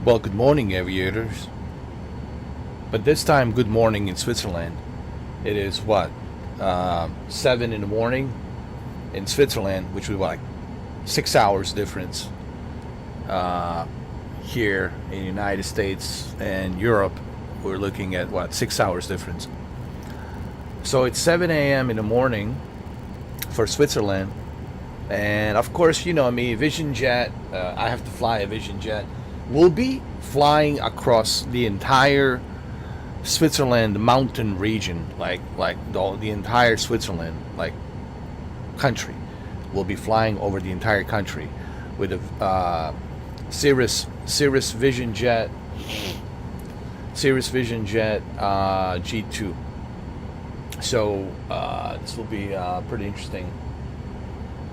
Well, good morning, Aviators. But this time, good morning in Switzerland. It is what? 7 in the morning in Switzerland, which was like 6 hours difference. Here in the United States and Europe, we're looking at what? 6 hours difference. So it's 7 a.m. in the morning for Switzerland. And of course, you know me, Vision Jet. I have to fly a Vision Jet. We'll be flying across the entire Switzerland mountain region, like the entire Switzerland, like country. We'll be flying over the entire country with a Cirrus Vision Jet G2. So this will be pretty interesting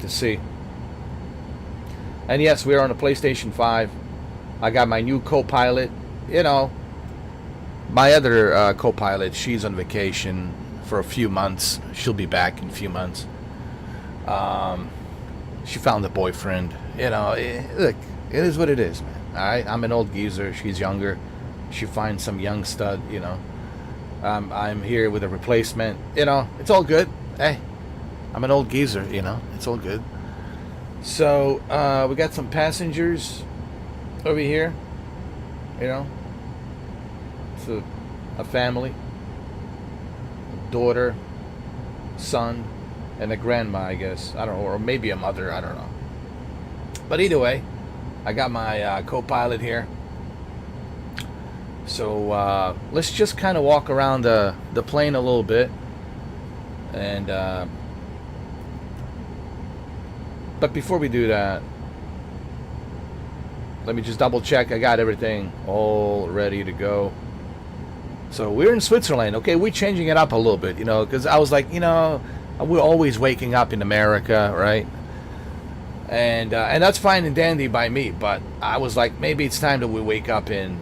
to see. And yes, we are on a PlayStation 5. I got my new co-pilot. You know, my other co-pilot, she's on vacation for a few months. She'll be back in a few months. She found a boyfriend. You know, look, it is what it is, man. All right, I'm an old geezer. She's younger. She finds some young stud. You know, I'm here with a replacement. You know, it's all good. Hey, I'm an old geezer. You know, it's all good. So we got some passengers over here. You know, it's a family, a daughter, son, and a grandma, I guess. I don't know, or maybe a mother. I don't know. But either way, I got my co-pilot here. So let's just kind of walk around the plane a little bit, and but before we do that, let me just double check I got everything all ready to go. So we're in Switzerland. Okay, we're changing it up a little bit, you know, because I was like, you know, we're always waking up in America, right? And that's fine and dandy by me, but I was like, maybe it's time that we wake up in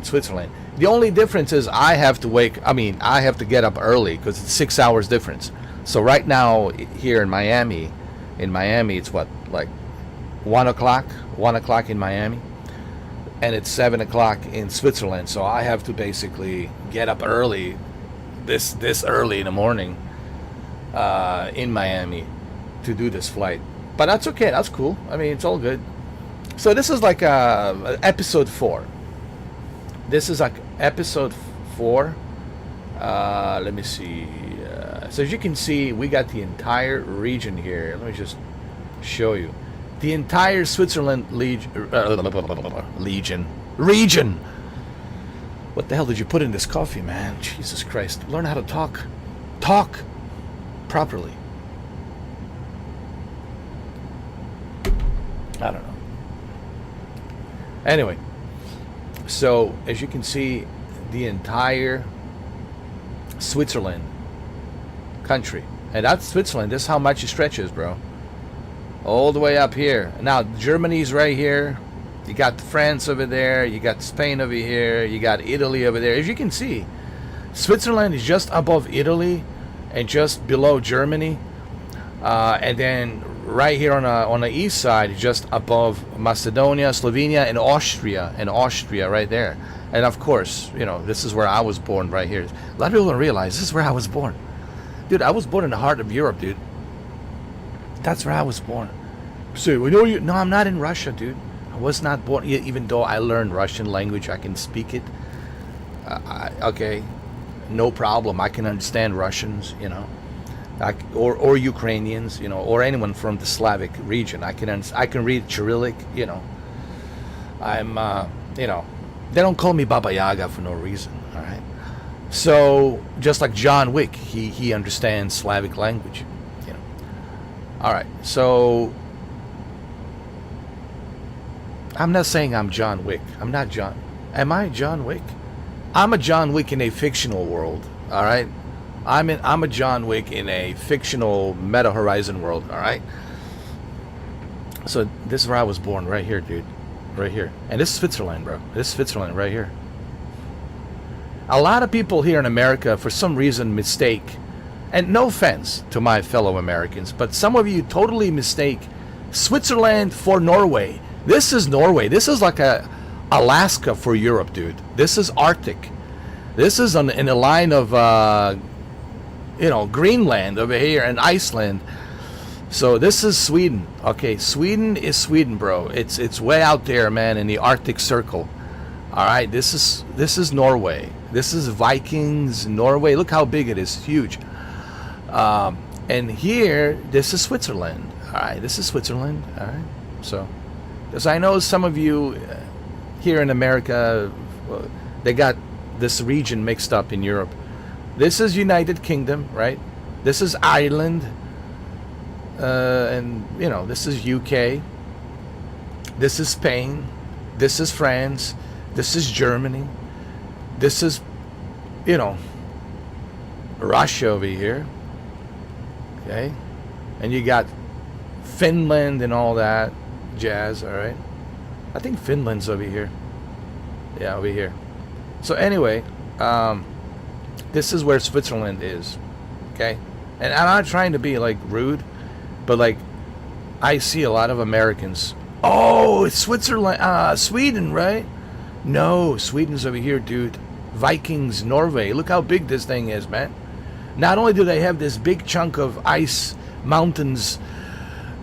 Switzerland. The only difference is I have to get up early because it's 6 hours difference. So right now here in Miami, it's what, like 1 o'clock in Miami, and it's 7 o'clock in Switzerland. So I have to basically get up early, this early in the morning, in Miami, to do this flight. But that's okay. That's cool. I mean, it's all good. So this is like episode 4. This is like episode 4. Let me see. So as you can see, we got the entire region here. Let me just show you. The entire Switzerland region. What the hell did you put in this coffee, man? Jesus Christ. Learn how to talk. Talk properly. I don't know. Anyway, so as you can see, the entire Switzerland country, and that's Switzerland. This is how much it stretches, bro. All the way up here. Now Germany's right here. You got France over there. You got Spain over here. You got Italy over there. As you can see, Switzerland is just above Italy and just below Germany, and then right here on the east side, just above Macedonia, Slovenia, and Austria right there. And of course, you know, this is where I was born, right here. A lot of people don't realize this is where I was born. Dude, I was born in the heart of Europe, dude. That's where I was born. So, no, I'm not in Russia, dude. I was not born, even though I learned Russian language. I can speak it. Okay, no problem. I can understand Russians, you know. Or Ukrainians, you know, or anyone from the Slavic region. I can read Cyrillic, you know. I'm, you know, they don't call me Baba Yaga for no reason, all right? So, just like John Wick, he understands Slavic language, you know. All right, so I'm not saying I'm John Wick. I'm not John. Am I John Wick? I'm a John Wick in a fictional world, all right? I'm a John Wick in a fictional Meta Horizon world, all right? So this is where I was born, right here, dude. Right here. And this is Switzerland, bro. This is Switzerland right here. A lot of people here in America, for some reason, mistake, and no offense to my fellow Americans, but some of you totally mistake Switzerland for Norway. This is Norway. This is like a Alaska for Europe, dude. This is Arctic. This is in the line of, Greenland over here and Iceland. So this is Sweden. Okay, Sweden is Sweden, bro. It's way out there, man, in the Arctic Circle. All right, this is Norway. This is Vikings, Norway. Look how big it is. It's huge. And here, this is Switzerland. All right, this is Switzerland. All right. So, because I know some of you here in America, they got this region mixed up in Europe. This is United Kingdom, right? This is Ireland. And, this is UK. This is Spain. This is France. This is Germany. This is, Russia over here. Okay? And you got Finland and all that jazz, all right? I think Finland's over here. Yeah, over here. So anyway, this is where Switzerland is. Okay? And I'm not trying to be, rude, but, I see a lot of Americans. Oh, it's Switzerland, Sweden, right? No, Sweden's over here, dude. Vikings, Norway. Look how big this thing is, man. Not only do they have this big chunk of ice mountains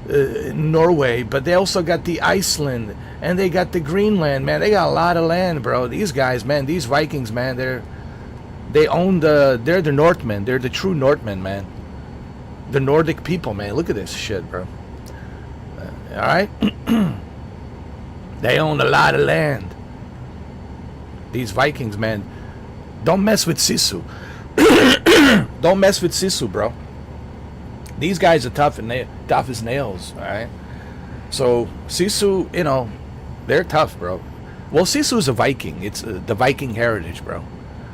in Norway, but they also got the Iceland, and they got the Greenland, man. They got a lot of land, bro. These guys, man, these Vikings, man, they're the Northmen. They're the true Northmen, man. The Nordic people, man. Look at this shit, bro. All right? They own a lot of land. These Vikings, man. Don't mess with Sisu. Don't mess with Sisu, bro. These guys are tough as nails, all right? So, Sisu, they're tough, bro. Well, Sisu is a Viking. It's the Viking heritage, bro.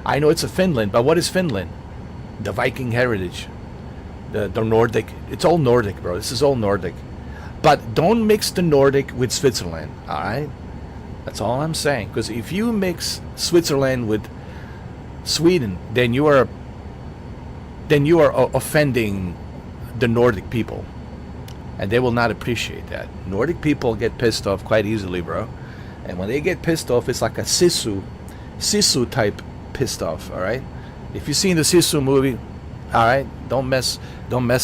I know it's a Finland, but what is Finland? The Viking heritage. The Nordic. It's all Nordic, bro. This is all Nordic. But don't mix the Nordic with Switzerland, all right? That's all I'm saying. Because if you mix Switzerland with Sweden, then you are offending the Nordic people, and they will not appreciate that. Nordic people get pissed off quite easily, bro. And when they get pissed off, it's like a Sisu type pissed off. All right. If you've seen the Sisu movie, all right, don't mess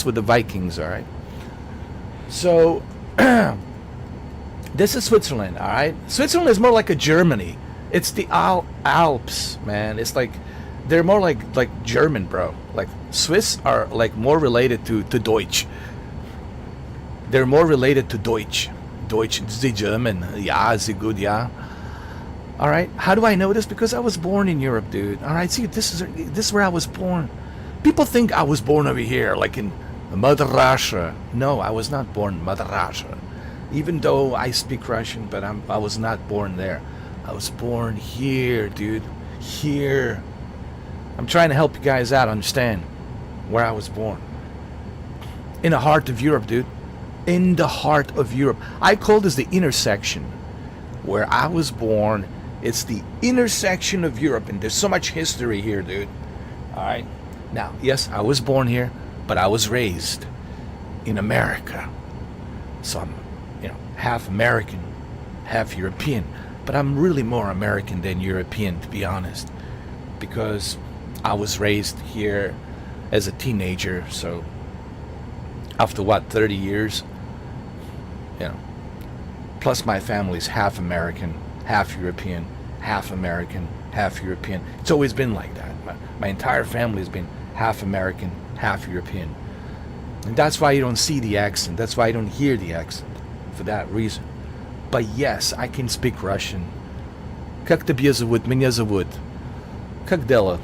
with the Vikings. All right. So. This is Switzerland, all right? Switzerland is more like a Germany. It's the Alps, man. It's like they're more like German, bro. Like Swiss are more related to Deutsch. They're more related to Deutsch. Deutsch is the German. Yeah, it's good, yeah. All right. How do I know this? Because I was born in Europe, dude. All right. See, this is where I was born. People think I was born over here, like in Mother Russia. No, I was not born in Mother Russia. Even though I speak Russian, but I was not born there. I was born here, dude. Here. I'm trying to help you guys out understand where I was born. In the heart of Europe, dude. In the heart of Europe. I call this the intersection. Where I was born, it's the intersection of Europe. And there's so much history here, dude. Alright? Now, yes, I was born here, but I was raised in America. So I'm half American, half European, but I'm really more American than European, to be honest, because I was raised here as a teenager. So after 30 years, plus my family's half American, half European, half American, half European. It's always been like that. My entire family has been half American, half European, and that's why you don't see the accent. That's why you don't hear the accent. For that reason. But yes, I can speak Russian. Как тебя зовут? Меня зовут. Как дела?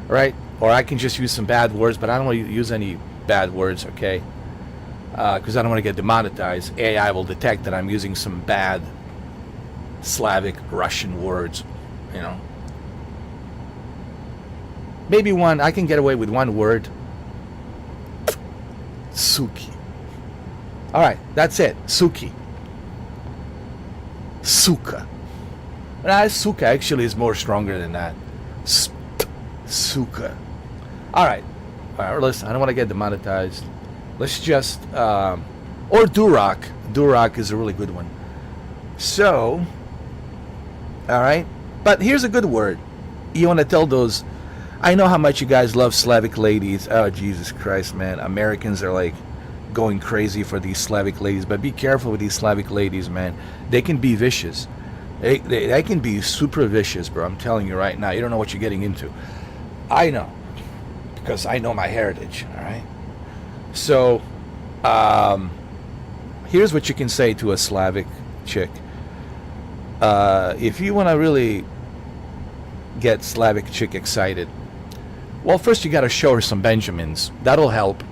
Right? Or I can just use some bad words, but I don't want to use any bad words, okay? Because I don't want to get demonetized. AI will detect that I'm using some bad Slavic Russian words, Maybe one, I can get away with one word. Suki. All right, that's it. Suki. Suka. Suka actually is more stronger than that. Suka. All right, listen, I don't want to get demonetized. Let's just, or Duroc. Duroc is a really good one. So, All right? But here's a good word. You want to tell those... I know how much you guys love Slavic ladies. Oh, Jesus Christ, man. Americans are like going crazy for these Slavic ladies. But be careful with these Slavic ladies, man. They can be vicious. They can be super vicious, bro. I'm telling you right now. You don't know what you're getting into. I know. Because I know my heritage, all right? So, here's what you can say to a Slavic chick. If you want to really get Slavic chick excited, well, first you got to show her some Benjamins. That'll help.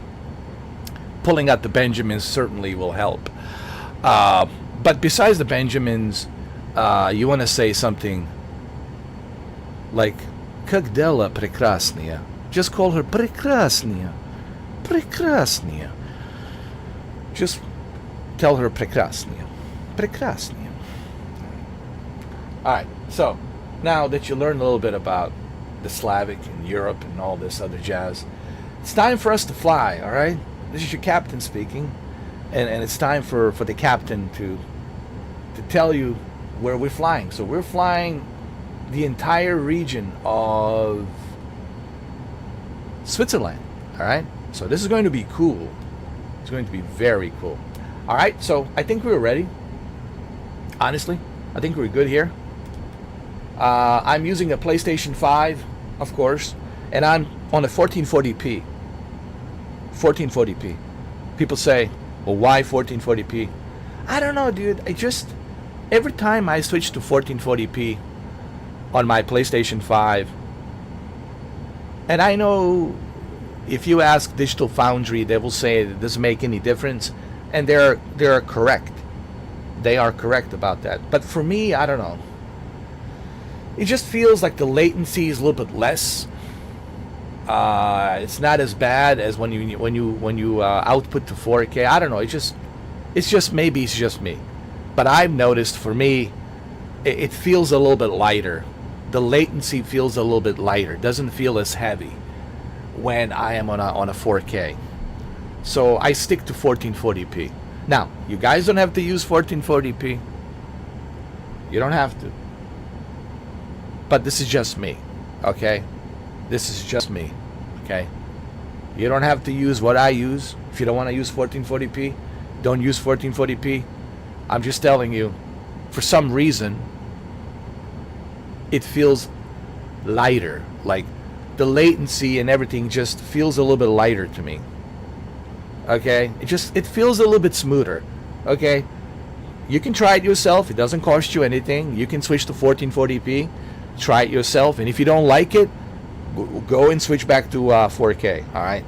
Pulling out the Benjamins certainly will help. But besides the Benjamins, you want to say something like "Как дела прекрасная." Just call her прекрасная. Прекрасная. Just tell her прекрасная. Прекрасная. Alright, so now that you learned a little bit about the Slavic and Europe and all this other jazz, it's time for us to fly, alright? This is your captain speaking, and it's time for the captain to tell you where we're flying. So we're flying the entire region of Switzerland, alright? So this is going to be cool. It's going to be very cool. Alright, so I think we're ready. Honestly, I think we're good here. I'm using a PlayStation 5, of course, and I'm on a 1440p. 1440p. People say, well, why 1440p? I don't know, dude. Every time I switch to 1440p on my PlayStation 5, and I know if you ask Digital Foundry, they will say it doesn't make any difference, and they're correct. They are correct about that. But for me, I don't know. It just feels like the latency is a little bit less. It's not as bad as when you output to 4K. I don't know. It's just me. But I've noticed for me, it feels a little bit lighter. The latency feels a little bit lighter. Doesn't feel as heavy when I am on a 4K. So I stick to 1440p. Now, you guys don't have to use 1440p. You don't have to. But this is just me, okay? This is just me, okay? You don't have to use what I use. If you don't want to use 1440p, don't use 1440p. I'm just telling you, for some reason, it feels lighter. Like, the latency and everything just feels a little bit lighter to me. Okay? It feels a little bit smoother. Okay? You can try it yourself. It doesn't cost you anything. You can switch to 1440p. Try it yourself, and if you don't like it, go and switch back to 4K. All right.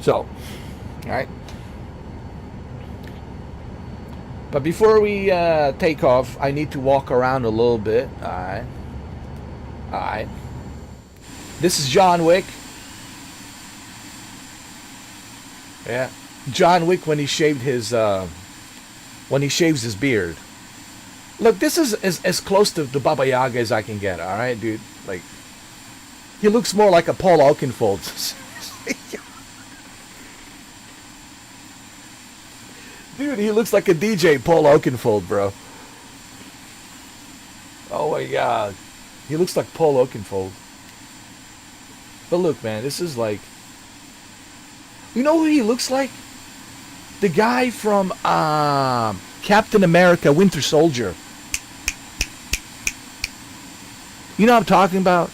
So, all right. But before we take off, I need to walk around a little bit. All right. All right. This is John Wick. Yeah, John Wick when he shaved his shaves his beard. Look, this is as close to the Baba Yaga as I can get, alright, dude? Like, he looks more like a Paul Oakenfold. Dude, he looks like a DJ Paul Oakenfold, bro. Oh my god. He looks like Paul Oakenfold. But look, man, this is like... You know who he looks like? The guy from Captain America Winter Soldier. You know what I'm talking about?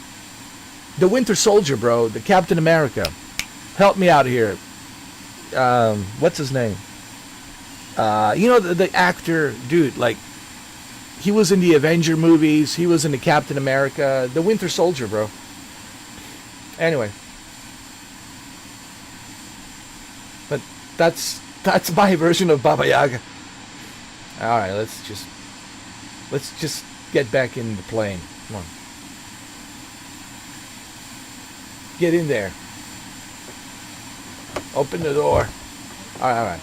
The Winter Soldier, bro. The Captain America. Help me out here. What's his name? You know the actor, dude, like, he was in the Avenger movies. He was in the Captain America. The Winter Soldier, bro. Anyway. But that's my version of Baba Yaga. Alright, let's just get back in the plane. Come on. Get in there. Open the door. Alright.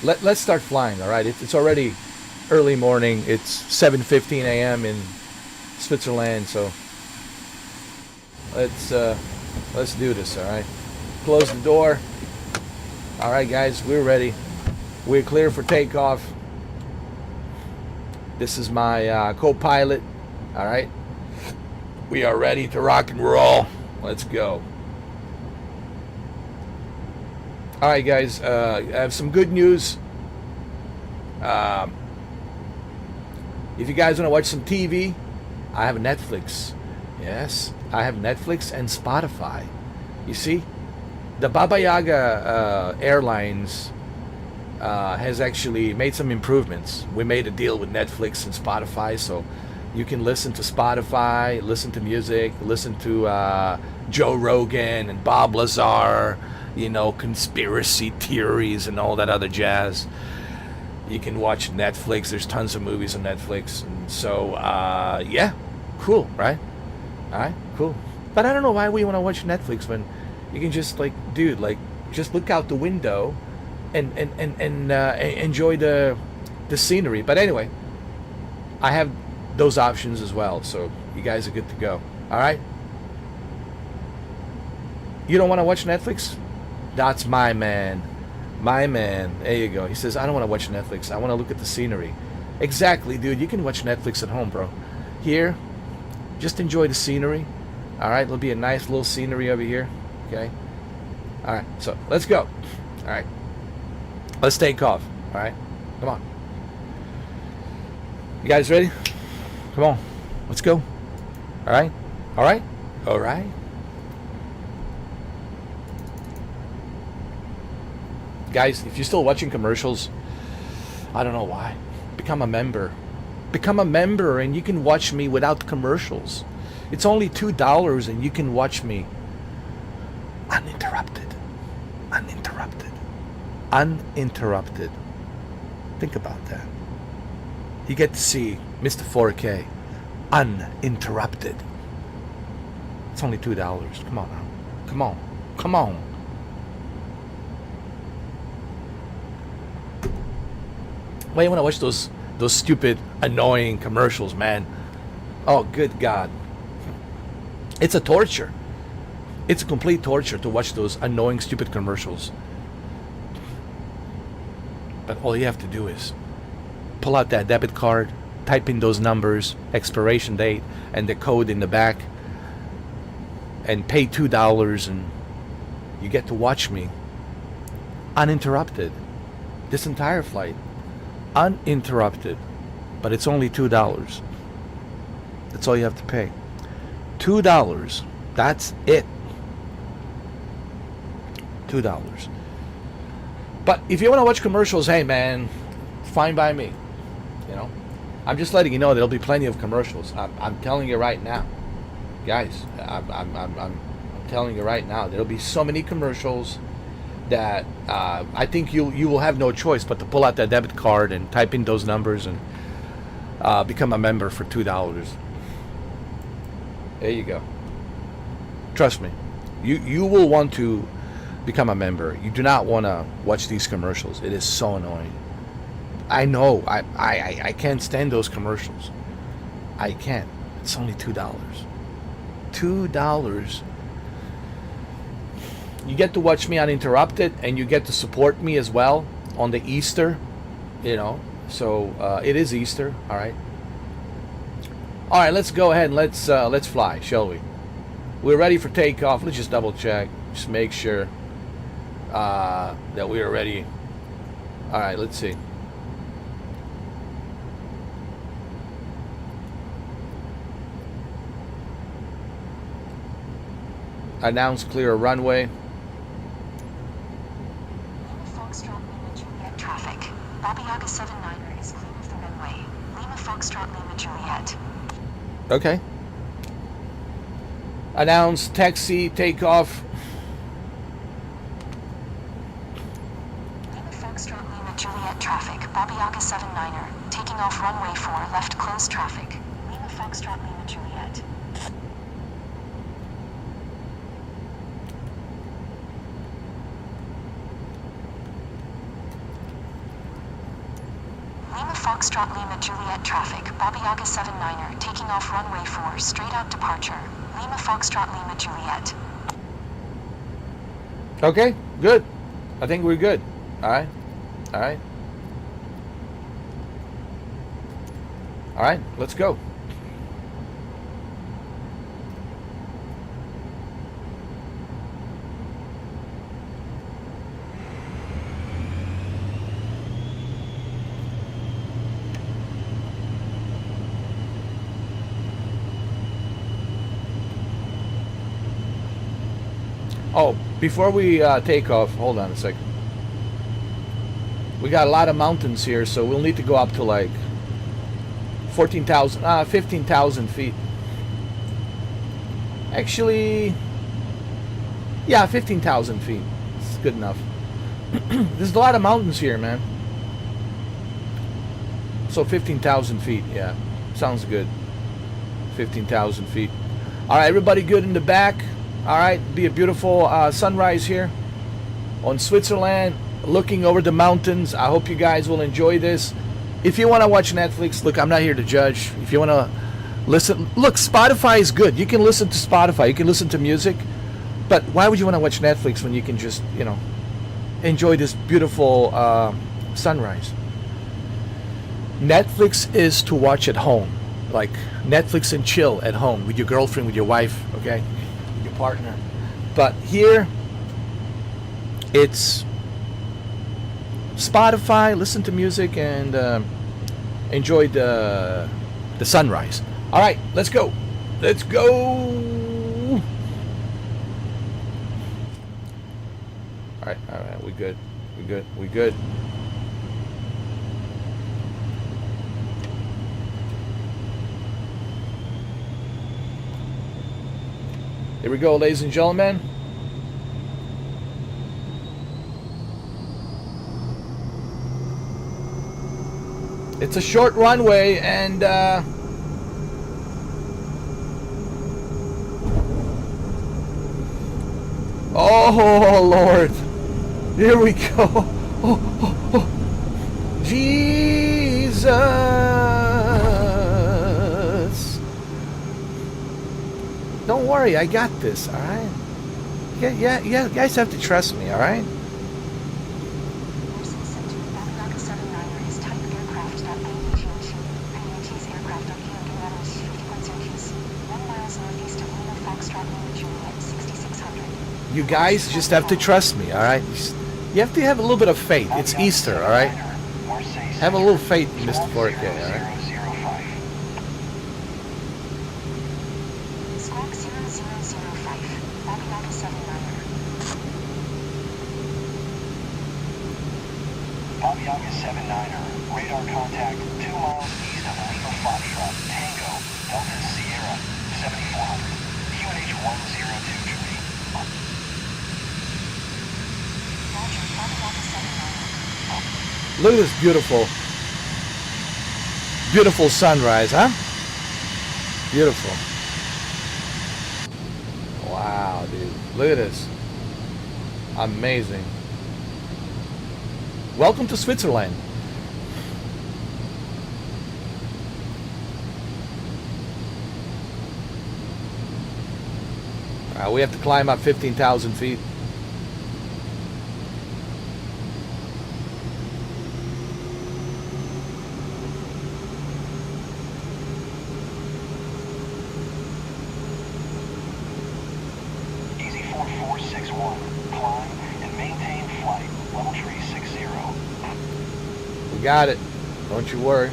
Let's start flying, alright? It's already early morning. It's 7:15 a.m. in Switzerland, so let's do this, alright? Close the door. Alright guys, we're ready. We're clear for takeoff. This is my co-pilot. All right. We are ready to rock and roll. Let's go. All right, guys. I have some good news. If you guys want to watch some TV, I have Netflix. Yes, I have Netflix and Spotify. You see, the Baba Yaga Airlines has actually made some improvements. We made a deal with Netflix and Spotify, so you can listen to Spotify, listen to music, listen to Joe Rogan and Bob Lazar, you know, conspiracy theories and all that other jazz. You can watch Netflix. There's tons of movies on Netflix. And so, yeah, cool, right? All right, cool. But I don't know why we want to watch Netflix when you can just, like, dude, like, just look out the window and enjoy the scenery. But anyway, I have those options as well. So you guys are good to go. All right? You don't want to watch Netflix? That's my man. My man. There you go. He says, I don't want to watch Netflix. I want to look at the scenery. Exactly, dude. You can watch Netflix at home, bro. Here, just enjoy the scenery. All right? There'll be a nice little scenery over here. Okay? All right. So, let's go. All right. Let's take off. All right? Come on. You guys ready? Come on. Let's go. All right? All right? All right? Guys, if you're still watching commercials, I don't know why. Become a member. Become a member and you can watch me without commercials. It's only $2 and you can watch me uninterrupted. Uninterrupted. Uninterrupted. Think about that. You get to see Mr. 4K uninterrupted. It's only $2. Come on now. Come on. Come on. Why you want to watch those stupid, annoying commercials, man? Oh, good God. It's a torture. It's a complete torture to watch those annoying, stupid commercials. But all you have to do is pull out that debit card, type in those numbers, expiration date, and the code in the back, and pay $2, and you get to watch me uninterrupted this entire flight. Uninterrupted. But it's only $2. That's all you have to pay. $2. That's it. $2. But if you want to watch commercials, hey man, fine by me. You know, I'm just letting you know there'll be plenty of commercials. I'm telling you right now, guys. I'm telling you right now, there'll be so many commercials that I think you will have no choice but to pull out that debit card and type in those numbers and become a member for $2. There you go. Trust me, you will want to become a member. You do not want to watch these commercials. It is so annoying. I know. I can't stand those commercials. I can't. It's only $2. $2. You get to watch me uninterrupted, and you get to support me as well on the Easter, you know. So it is Easter, all right. All right, let's go ahead and let's fly, shall we? We're ready for takeoff. Let's just double check, just make sure that we are ready. All right, let's see. Announce clear runway. Traffic. Baba Yaga 79er is clear of the runway. Lima Foxtrot Lima Juliet. Okay. Announce taxi takeoff. Lima Foxtrot Lima Juliet traffic. Baba Yaga 79er taking off runway 4 left closed traffic. Lima Foxtrot Lima Juliet. Foxtrot Lima Juliet traffic, Baba Yaga 79er, taking off runway 4, straight out departure. Lima Foxtrot Lima Juliet. Okay, good. I think we're good. All right. All right. All right, let's go. Oh, before we take off, hold on a second. We got a lot of mountains here, so we'll need to go up to like 15,000 feet. Actually, yeah, 15,000 feet. It's good enough. There's a lot of mountains here, man. So 15,000 feet, yeah. Sounds good. 15,000 feet. All right, everybody good in the back? All right, be a beautiful sunrise here on Switzerland, looking over the mountains. I hope you guys will enjoy this. If you want to watch Netflix, look, I'm not here to judge. If you want to listen, look, Spotify is good. You can listen to Spotify. You can listen to music. But why would you want to watch Netflix when you can just, you know, enjoy this beautiful sunrise? Netflix is to watch at home. Like Netflix and chill at home with your girlfriend, with your wife, okay? Partner. But here it's Spotify, listen to music and enjoy the sunrise. All right, let's go. Let's go. All right, we good. We good. Here we go, ladies and gentlemen. It's a short runway and oh Lord, here we go. Oh. Jesus. Don't worry, I got this, all right? Yeah, you guys have to trust me, all right? Aviators 79er is type aircraft at Aviators aircraft on Aviators 50.0 1 miles northeast of Lima Foxtrot Lima Juliet 6600. You guys just have to trust me, all right? You have to have a little bit of faith. It's Easter, all right? Have a little faith, Mr. 4K, all right? Aviators 79er, radar contact 2 miles east of Lima Foxtrot, Tango, Delta Sierra, 7400, QNH 102 Judy. Roger, Aviators 79er. Look at this beautiful sunrise, huh? Beautiful. Wow, dude. Look at this. Amazing. Welcome to Switzerland. We have to climb up 15,000 feet. Easy 4461, climb and maintain flight, level 360. We got it. Don't you worry.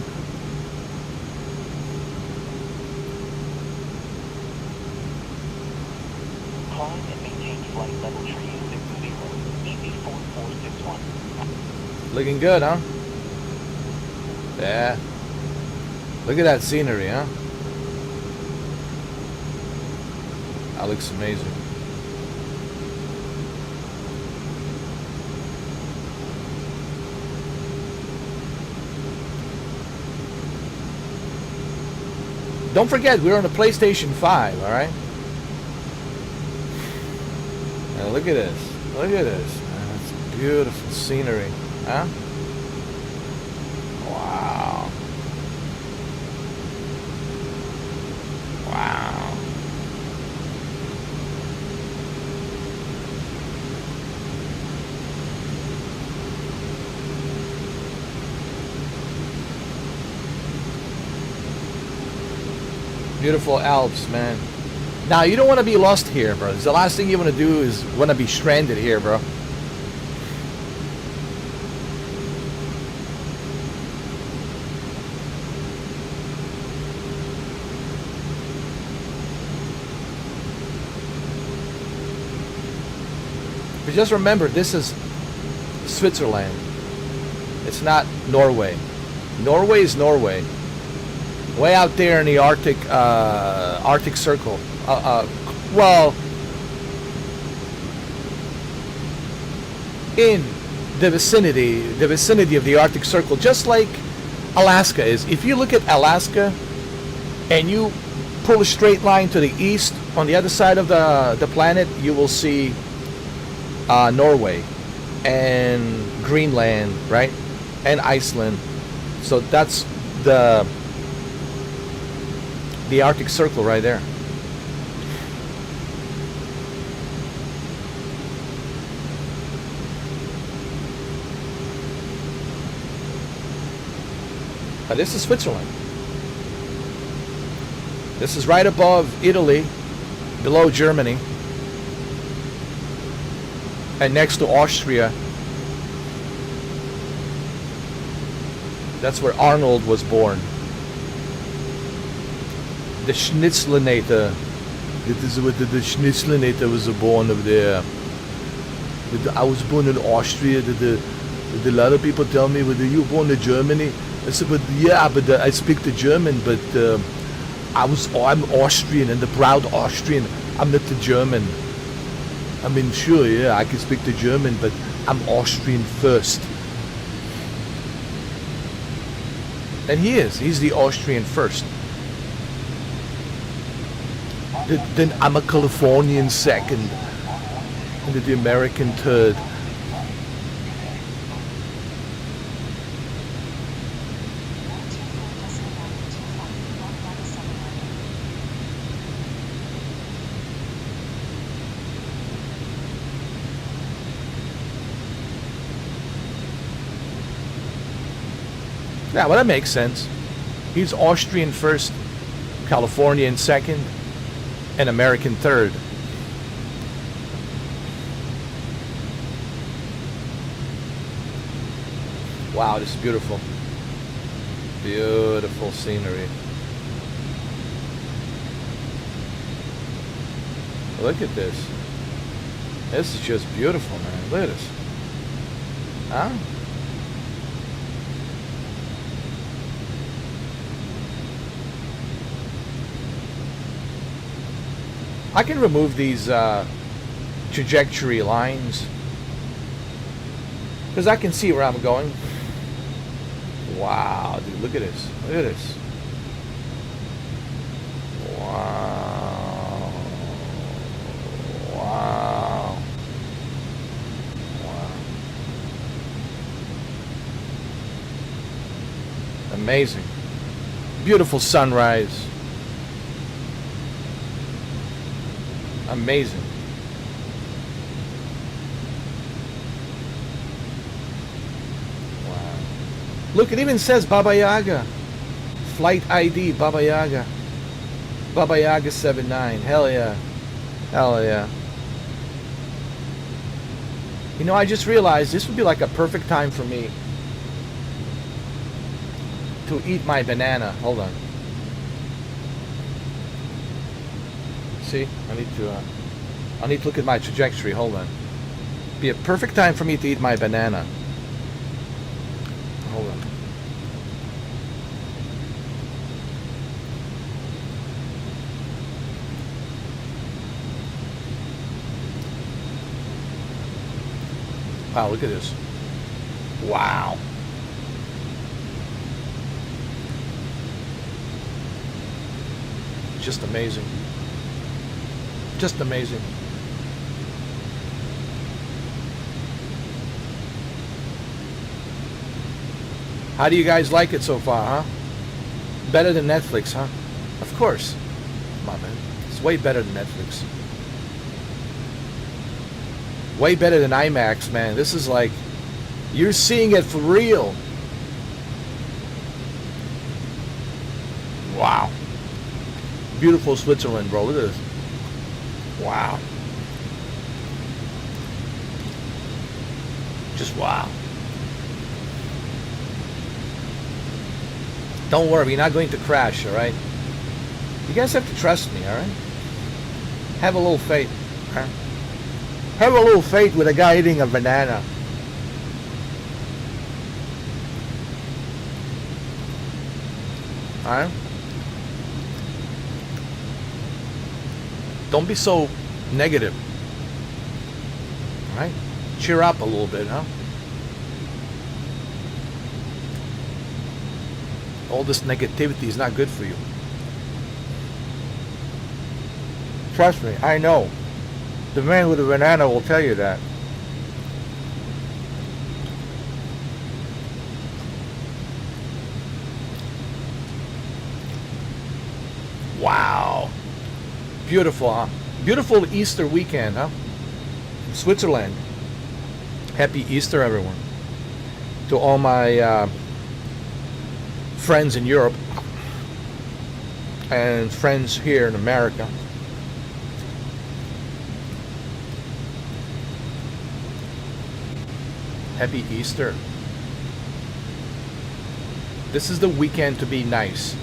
Climb and maintain flight level 360, easy 4461. Looking good, huh? Yeah. Look at that scenery, huh? That looks amazing. Don't forget, we're on the PlayStation 5, alright? And look at this. Look at this. That's beautiful scenery. Huh? Wow. Wow. Beautiful Alps, man. Now, you don't want to be lost here, bro. The last thing you want to do is want to be stranded here, bro. But just remember, this is Switzerland. It's not Norway. Norway is Norway. Way out there in the Arctic, Arctic Circle. Well, in the vicinity of the Arctic Circle, just like Alaska is. If you look at Alaska and you pull a straight line to the east, on the other side of the planet, you will see Norway and Greenland, right? And Iceland. So that's the Arctic Circle right there. But this is Switzerland. This is right above Italy, below Germany, and next to Austria. That's where Arnold was born. The Schnitzlenator. This is what the Schnitzlenator was born over there. I was born in Austria. A lot of people tell me, whether you were born in Germany? I said, but yeah, but I speak the German, but I'm Austrian and the proud Austrian. I'm not the German. I mean, sure, yeah, I can speak the German, but I'm Austrian first. And he is. He's the Austrian first. Then I'm a Californian second. And the American third. Yeah, well, that makes sense. He's Austrian first, Californian second, and American third. Wow, this is beautiful. Beautiful scenery. Look at this. This is just beautiful, man. Look at this. Huh? I can remove these trajectory lines because I can see where I'm going. Wow, dude, look at this. Look at this. Wow. Wow. Wow. Amazing. Beautiful sunrise. Amazing. Wow. Look, it even says Baba Yaga. Flight ID, Baba Yaga. Baba Yaga 79. Hell yeah. Hell yeah. You know, I just realized this would be like a perfect time for me to eat my banana. Hold on. See, I need to look at my trajectory. Hold on. Be a perfect time for me to eat my banana. Hold on. Wow, look at this. Wow. Just amazing. Just amazing. How do you guys like it so far, huh? Better than Netflix, huh? Of course. Come on, man. It's way better than Netflix. Way better than IMAX, man. This is like, you're seeing it for real. Wow. beautiful Switzerland, bro. Look at this. Wow. Just wow. Don't worry, we're not going to crash, all right? You guys have to trust me, all right? Have a little faith. All right? Have a little faith with a guy eating a banana. All right? Don't be so negative. All right? Cheer up a little bit, huh? All this negativity is not good for you. Trust me, I know. The man with the banana will tell you that. Wow. Beautiful, huh? Beautiful Easter weekend, huh? In Switzerland. Happy Easter, everyone. To all my friends in Europe and friends here in America. Happy Easter. This is the weekend to be nice.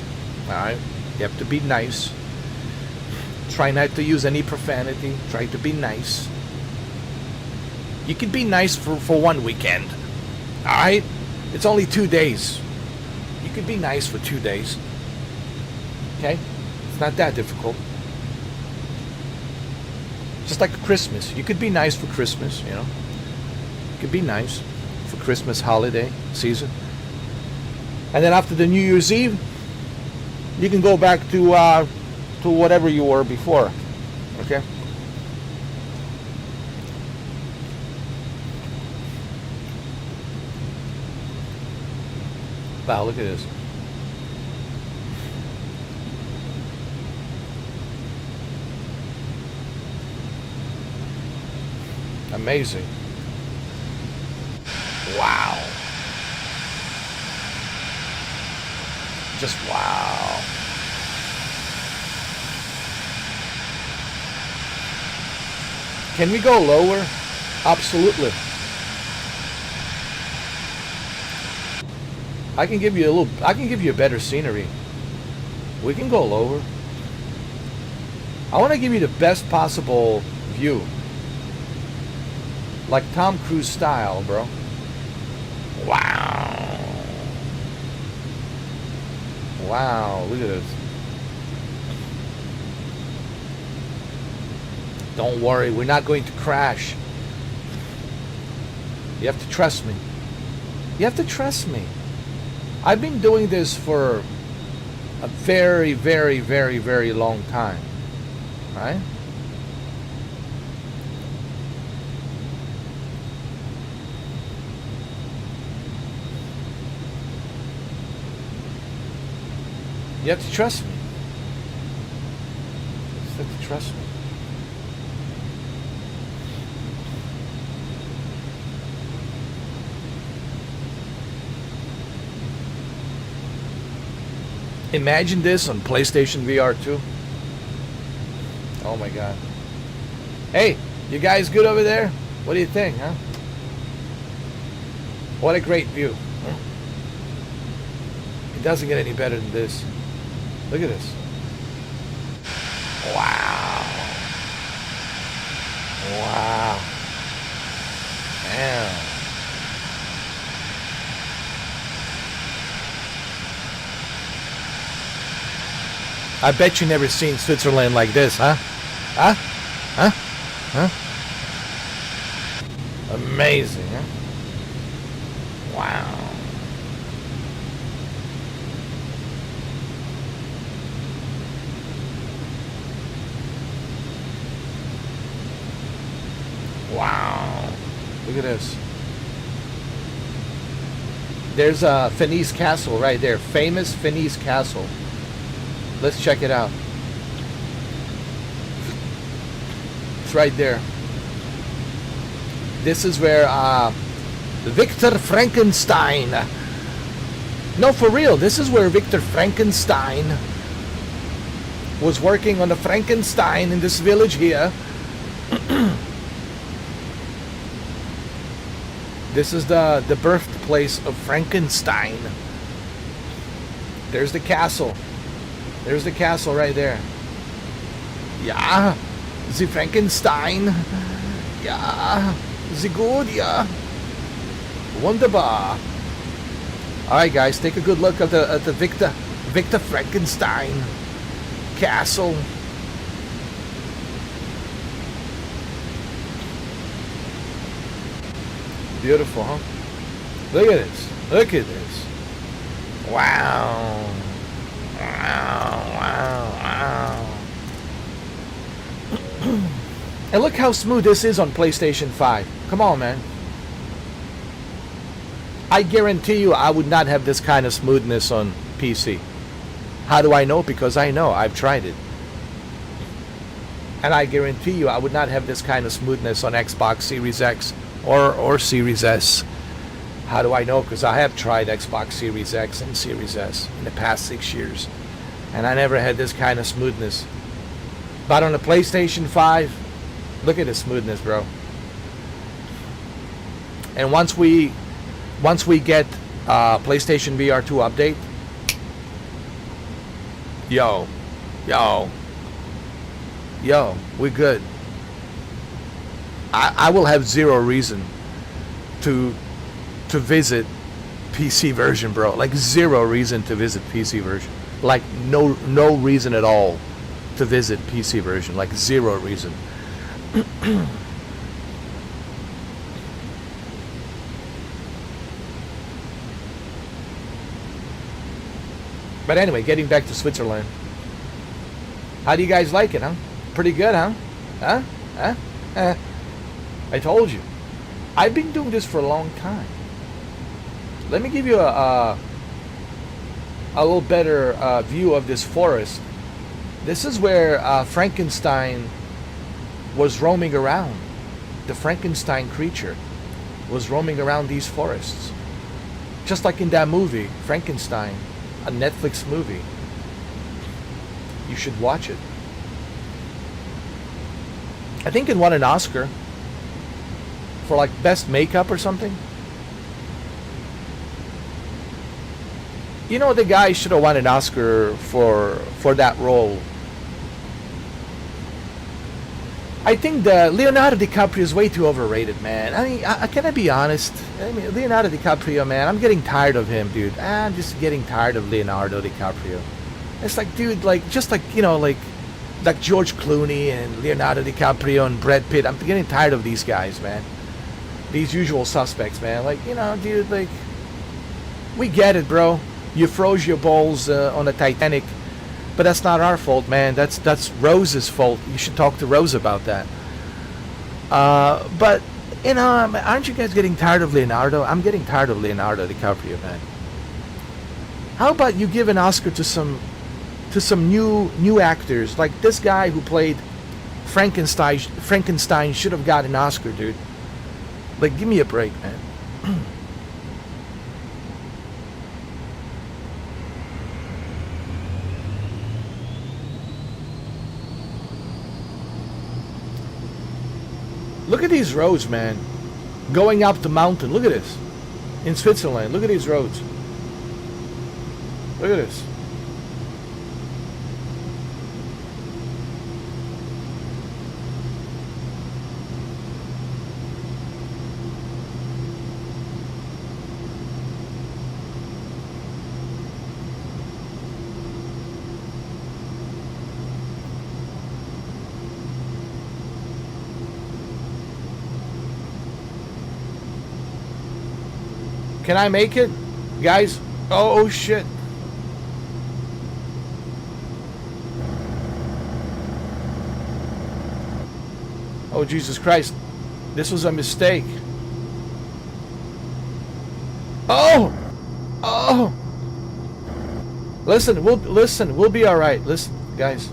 Alright? You have to be nice. Try not to use any profanity. Try to be nice. You can be nice for one weekend. Alright? It's only 2 days. You can be nice for 2 days. Okay? It's not that difficult. Just like Christmas. You could be nice for Christmas, you know. You could be nice for Christmas holiday season. And then after the New Year's Eve, you can go back to whatever you were before. Okay? Wow, look at this. Amazing. Wow. Just wow. Can we go lower? Absolutely. I can give you a better scenery. We can go lower. I want to give you the best possible view. Like Tom Cruise style, bro. Wow. Wow, look at this. Don't worry, we're not going to crash. You have to trust me. You have to trust me. I've been doing this for a very, very, very, very long time. Right? You have to trust me. You just have to trust me. Imagine this on PlayStation VR 2. Oh my god. Hey, you guys good over there? What do you think, huh? What a great view. Huh? It doesn't get any better than this. Look at this. Wow. Wow. Damn. I bet you never seen Switzerland like this, huh? Huh? Huh? Huh? Amazing, huh? Wow. Wow. Look at this. There's a Venice Castle right there. Famous Venice Castle. Let's check it out. It's right there. This is where Victor Frankenstein. No, for real. This is where Victor Frankenstein was working on the Frankenstein in this village here. This is the birthplace of Frankenstein. There's the castle. There's the castle right there. Yeah, the Frankenstein. Yeah, the good, yeah. Wunderbar. All right, guys, take a good look at the Victor Frankenstein castle. Beautiful, huh? Look at this. Look at this. Wow. Wow, wow, wow. And look how smooth this is on PlayStation 5. Come on, man. I guarantee you I would not have this kind of smoothness on PC. How do I know? Because I know. I've tried it. And I guarantee you I would not have this kind of smoothness on Xbox Series X or Series S. How do I know? Because I have tried Xbox Series X and Series S in the past 6 years. And I never had this kind of smoothness. But on the PlayStation 5, look at the smoothness, bro. And once we get PlayStation VR 2 update, yo, we're good. I will have zero reason to visit PC version, bro. Like zero reason to visit PC version. Like no reason at all to visit PC version. Like zero reason. But anyway, getting back to Switzerland. How do you guys like it, huh? Pretty good, huh? Huh? I told you. I've been doing this for a long time. Let me give you a little better view of this forest. This is where Frankenstein was roaming around. The Frankenstein creature was roaming around these forests. Just like in that movie, Frankenstein, a Netflix movie. You should watch it. I think it won an Oscar for like best makeup or something. You know, the guy should have won an Oscar for that role. I think the Leonardo DiCaprio is way too overrated, man. I mean, can I be honest? I mean, Leonardo DiCaprio, man, I'm getting tired of him, dude. I'm just getting tired of Leonardo DiCaprio. It's like, dude, like, just like, you know, like George Clooney and Leonardo DiCaprio and Brad Pitt. I'm getting tired of these guys, man. These usual suspects, man. Like, you know, dude, like, we get it, bro. You froze your balls on the Titanic. But that's not our fault, man. That's Rose's fault. You should talk to Rose about that. But, you know, aren't you guys getting tired of Leonardo? I'm getting tired of Leonardo DiCaprio, man. How about you give an Oscar to some new actors? Like this guy who played Frankenstein should have got an Oscar, dude. Like, give me a break, man. Look at these roads, man. Going up the mountain. Look at this. In Switzerland. Look at these roads. Look at this. Can I make it? Guys? Oh shit. Oh, Jesus Christ. This was a mistake. Oh! Oh! Listen, we'll be alright. Listen, guys.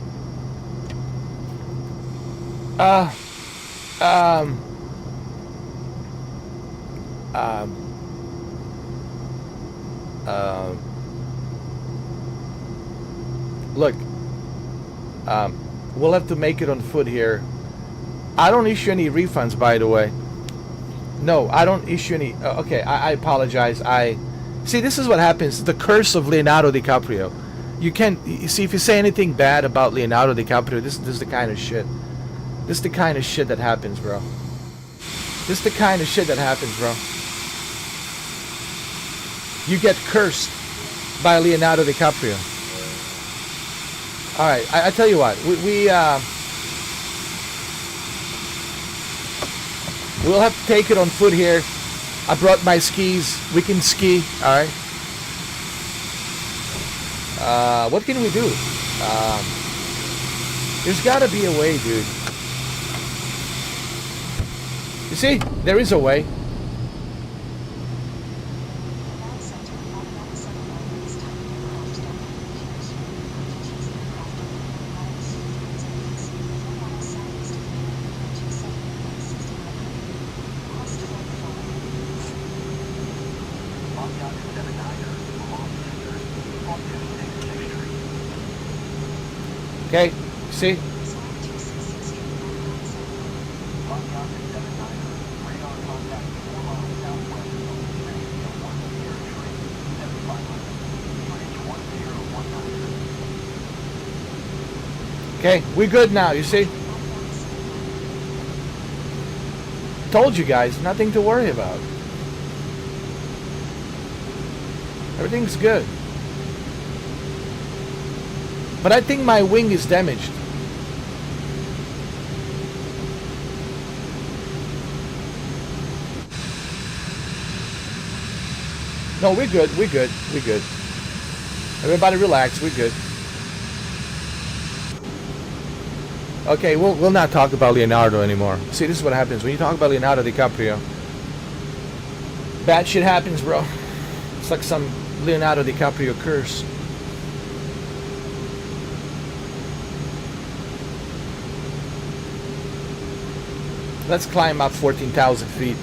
Look, We'll have to make it on foot here. I don't issue any refunds, by the way. No, I don't issue any. Okay, I apologize. See, this is what happens. The curse of Leonardo DiCaprio. You can't. You see, if you say anything bad about Leonardo DiCaprio, this is the kind of shit. This is the kind of shit that happens, bro. This is the kind of shit that happens, bro. You get cursed by Leonardo DiCaprio. All right, I tell you what. We'll have to take it on foot here. I brought my skis. We can ski. All right. What can we do? There's got to be a way, dude. You see, there is a way. Okay, see? Okay, we're good now, you see? Told you guys, nothing to worry about. Everything's good. But I think my wing is damaged. No, we're good, we're good, we're good. Everybody relax, we're good. Okay, we'll not talk about Leonardo anymore. See, this is what happens when you talk about Leonardo DiCaprio. Bad shit happens, bro. It's like some Leonardo DiCaprio curse. Let's climb up 14,000 feet.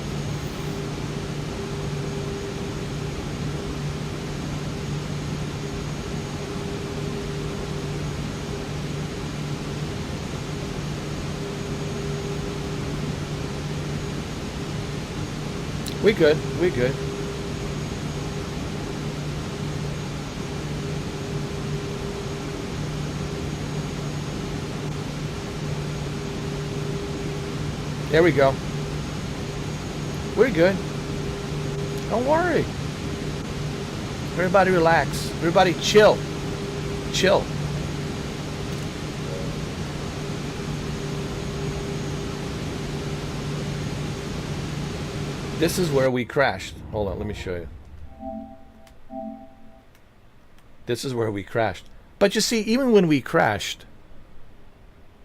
We good, we good. There we go. We're good. Don't worry. Everybody relax. Everybody chill. Chill. This is where we crashed. Hold on, let me show you. This is where we crashed. But you see, even when we crashed,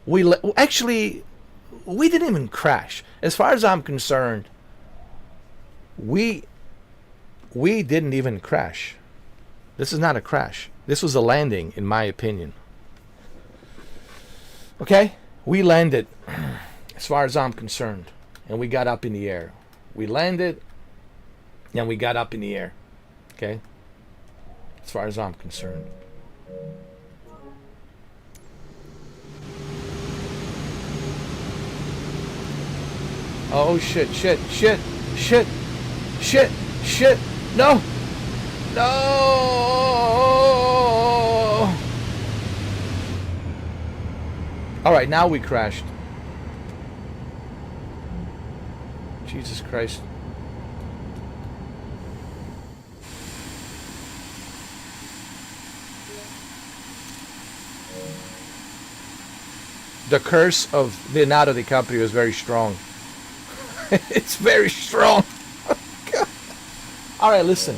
we didn't even crash. As far as I'm concerned, we didn't even crash. This is not a crash. This was a landing, in my opinion. Okay? We landed, as far as I'm concerned, and we got up in the air. We landed, and we got up in the air. Okay? As far as I'm concerned. Oh shit, shit, shit, shit, shit, shit. No! No! Alright, now we crashed. Jesus Christ. The curse of Leonardo DiCaprio is very strong. It's very strong. Alright, listen.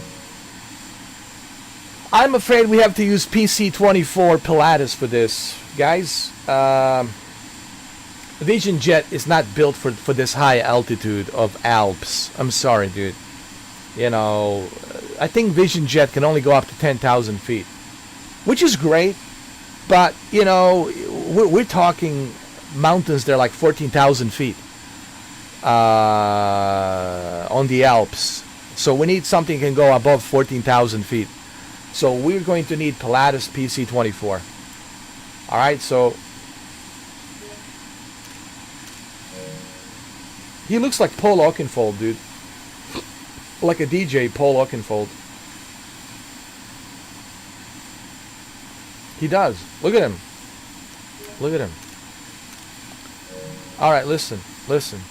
I'm afraid we have to use PC-24 Pilatus for this. Guys, Vision Jet is not built for this high altitude of Alps. I'm sorry, dude. You know, I think Vision Jet can only go up to 10,000 feet. Which is great. But, you know, we're talking mountains that are like 14,000 feet. On the Alps. So we need something that can go above 14,000 feet. So we're going to need Pilatus PC-24. Alright, so He looks like Paul Oakenfold, dude. Like a DJ, Paul Oakenfold. He does. Look at him. Look at him. All right, listen. Listen.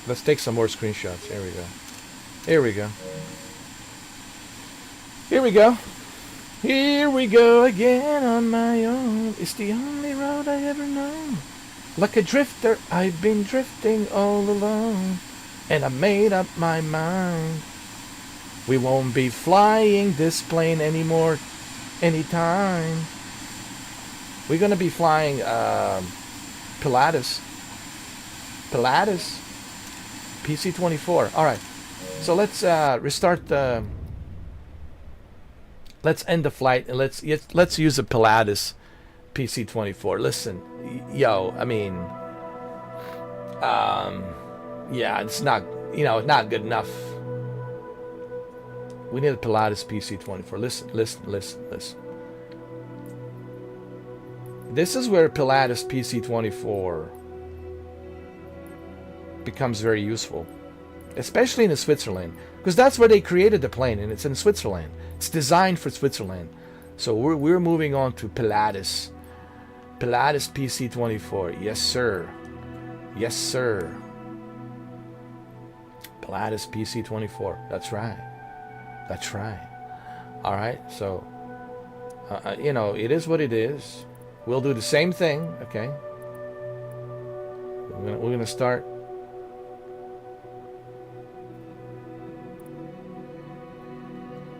Let's take some more screenshots. Here we go. Here we go. Here we go. Here we go again on my own. It's the only road I ever known. Like a drifter, I've been drifting all alone. And I made up my mind. We won't be flying this plane anymore anytime. We're gonna be flying Pilatus. Pilatus PC-24. Alright. So let's restart the... Let's end the flight and let's use a Pilatus PC-24. Listen, yo, I mean, yeah, it's not, you know, not good enough. We need a Pilatus PC-24. Listen. This is where Pilatus PC-24 becomes very useful, especially in Switzerland, because that's where they created the plane, and it's in Switzerland. It's designed for Switzerland. So we're moving on to Pilatus. Pilatus PC-24. Yes, sir. Yes, sir. Pilatus PC-24. That's right. That's right. All right. So, you know, it is what it is. We'll do the same thing. Okay. We're gonna start.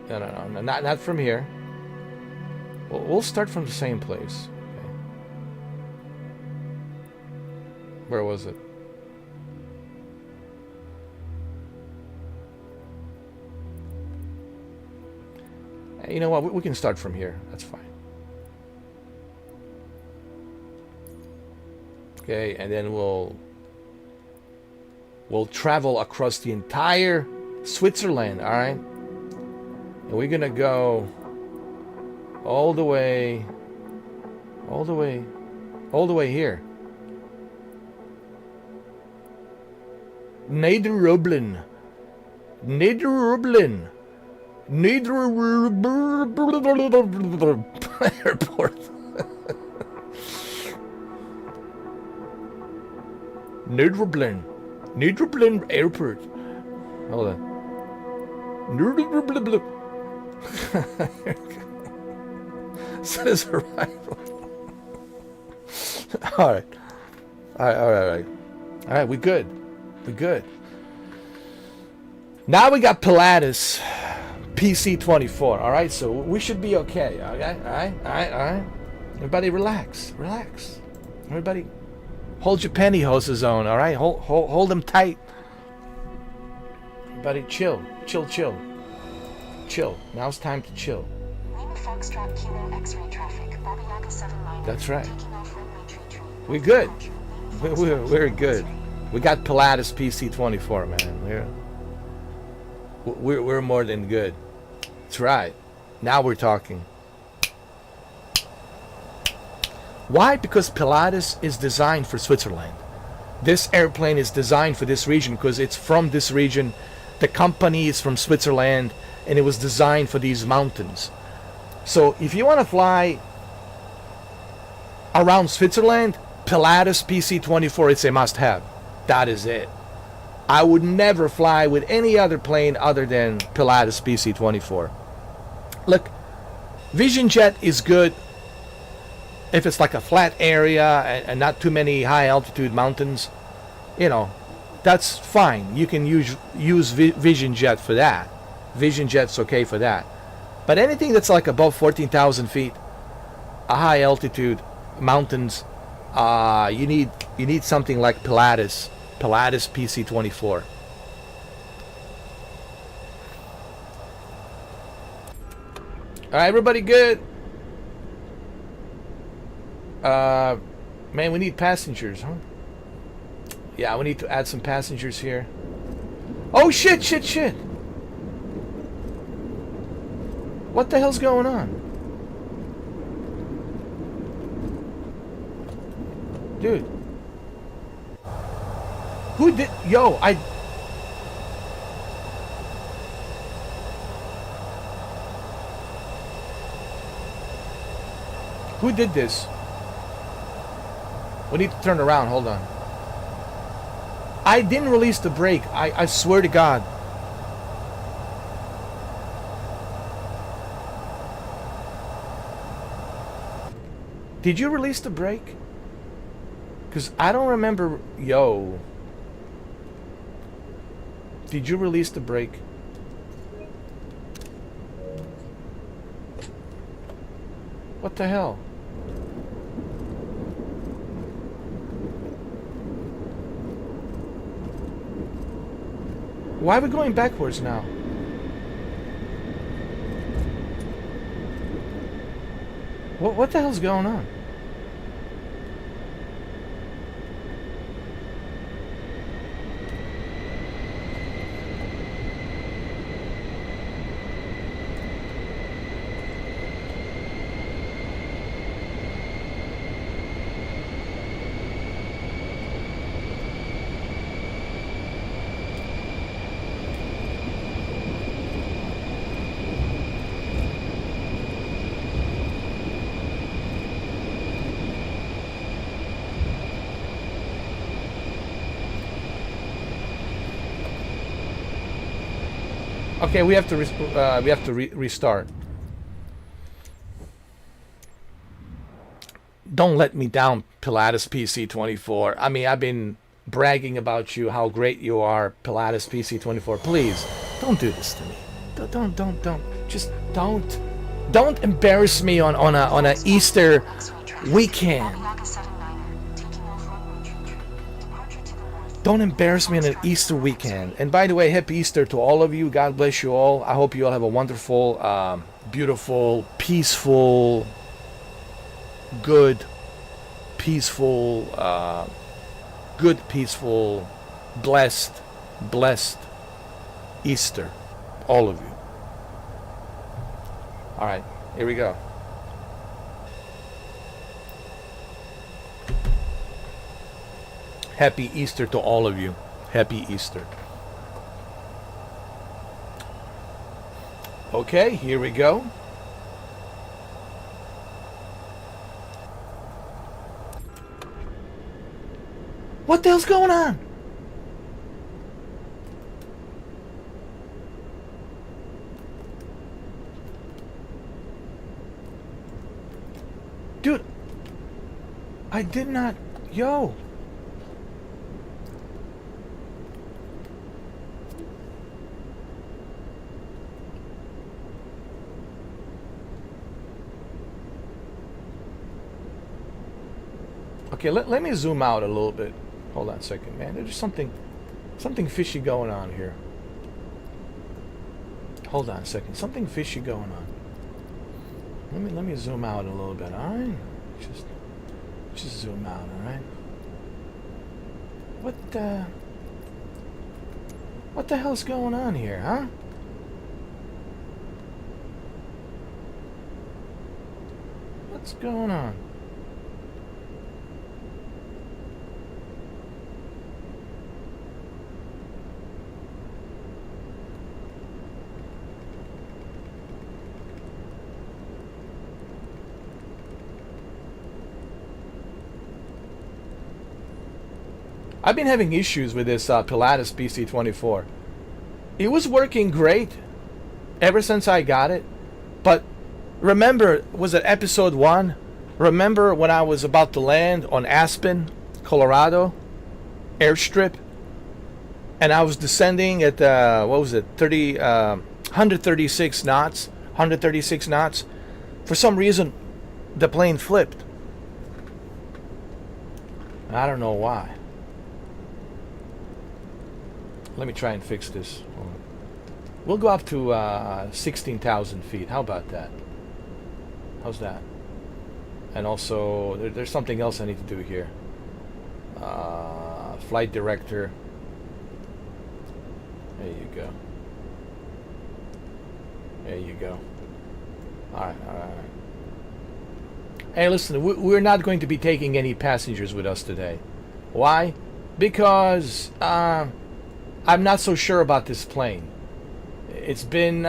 No, not from here. We'll start from the same place. Okay. Where was it? You know what? We can start from here. That's fine. Okay, and then we'll travel across the entire Switzerland. All right. And we're gonna go all the way here. Niederrublen Airport. Niederrublen Airport. Hold on. Says arrival. All right. We good. Now we got Pilatus PC-24. All right, so we should be okay. Okay. All right. Everybody, relax. Everybody, hold your pantyhoses on. All right, hold them tight. Everybody, chill. Now it's time to chill. Foxtrot Kilo X-ray traffic. Bobby Yaga 79. That's right. Taking off runway 23. We're good. We're good. We got Pilatus PC-24, man. We're more than good. That's right. Now we're talking. Why? Because Pilatus is designed for Switzerland. This airplane is designed for this region because it's from this region. The company is from Switzerland, and it was designed for these mountains. So if you want to fly around Switzerland, Pilatus PC-24 is a must-have. That is it. I would never fly with any other plane other than Pilatus PC-24. Look, Vision Jet is good if it's like a flat area and not too many high altitude mountains. You know, that's fine. You can use Vision Jet for that. Vision Jet's okay for that. But anything that's like above 14,000 feet, a high altitude mountains, you need something like Pilatus PC-24. All right, everybody good? Man, we need passengers, huh? Yeah, we need to add some passengers here. Oh, shit. What the hell's going on? Dude. Who did... Yo, Who did this? We need to turn around. Hold on. I didn't release the brake. I swear to God. Did you release the brake? Because I don't remember... Yo. Did you release the brake? What the hell? Why are we going backwards now? What the hell's going on? Okay, we have to restart. Don't let me down, Pilatus PC-24. I mean, I've been bragging about you, how great you are, Pilatus PC-24. Please, don't do this to me. Don't. Just don't. Don't embarrass me on a Easter weekend. Don't embarrass me on an Easter weekend. And by the way, happy Easter to all of you. God bless you all. I hope you all have a wonderful, beautiful, peaceful, good, peaceful, blessed Easter. All of you. All right, here we go. Happy Easter to all of you. Happy Easter. Okay, here we go. What the hell's going on? Dude, I did not... Yo. Okay, let me zoom out a little bit. Hold on a second, man. There's something fishy going on here. Hold on a second. Something fishy going on. Let me zoom out a little bit. All right, just zoom out. All right. What the hell's going on here, huh? What's going on? I've been having issues with this Pilatus PC-24. It was working great ever since I got it. But remember, was it episode 1? Remember when I was about to land on Aspen, Colorado, airstrip? And I was descending at, what was it, 136 knots? 136 knots. For some reason, the plane flipped. I don't know why. Let me try and fix this. We'll go up to 16,000 feet. How about that? How's that? And also, there's something else I need to do here. Flight director. There you go. There you go. All right, all right, all right. Hey, listen, we're not going to be taking any passengers with us today. Why? Because I'm not so sure about this plane. It's been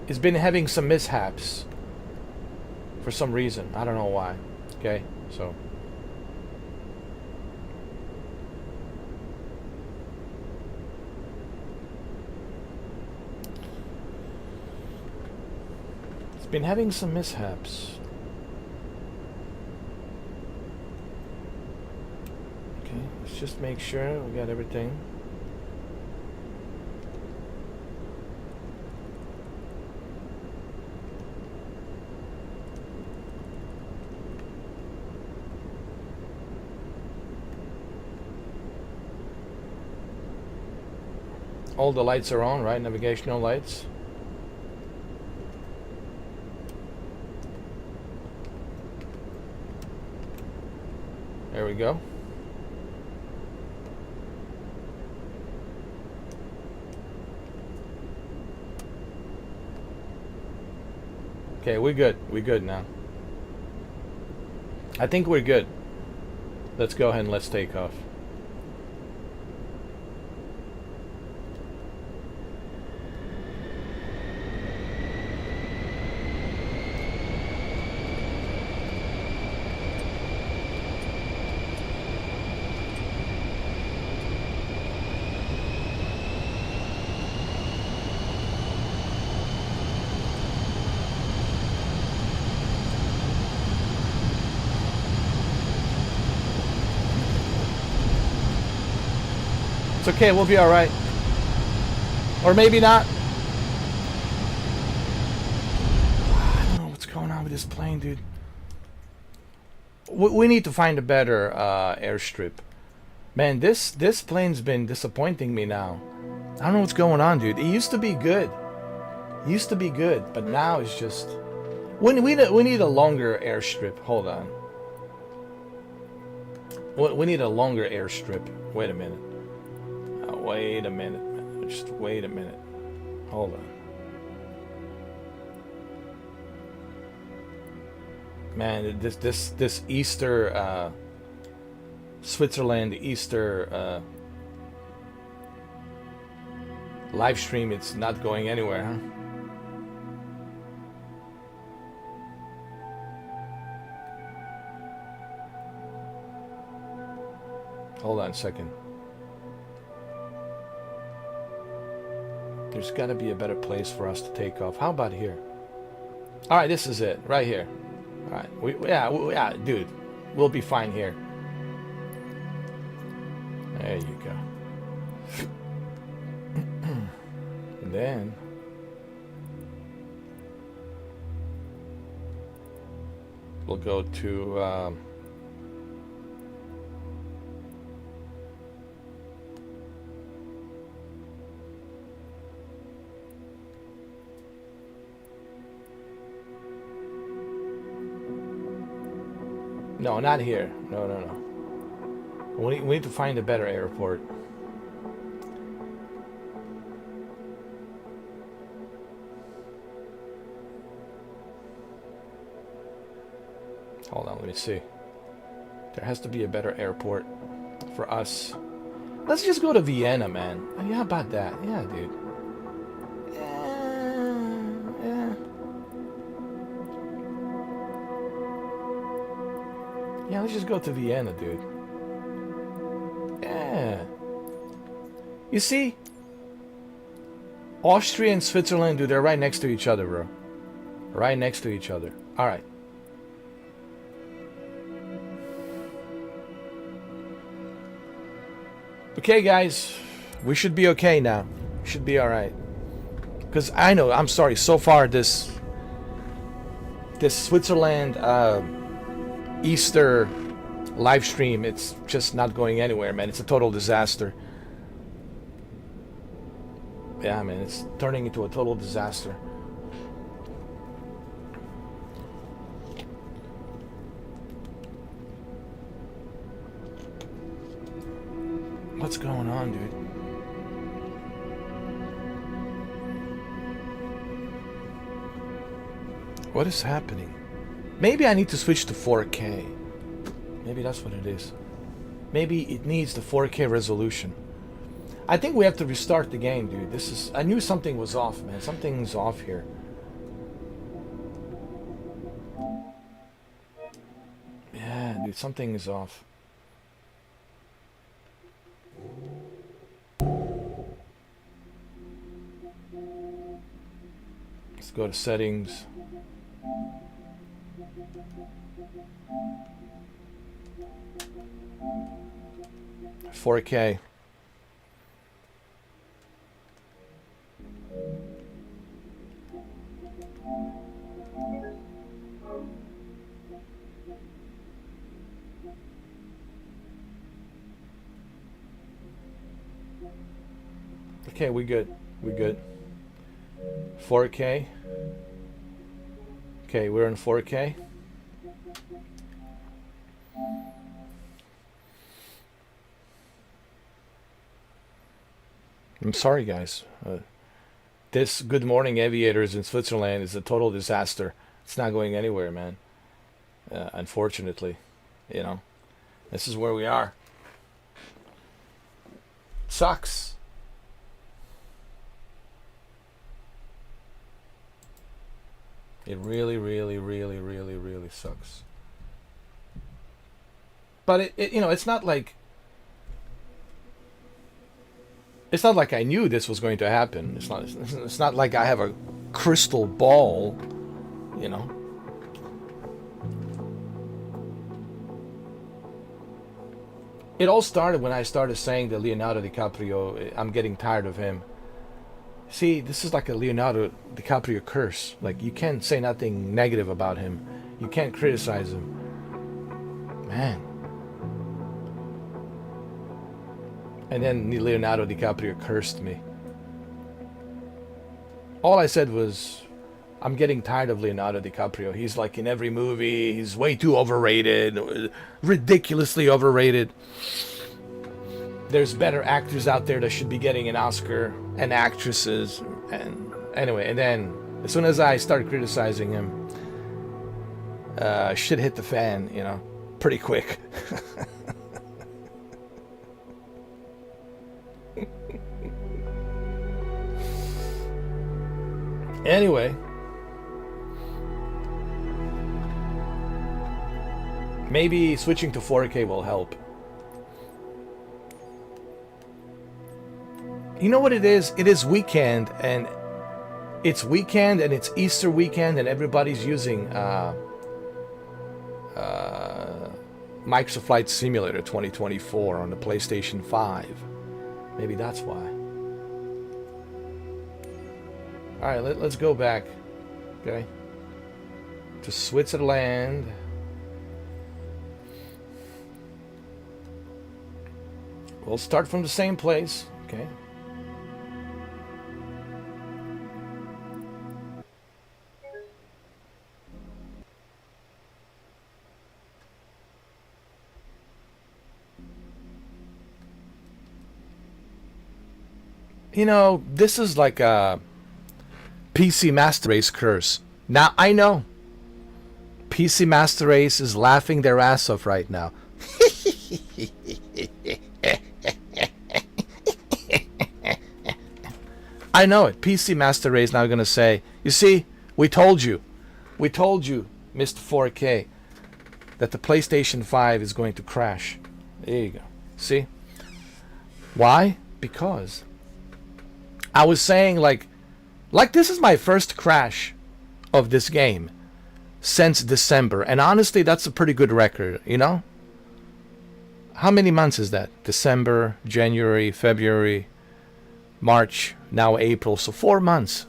having some mishaps for some reason. I don't know why. Okay, so. Been having some mishaps. Okay, let's just make sure we got everything. All the lights are on, right? Navigational lights. There we go. Okay, we're good. We're good now. I think we're good. Let's go ahead and let's take off. It's okay, we'll be alright. Or maybe not. I don't know what's going on with this plane, dude. We need to find a better airstrip. Man, this plane's been disappointing me now. I don't know what's going on, dude. It used to be good. It used to be good, but now it's just... We need a longer airstrip. Hold on. We need a longer airstrip. Wait a minute. Wait a minute, man. Just wait a minute. Hold on. Man, this Easter Switzerland Easter live stream, it's not going anywhere, huh? Hold on a second. There's got to be a better place for us to take off. How about here? All right, this is it, right here. All right, yeah, dude, we'll be fine here. There you go. And then we'll go to. No, not here. No. We need to find a better airport. Hold on, let me see. There has to be a better airport for us. Let's just go to Vienna, man. Yeah, how about that? Yeah, dude. Yeah, let's just go to Vienna, dude. Yeah. You see? Austria and Switzerland, dude, they're right next to each other, bro. Right next to each other. Alright. Okay, guys. We should be okay now. We should be alright. Because I know, I'm sorry, so far this Switzerland Easter live stream, it's just not going anywhere, man. It's a total disaster. Yeah, man, it's turning into a total disaster. What's going on, dude? What is happening? Maybe I need to switch to 4K. Maybe that's what it is. Maybe it needs the 4K resolution. I think we have to restart the game, dude. This is... I knew something was off, man. Something's off here. Yeah, dude, something is off. Let's go to settings. $4K. Okay, we good. We good. 4K. Okay, we're in 4K. I'm sorry, guys. This Good Morning Aviators in Switzerland is a total disaster. It's not going anywhere, man. Unfortunately, you know, this is where we are. Sucks. It really, really, really, really, really sucks. But it you know, it's not like I knew this was going to happen. It's not like I have a crystal ball, you know. It all started when I started saying that Leonardo DiCaprio, I'm getting tired of him. See, this is like a Leonardo DiCaprio curse. Like, you can't say nothing negative about him. You can't criticize him. Man. And then Leonardo DiCaprio cursed me. All I said was, I'm getting tired of Leonardo DiCaprio. He's like in every movie. He's way too overrated. Ridiculously overrated. There's better actors out there that should be getting an Oscar, and actresses. And anyway, and then as soon as I started criticizing him, shit hit the fan, you know, pretty quick. Anyway, maybe switching to 4K will help. You know what it is? It is weekend, and it's Easter weekend, and everybody's using Microsoft Flight Simulator 2024 on the PlayStation 5. Maybe that's why. Alright, let's go back, okay, to Switzerland. We'll start from the same place, okay. You know, this is like a PC Master Race curse. Now, I know PC Master Race is laughing their ass off right now. I know it. PC Master Race now going to say, you see, we told you, Mr. 4K, that the PlayStation 5 is going to crash. There you go. See? Why? Because I was saying, like this is my first crash of this game since December, and honestly, that's a pretty good record, you know? How many months is that? December, January, February, March, now April, so 4 months.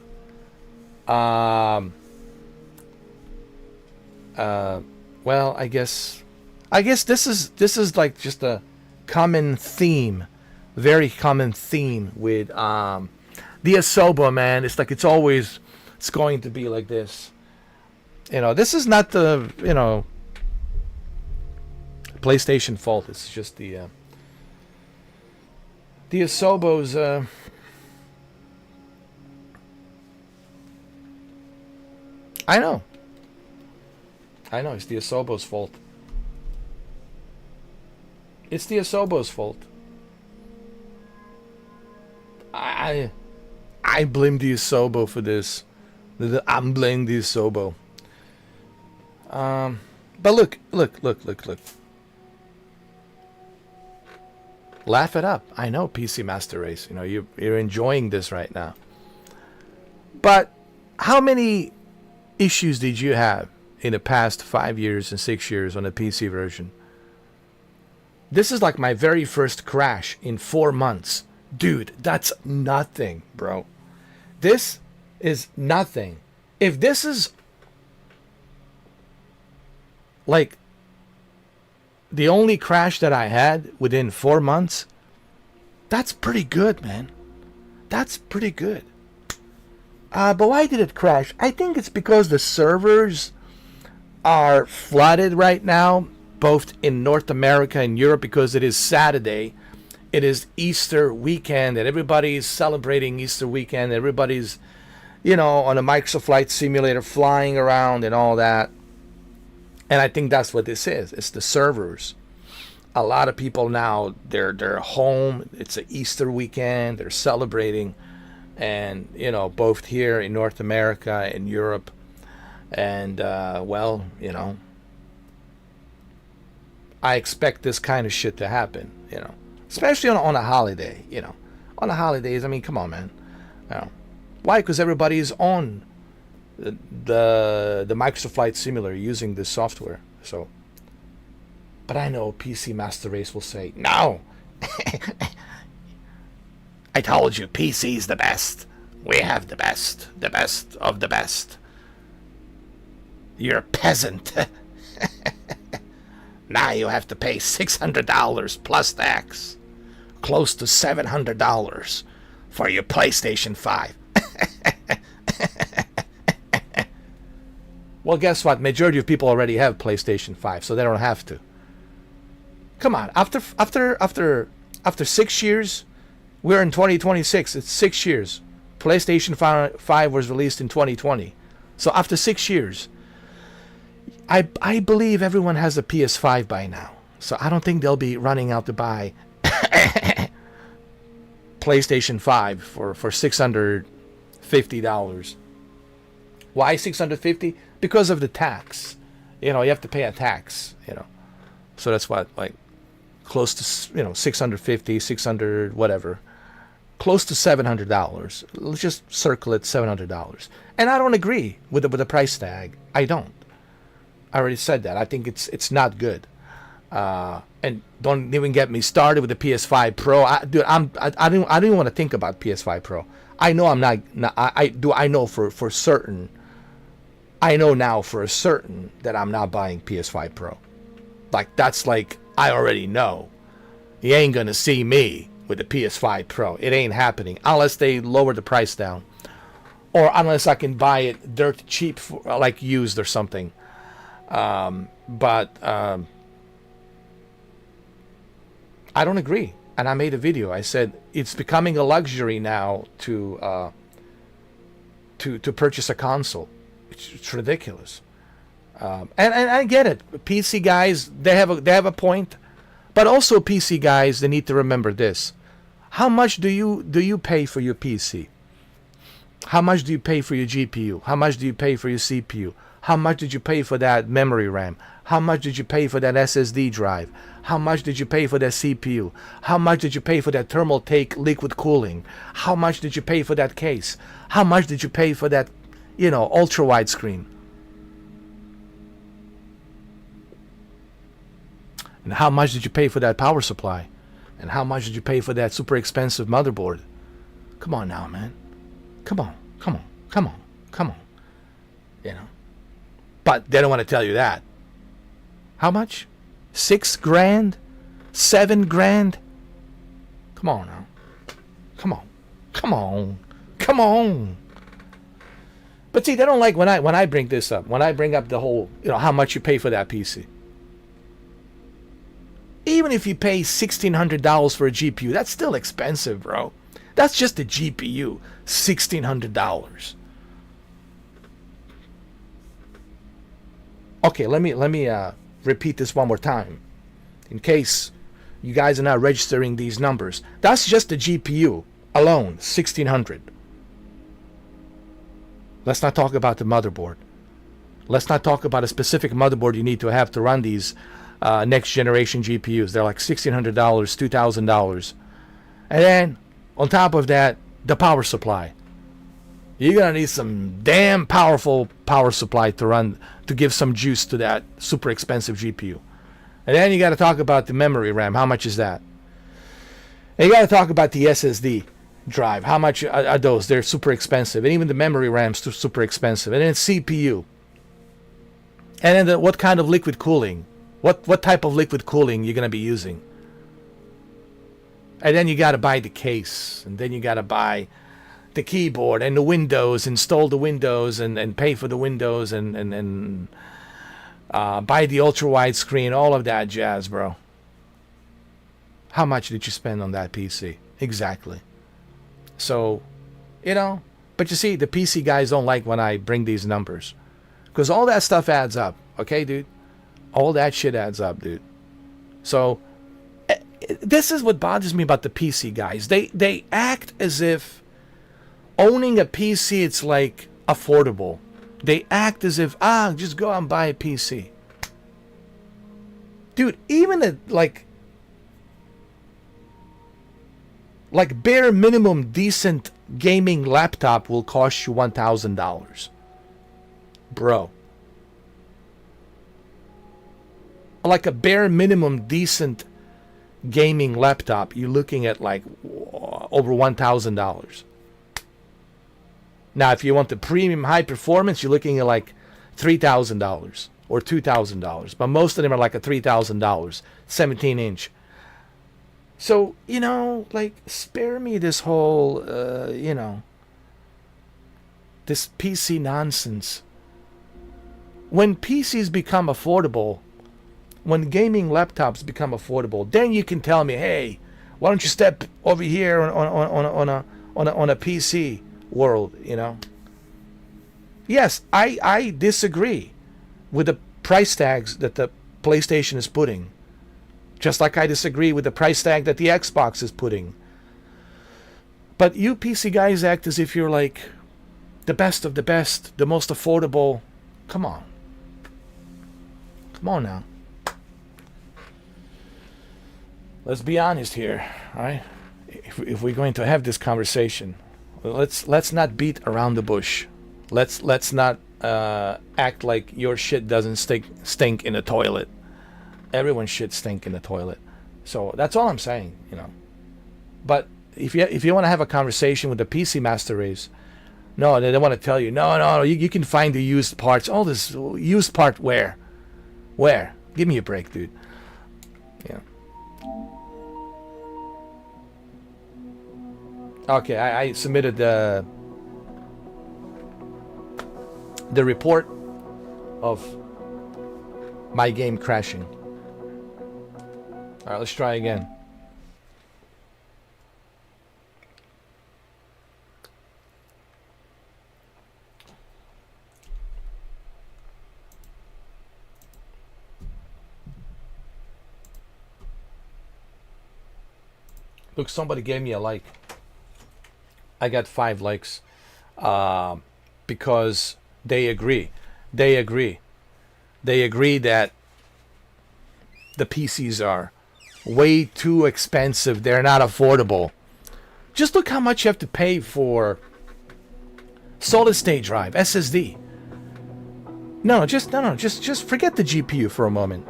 Well, I guess this is like just a common theme, very common theme with the Asobo, man. It's like it's going to be like this. You know, this is not the, you know, PlayStation fault. It's just the Asobo's I know. I know, it's the Asobo's fault. It's the Asobo's fault. I blame the Asobo for this. I'm blaming the Asobo. But look. Laugh it up. I know, PC Master Race. You know, you're enjoying this right now. But how many issues did you have in the past 5 years and 6 years on the PC version? This is like my very first crash in 4 months. Dude, that's nothing, bro. This is nothing. If this is like the only crash that I had within 4 months, that's pretty good, man. That's pretty good. But why did it crash? I think it's because the servers are flooded right now, both in North America and Europe, because it is Saturday. It is Easter weekend, and everybody's celebrating Easter weekend. Everybody's, you know, on a Microsoft Flight Simulator flying around and all that. And I think that's what this is. It's the servers. A lot of people now, they're home. It's an Easter weekend. They're celebrating. And, you know, both here in North America and Europe. And, well, you know, I expect this kind of shit to happen, you know. Especially on a holiday, you know. On the holidays, I mean, come on, man. You know. Why? Because everybody's on the Microsoft Flight Simulator using this software. So, but I know PC Master Race will say, no. I told you, PC's the best. We have the best of the best. You're a peasant. Now you have to pay $600 plus tax. Close to $700 for your PlayStation 5. Well, guess what? Majority of people already have PlayStation 5, so they don't have to. Come on, after 6 years, we're in 2026. It's 6 years. PlayStation 5 was released in 2020. So after 6 years, I believe everyone has a PS5 by now. So I don't think they'll be running out to buy PlayStation 5 for $650. Why $650? Because of the tax. You know, you have to pay a tax, you know. So that's what, like, close to, you know, $600, whatever. Close to $700. Let's just circle it $700. And I don't agree with the price tag. I don't. I already said that. I think it's not good. And don't even get me started with the PS5 Pro. I don't even want to think about PS5 Pro. I know I'm not. I know for certain. I know now for a certain that I'm not buying PS5 Pro. Like, that's like, I already know. You ain't gonna see me with the PS5 Pro. It ain't happening unless they lower the price down, or unless I can buy it dirt cheap, for, like used or something. But I don't agree, and I made a video. I said it's becoming a luxury now to purchase a console. It's ridiculous, and I get it. PC guys, they have a point, but also PC guys, they need to remember this: how much do you pay for your PC? How much do you pay for your GPU? How much do you pay for your CPU? How much did you pay for that memory RAM? How much did you pay for that SSD drive? How much did you pay for that CPU? How much did you pay for that thermal take liquid cooling? How much did you pay for that case? How much did you pay for that, you know, ultra wide screen? And how much did you pay for that power supply? And how much did you pay for that super expensive motherboard? Come on now, man. Come on. You know. But they don't want to tell you that. How much? $6 grand? $7 grand? Come on now. Come on. But see, they don't like when I bring this up. When I bring up the whole, you know, how much you pay for that PC. Even if you pay $1,600 for a GPU, that's still expensive, bro. That's just a GPU. $1,600. Okay, let me repeat this one more time, in case you guys are not registering these numbers. That's just the GPU alone, 1600. Let's not talk about the motherboard. Let's not talk about a specific motherboard you need to have to run these next generation GPUs. They're like $1,600, $2,000. And then, on top of that, the power supply. You're going to need some damn powerful power supply to give some juice to that super expensive GPU. And then you got to talk about the memory RAM. How much is that? And you got to talk about the SSD drive. How much are those? They're super expensive. And even the memory RAM's super expensive. And then CPU. And then what kind of liquid cooling? What type of liquid cooling you're going to be using? And then you got to buy the case. And then you got to buy the keyboard and the Windows, install the Windows and pay for the Windows and buy the ultra wide screen, all of that jazz, bro. How much did you spend on that PC? Exactly. So, but you see, the PC guys don't like when I bring these numbers, because all that stuff adds up. Okay, dude? All that shit adds up, dude. So, this is what bothers me about the PC guys. They act as if owning a PC, it's like affordable. They act as if, just go out and buy a PC. Dude, even a like bare minimum decent gaming laptop will cost you $1,000. Bro. Like a bare minimum decent gaming laptop, you're looking at like over $1,000. Now, if you want the premium high performance, you're looking at like $3,000 or $2,000. But most of them are like a $3,000, 17-inch. So, spare me this whole, this PC nonsense. When PCs become affordable, when gaming laptops become affordable, then you can tell me, hey, why don't you step over here on a PC world, Yes, I disagree with the price tags that the PlayStation is putting. Just like I disagree with the price tag that the Xbox is putting. But you PC guys act as if you're like the best of the best, the most affordable. Come on. Come on now. Let's be honest here, all right? If we're going to have this conversation, let's not beat around the bush. Let's not act like your shit doesn't stink in the toilet. Everyone's shit stink in the toilet. So that's all I'm saying, But if you want to have a conversation with the PC master race, no, they want to tell you, no, you can find the used parts. All this used part where? Give me a break, dude. Yeah. Okay, I submitted the report of my game crashing. All right, let's try again. Look, somebody gave me a like. I got 5 likes because they agree. They agree that the PCs are way too expensive. They're not affordable. Just look how much you have to pay for solid state drive, SSD. Just forget the GPU for a moment.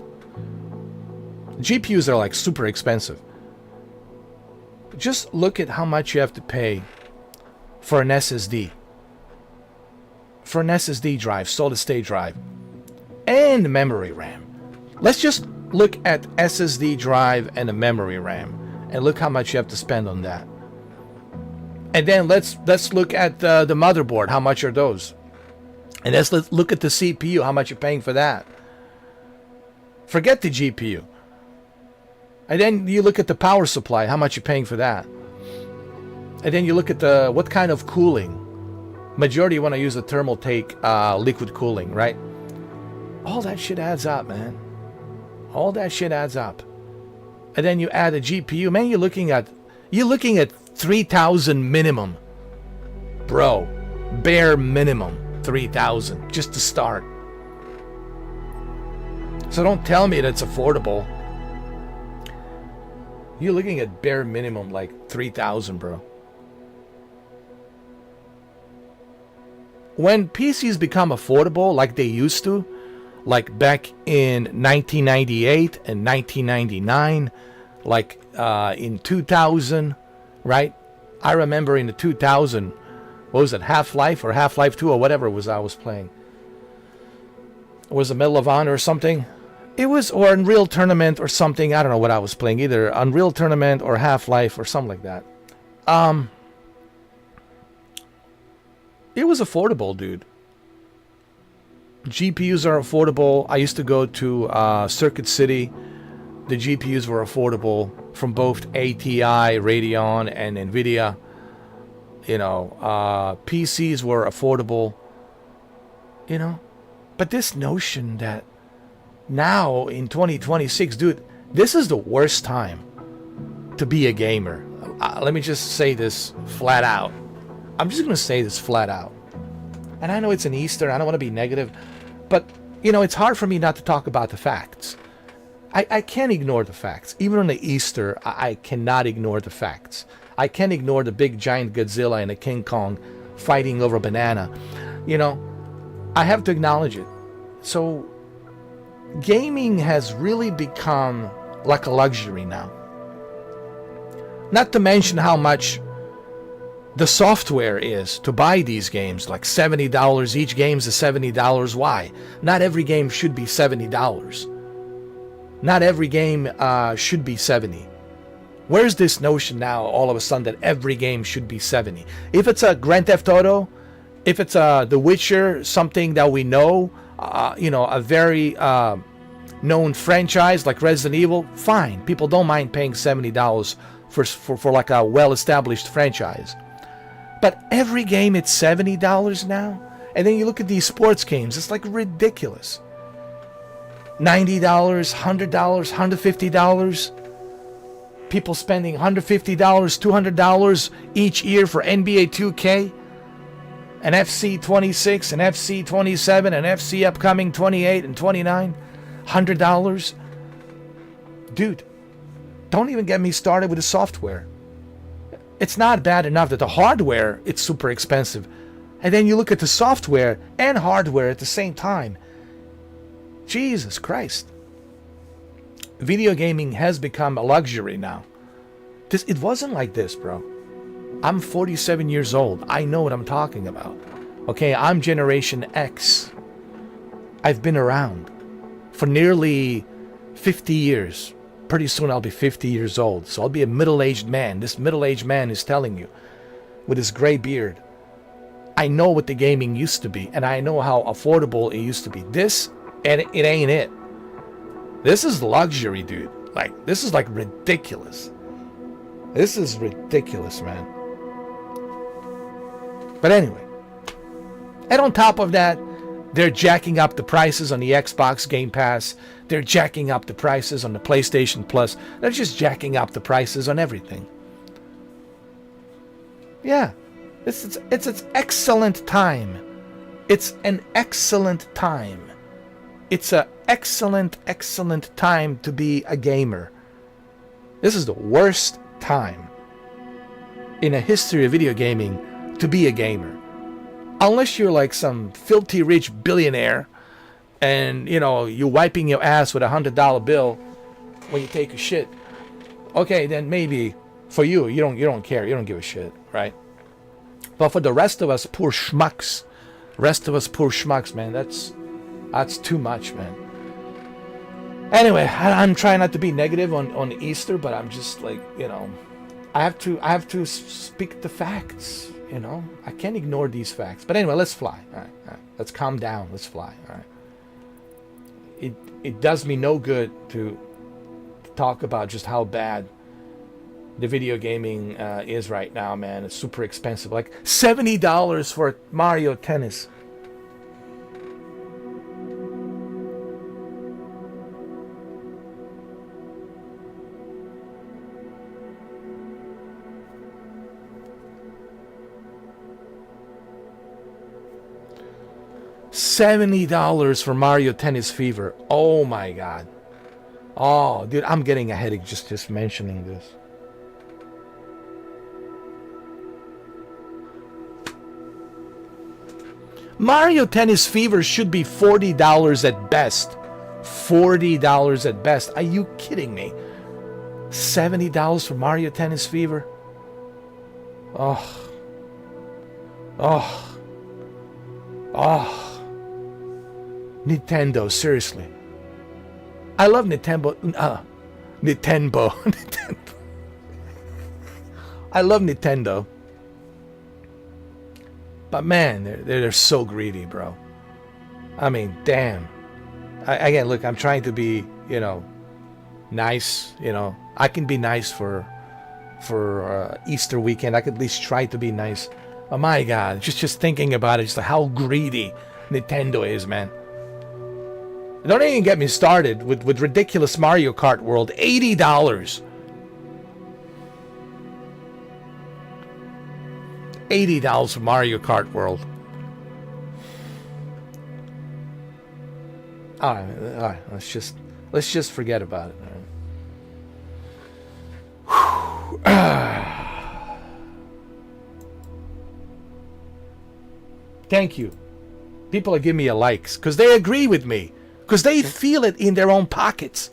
GPUs are like super expensive. Just look at how much you have to pay for an SSD. For an SSD drive, solid state drive, and memory RAM. Let's just look at SSD drive and a memory RAM, and look how much you have to spend on that. And then let's look at the motherboard. How much are those? And let's look at the CPU. How much you're paying for that? Forget the GPU. And then you look at the power supply. How much you're paying for that? And then you look at what kind of cooling. Majority want to use the thermal take liquid cooling, right? All that shit adds up, man. All that shit adds up. And then you add a GPU, man, you're looking at 3,000 minimum. Bro, bare minimum 3,000 just to start. So don't tell me that's affordable. You're looking at bare minimum like 3,000, bro. When PCs become affordable like they used to, like back in 1998 and 1999, like in 2000, right? I remember in the 2000, what was it, Half-Life or Half-Life 2 or whatever it was I was playing. It was a Medal of Honor or something. It was, or Unreal Tournament or something. I don't know what I was playing, either Unreal Tournament or Half-Life or something like that. It was affordable, dude. GPUs are affordable. I used to go to Circuit City. The GPUs were affordable from both ATI, Radeon, and NVIDIA. You know, PCs were affordable. You know, but this notion that now in 2026, dude, this is the worst time to be a gamer. Let me just say this flat out. I'm just going to say this flat out. And I know it's an Easter. I don't want to be negative. But, you know, it's hard for me not to talk about the facts. I can't ignore the facts. Even on the Easter, I cannot ignore the facts. I can't ignore the big giant Godzilla and a King Kong fighting over a banana. You know, I have to acknowledge it. So, gaming has really become like a luxury now. Not to mention how much the software is to buy these games, like $70. Each game's is $70. Why? Not every game should be $70. Not every game should be 70. Where's this notion now all of a sudden that every game should be 70? If it's a Grand Theft Auto, if it's a The Witcher, something that we know, you know, a very known franchise like Resident Evil, fine. People don't mind paying $70 for like a well-established franchise. But every game it's $70 now? And then you look at these sports games, it's like ridiculous. $90, $100, $150. People spending $150, $200 each year for NBA 2K, and FC 26, and FC 27, and FC upcoming 28 and 29. $100. Dude, don't even get me started with the software. It's not bad enough that the hardware, it's super expensive. And then you look at the software and hardware at the same time. Jesus Christ. Video gaming has become a luxury now. It wasn't like this, bro. I'm 47 years old. I know what I'm talking about. Okay, I'm Generation X. I've been around for nearly 50 years. Pretty soon I'll be 50 years old. So I'll be a middle-aged man. This middle-aged man is telling you, with his gray beard, I know what the gaming used to be, and I know how affordable it used to be. This, and it ain't it. This is luxury, dude. Like, this is like ridiculous. This is ridiculous, man. But anyway. And on top of that, they're jacking up the prices on the Xbox Game Pass. They're jacking up the prices on the PlayStation Plus. They're just jacking up the prices on everything. Yeah. It's an excellent time. It's an excellent time. It's an excellent, excellent time to be a gamer. This is the worst time in the history of video gaming to be a gamer. Unless you're like some filthy rich billionaire and, you know, you're wiping your ass with $100 bill when you take a shit. Okay, then maybe for you, you don't care. You don't give a shit, right? But for the rest of us poor schmucks, man, that's too much, man. Anyway, I'm trying not to be negative on Easter, but I'm just like, you know, I have to speak the facts, you know. I can't ignore these facts. But anyway, let's fly. All right. Let's calm down. Let's fly. All right. It does me no good to talk about just how bad the video gaming is right now, man. It's super expensive. Like $70 for Mario Tennis. $70 for Mario Tennis Fever. Oh my god. Oh, dude, I'm getting a headache just mentioning this. Mario Tennis Fever should be $40 at best. $40 at best. Are you kidding me? $70 for Mario Tennis Fever? Oh. Oh. Oh. Nintendo, seriously. I love Nintendo. Nintendo. I love Nintendo. But man, they're so greedy, bro. I mean, damn. Again, look, I'm trying to be, nice. I can be nice for Easter weekend. I could at least try to be nice. Oh my God, just thinking about it, just how greedy Nintendo is, man. Don't even get me started with ridiculous Mario Kart World. $80. $80 for Mario Kart World. All right. Let's just forget about it. All right. Thank you. People are giving me a likes because they agree with me, because they feel it in their own pockets.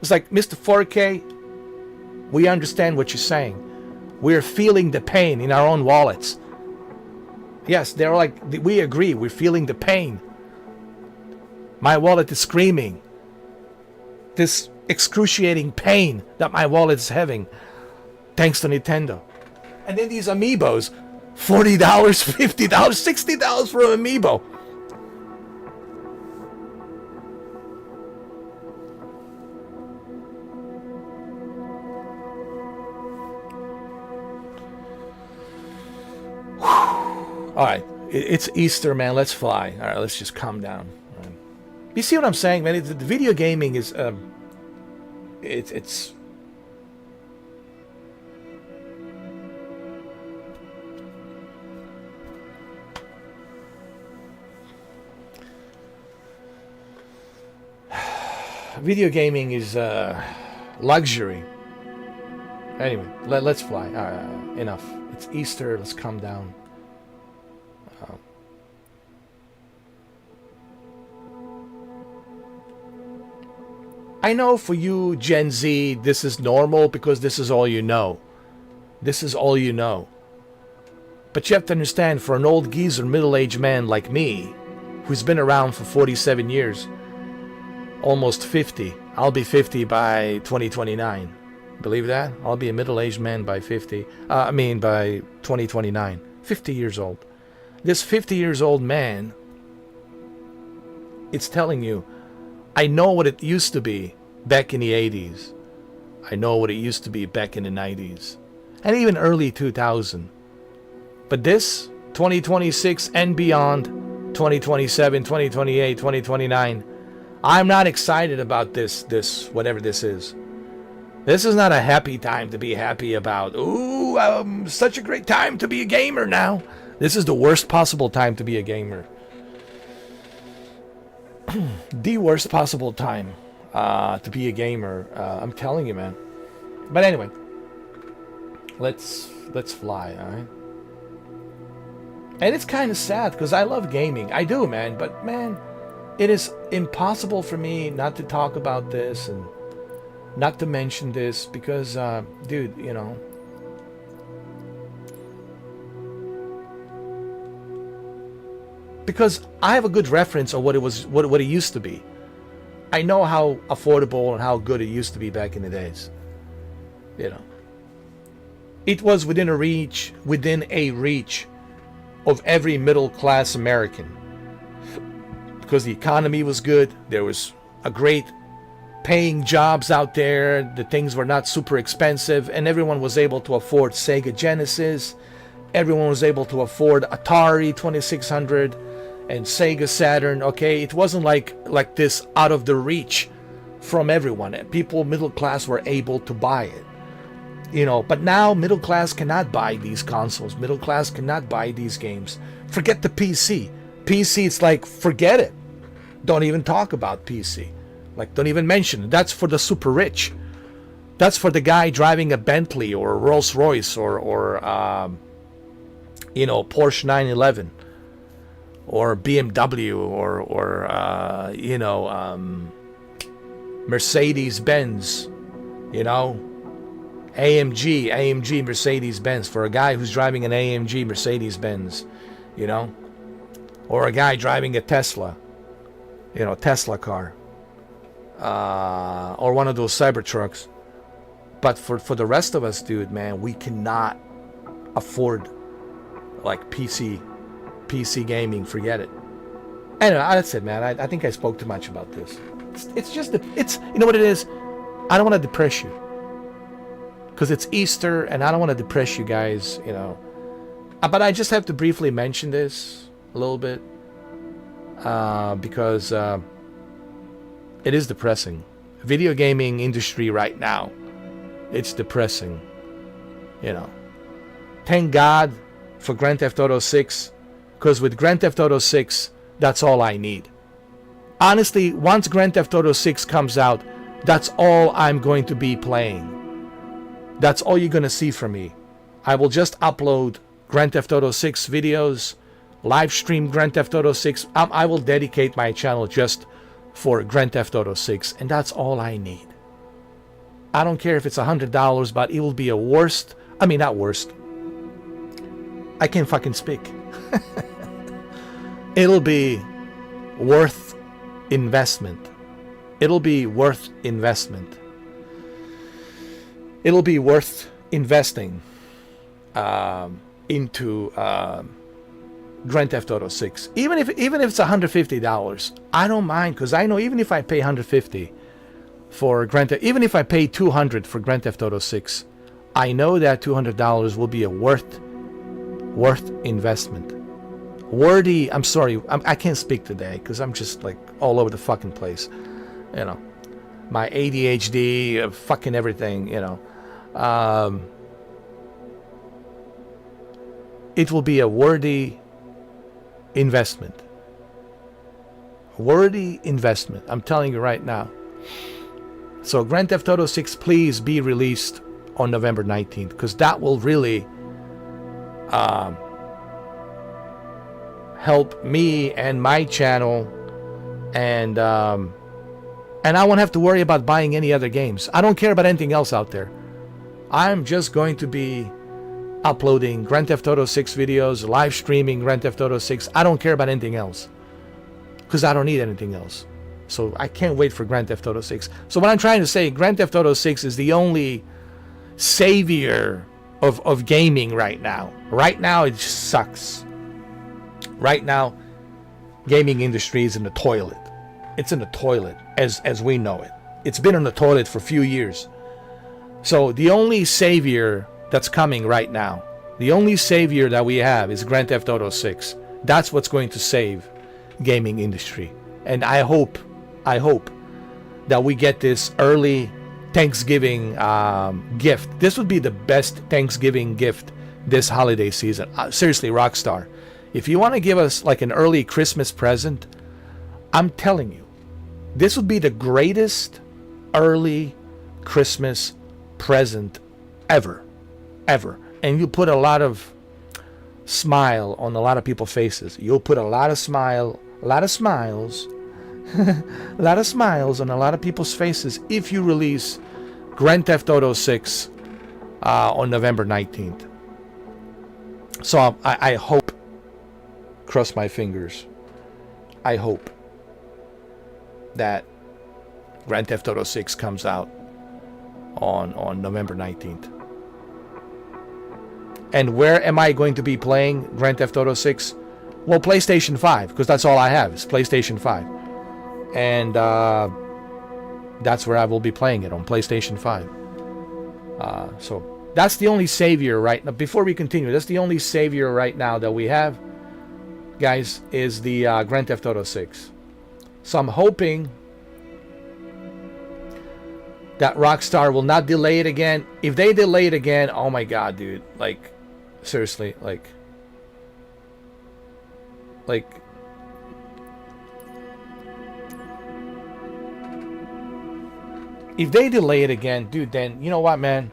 It's like, Mr. 4K, we understand what you're saying. We're feeling the pain in our own wallets. Yes, they're like, we agree. We're feeling the pain. My wallet is screaming. This excruciating pain that my wallet is having, thanks to Nintendo. And then these amiibos, $40, $50, $60 for an amiibo. All right, it's Easter, man. Let's fly. All right, let's just calm down. Right. You see what I'm saying, man? The video gaming is, it's. Video gaming is luxury. Anyway, let's fly. Enough. It's Easter. Let's calm down. I know for you, Gen Z, this is normal because this is all you know. This is all you know. But you have to understand, for an old geezer, middle-aged man like me, who's been around for 47 years, almost 50. I'll be 50 by 2029. Believe that? I'll be a middle-aged man by 50. By 2029. 50 years old. This 50 years old man, it's telling you, I know what it used to be back in the 80s. I know what it used to be back in the 90s. And even early 2000. But this, 2026 and beyond, 2027, 2028, 2029, I'm not excited about this, whatever this is. This is not a happy time to be happy about. Ooh, such a great time to be a gamer now. This is the worst possible time to be a gamer. The worst possible time to be a gamer. I'm telling you, man. But anyway, let's fly, all right? And it's kind of sad because I love gaming. I do, man. But man, it is impossible for me not to talk about this and not to mention this because, dude, you know. Because I have a good reference of what it was, what it used to be. I know how affordable and how good it used to be back in the days. You know, it was within a reach of every middle-class American. Because the economy was good, there was a great paying jobs out there, the things were not super expensive, and everyone was able to afford Sega Genesis. Everyone was able to afford Atari 2600 and Sega Saturn. Okay, it wasn't like this out of the reach from everyone. People middle class were able to buy it, you know. But now middle class cannot buy these consoles. Middle class cannot buy these games. Forget the PC. PC, it's like, forget it. Don't even talk about PC. Like, don't even mention it. That's for the super rich. That's for the guy driving a Bentley or a Rolls Royce or Porsche 911 or BMW or Mercedes Benz, AMG Mercedes Benz, for a guy who's driving an AMG Mercedes Benz, or a guy driving a Tesla, Tesla car, or one of those Cybertrucks. But for the rest of us, dude, man, we cannot afford like PC gaming. Forget it. Anyway, that's it, man. I think I spoke too much about this. It's you know what it is? I don't want to depress you, because it's Easter and I don't want to depress you guys, But I just have to briefly mention this a little bit, because it is depressing. Video gaming industry right now, it's depressing. Thank God for Grand Theft Auto 6, because with Grand Theft Auto 6, that's all I need. Honestly, once Grand Theft Auto 6 comes out, that's all I'm going to be playing. That's all you're going to see from me. I will just upload Grand Theft Auto 6 videos, live stream Grand Theft Auto 6. I will dedicate my channel just for Grand Theft Auto 6, and that's all I need. I don't care if it's $100, but it will be not worst. I can't fucking speak. It'll be worth investment. It'll be worth investment. It'll be worth investing into Grand Theft Auto 6. Even if it's $150, I don't mind, because I know even if I pay $150 for Grand Theft, even if I pay $200 for Grand Theft Auto 6, I know that $200 will be a worth investment. Worthy. I'm sorry, I can't speak today because I'm just like all over the fucking place. My ADHD, fucking everything. It will be a worthy investment. Worthy investment. I'm telling you right now. So Grand Theft Auto 6, please be released on November 19th, because that will really help me and my channel, and I won't have to worry about buying any other games. I don't care about anything else out there. I'm just going to be uploading Grand Theft Auto 6 videos, live streaming Grand Theft Auto 6. I don't care about anything else, because I don't need anything else. So I can't wait for Grand Theft Auto 6. So what I'm trying to say, Grand Theft Auto 6 is the only savior of gaming right now. Right now, it just sucks. Right now, gaming industry is in the toilet. It's in the toilet as we know it. It's been in the toilet for a few years. So the only savior that's coming right now, the only savior that we have is Grand Theft Auto 6. That's what's going to save gaming industry. And I hope that we get this early Thanksgiving gift. This would be the best Thanksgiving gift this holiday season. Seriously, Rockstar, if you want to give us like an early Christmas present, I'm telling you, this would be the greatest early Christmas present ever. And you put a lot of smile on a lot of people's faces. You'll put a lot of smiles a lot of smiles on a lot of people's faces if you release Grand Theft Auto 6 on November 19th. So I hope, cross my fingers, I hope that Grand Theft Auto 6 comes out on November 19th. And where am I going to be playing Grand Theft Auto 6? Well, PlayStation 5, because that's all I have is PlayStation 5. And that's where I will be playing it, on PlayStation 5. So that's the only savior right now. Before we continue, that's the only savior right now that we have, guys, is the Grand Theft Auto 6. So I'm hoping that Rockstar will not delay it again. If they delay it again, oh my god, dude, like, seriously, like If they delay it again, dude, then you know what, man?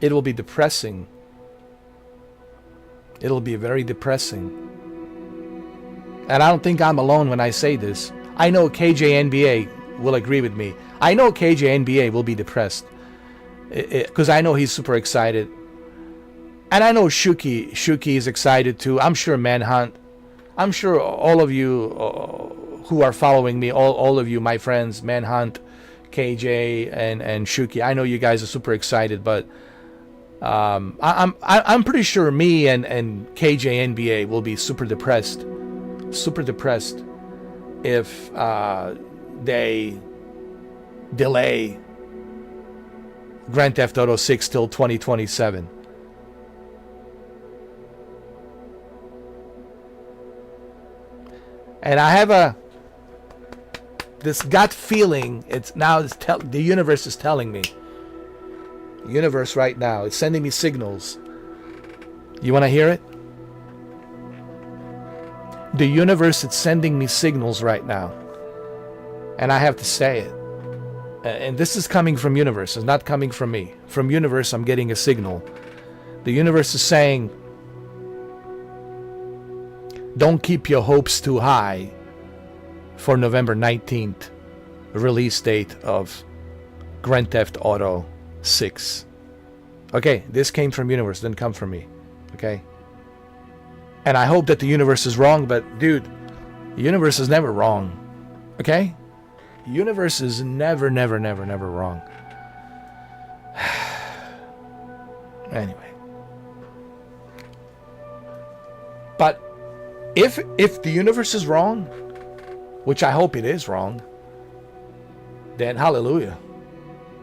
It will be depressing. It'll be very depressing. And I don't think I'm alone when I say this. I know KJNBA will agree with me. I know KJNBA will be depressed. Because I know he's super excited. And I know Shuki is excited too. I'm sure Manhunt. I'm sure all of you who are following me, all of you, my friends, Manhunt, KJ, and Shuki, I know you guys are super excited, but I'm pretty sure me and KJNBA will be super depressed if they delay Grand Theft Auto 6 till 2027. And I have this gut feeling. The universe is telling me. The universe right now, it's sending me signals. You want to hear it? The universe is sending me signals right now. And I have to say it. And this is coming from universe. It's not coming from me. From universe, I'm getting a signal. The universe is saying, don't keep your hopes too high for November 19th release date of Grand Theft Auto 6. Okay, this came from universe, didn't come from me. Okay? And I hope that the universe is wrong, but dude, the universe is never wrong. Okay? The universe is never wrong. Anyway. But if the universe is wrong, which I hope it is wrong, then hallelujah.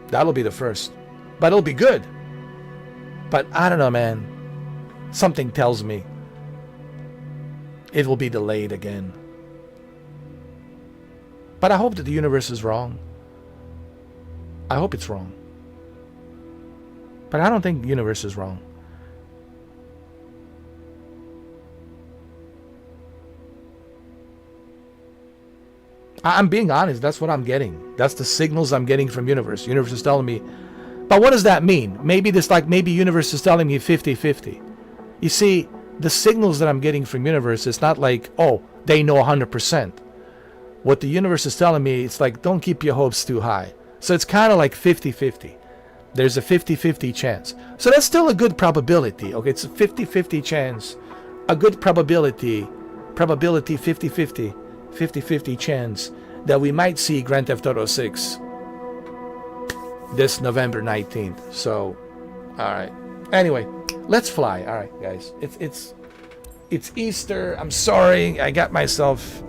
That'll be the first. But it'll be good. But I don't know, man. Something tells me it will be delayed again. But I hope that the universe is wrong. I hope it's wrong. But I don't think the universe is wrong. I'm being honest. That's what I'm getting. That's the signals I'm getting from universe. Universe is telling me. But what does that mean? Maybe universe is telling me 50-50. You see, the signals that I'm getting from universe, it's not like, oh, they know 100%. What the universe is telling me, it's like, don't keep your hopes too high. So it's kind of like 50-50. There's a 50-50 chance. So that's still a good probability. Okay, it's a 50-50 chance. A good probability 50-50. 50-50 chance that we might see Grand Theft Auto 6 this November 19th. So, all right. Anyway, let's fly. All right, guys. It's Easter. I'm sorry. I got myself,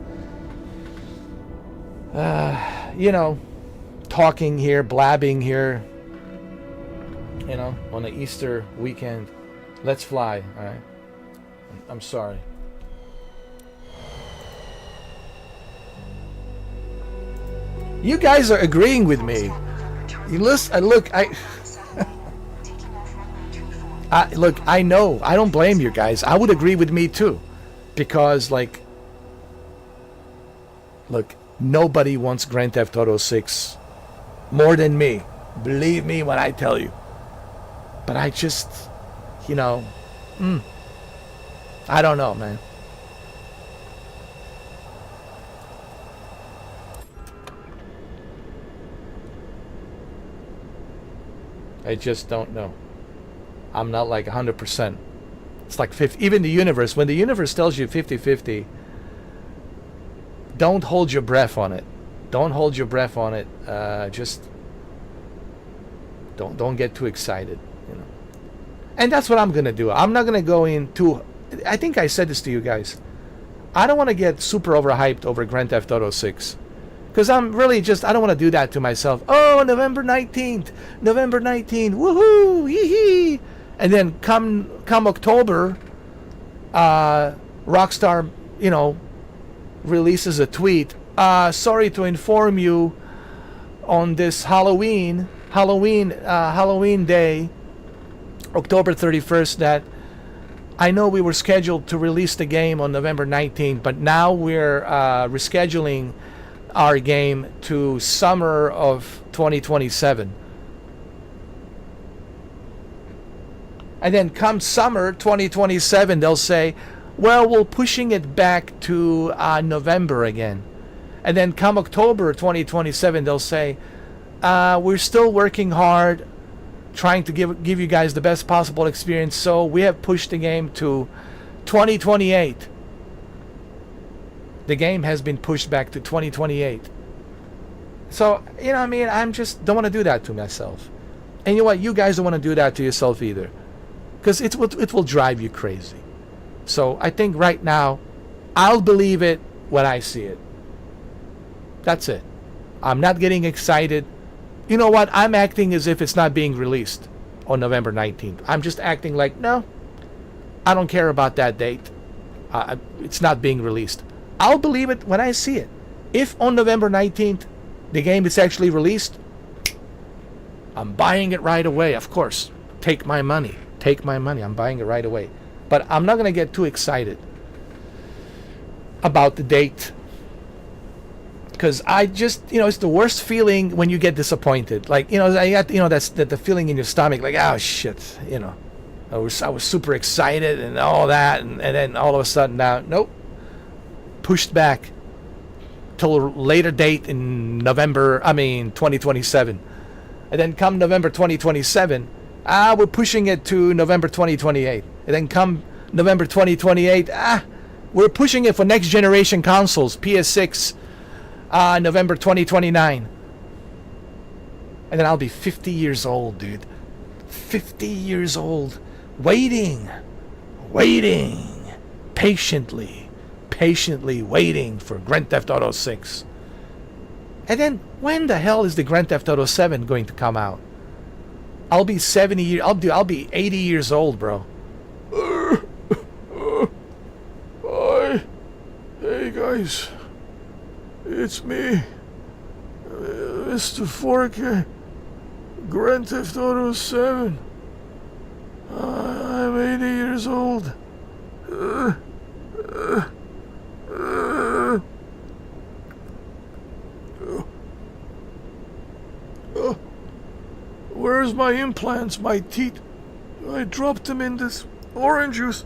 talking here, blabbing here, on the Easter weekend. Let's fly. All right. I'm sorry. You guys are agreeing with me. You listen. Look, I know. I don't blame you guys. I would agree with me too, because look, nobody wants Grand Theft Auto 6 more than me. Believe me when I tell you. But I just, I don't know, man. I just don't know. I'm not like 100%. It's like 50. Even the universe, when the universe tells you 50-50, don't hold your breath on it. Don't hold your breath on it. Just don't get too excited, And that's what I'm going to do. I'm not going to go into, I think I said this to you guys. I don't want to get super overhyped over Grand Theft Auto 6. Because I'm really I don't want to do that to myself. Oh, November 19th, woohoo, yee-hee. And then come October, Rockstar, releases a tweet. Sorry to inform you on this Halloween day, October 31st, that I know we were scheduled to release the game on November 19th, but now we're rescheduling our game to summer of 2027. And then come summer 2027, they'll say, well, we're pushing it back to November again. And then come October 2027, they'll say, we're still working hard, trying to give you guys the best possible experience, so we have pushed the game to 2028. The game has been pushed back to 2028. So, you know what I mean? I'm just don't want to do that to myself. And you know what? You guys don't want to do that to yourself either. Because it will drive you crazy. So I think right now, I'll believe it when I see it. That's it. I'm not getting excited. You know what? I'm acting as if it's not being released on November 19th. I'm just acting like, no, I don't care about that date. It's not being released. I'll believe it when I see it. If on November 19th, the game is actually released, I'm buying it right away, of course. Take my money. Take my money. I'm buying it right away. But I'm not going to get too excited about the date. Because I just, it's the worst feeling when you get disappointed. Like, I got, that's the feeling in your stomach, like, oh shit, I was super excited and all that, and then all of a sudden now, nope, pushed back till a later date in 2027. And then come November 2027, we're pushing it to November 2028. And then come November 2028, we're pushing it for next generation consoles, PS6, November 2029. And then I'll be 50 years old, dude. 50 years old. Waiting. Patiently waiting for Grand Theft Auto 6. And then, when the hell is the Grand Theft Auto 7 going to come out? I'll be 70 years, I'll be 80 years old, bro. Hi. Hey, guys. It's me, Mr. 4K, Grand Theft Auto 7. I'm 80 years old. Where's my implants, my teeth? I dropped them in this orange juice.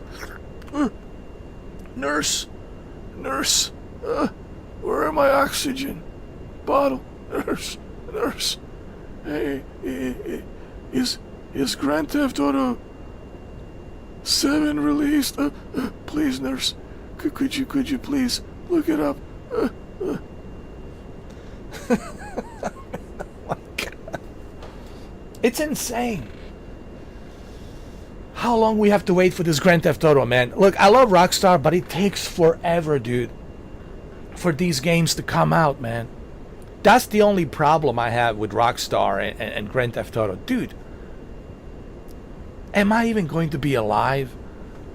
Nurse. Where are my oxygen bottle? Nurse. Hey, is Grand Theft Auto 7 released? Please, nurse. Could you please look it up? Oh my God. It's insane. How long we have to wait for this Grand Theft Auto, man? Look, I love Rockstar, but it takes forever, dude, for these games to come out, man. That's the only problem I have with Rockstar and Grand Theft Auto. Dude, am I even going to be alive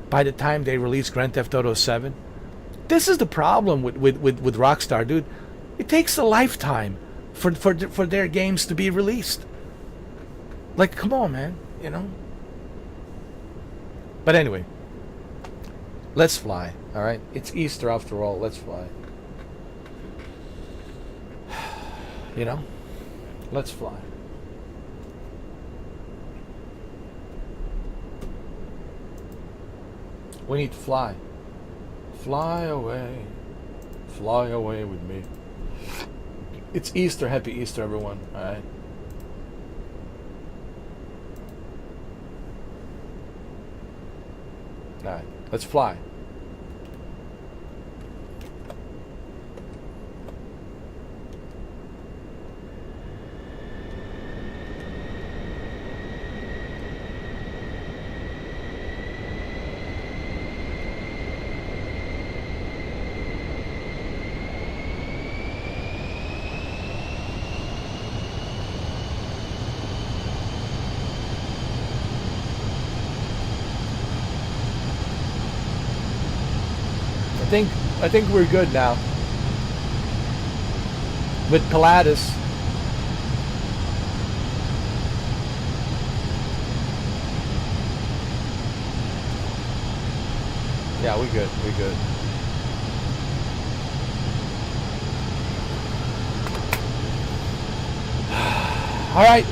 by the time they release Grand Theft Auto 7? This is the problem with Rockstar, dude. It takes a lifetime for their games to be released. Like, come on, man, But anyway, let's fly, all right? It's Easter after all. Let's fly. Let's fly. We need to fly. Fly away. Fly away with me. It's Easter. Happy Easter, everyone. All right. All right. Let's fly. I think we're good now. With Pilatus. Yeah, we good. We good. All right.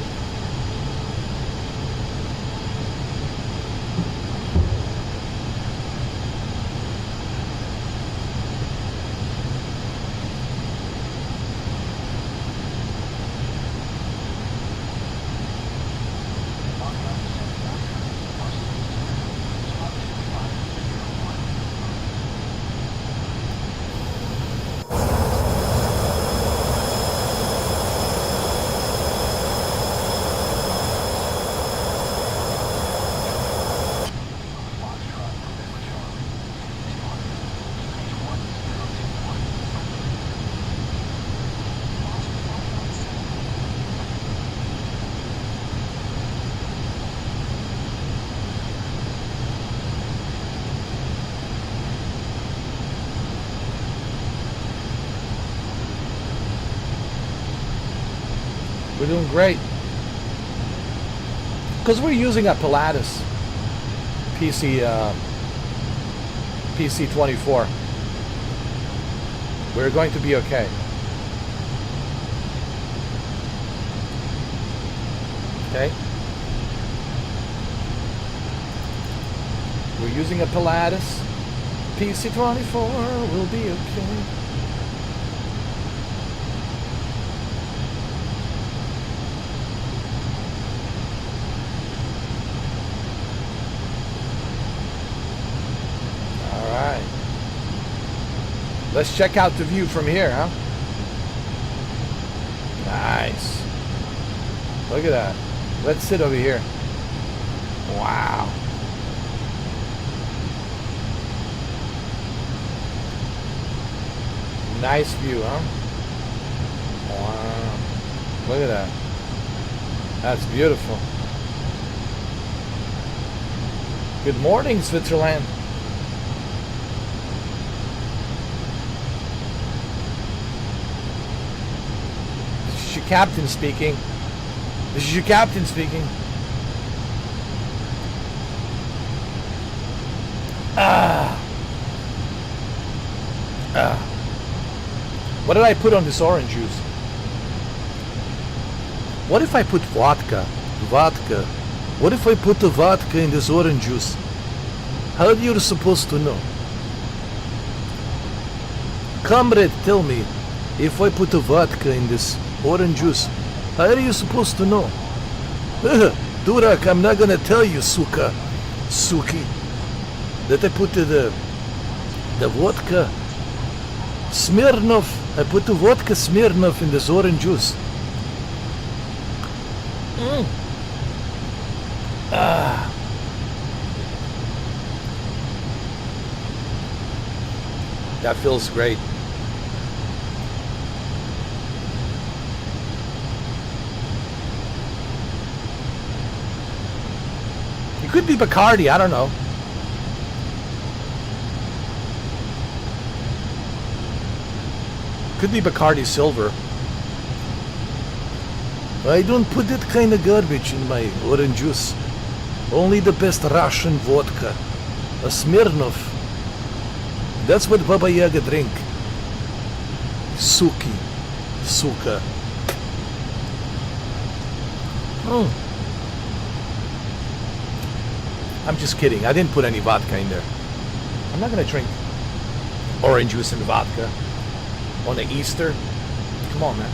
We're doing great. Because we're using a Pilatus PC-24. We're going to be okay. Okay? We're using a Pilatus PC-24. We'll be okay. Let's check out the view from here, huh? Nice. Look at that. Let's sit over here. Wow. Nice view, huh? Wow. Look at that. That's beautiful. Good morning, Switzerland. Captain speaking. This is your captain speaking. What did I put on this orange juice? What if I put vodka? Vodka. What if I put the vodka in this orange juice? How are you supposed to know? Comrade, tell me, if I put the vodka in this orange juice, how are you supposed to know? Durak, I'm not gonna tell you, suka, suki, that I put the vodka Smirnov. I put the vodka Smirnov in this orange juice. That feels great. It could be Bacardi, I don't know. Could be Bacardi Silver. I don't put that kind of garbage in my orange juice. Only the best Russian vodka. A Smirnov. That's what Baba Yaga drink. Suki. Suka. Oh. I'm just kidding. I didn't put any vodka in there. I'm not gonna drink orange juice and vodka on the Easter. Come on, man.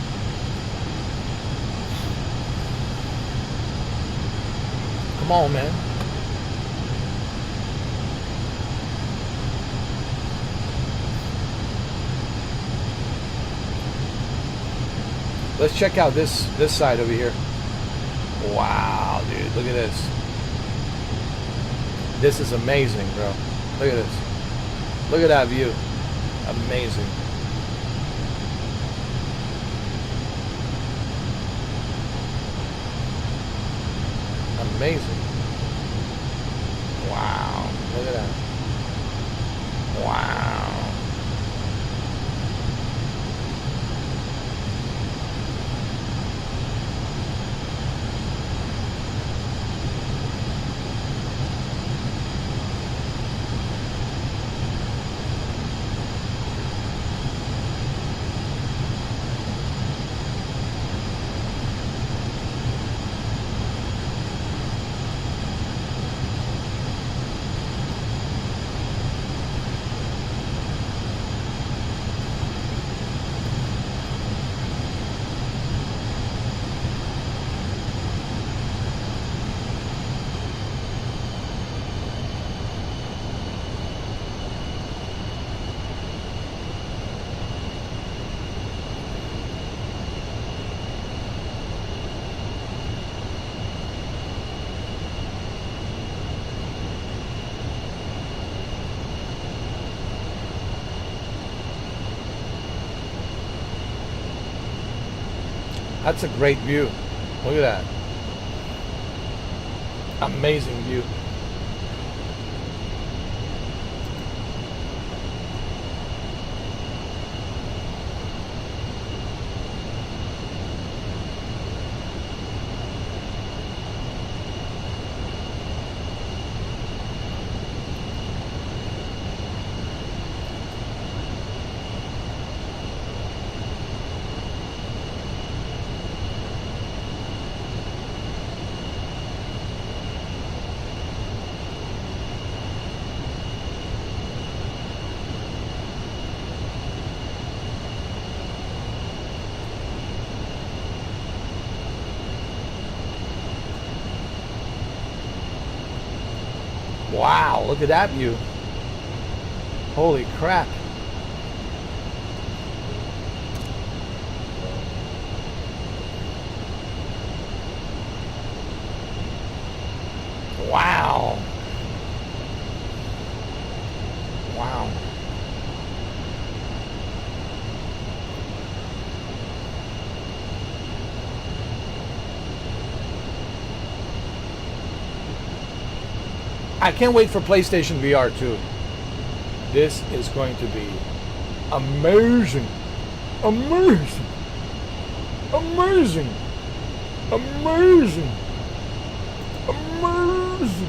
Come on, man. Let's check out this side over here. Wow, dude, look at this. This is amazing, bro. Look at this. Look at that view. Amazing. Amazing. Wow. Look at that. Wow. That's a great view. Look at that. Amazing view. Wow, look at that view. Holy crap. Wow. Wow. I can't wait for PlayStation VR 2. This is going to be amazing. Amazing. Amazing. Amazing. Amazing.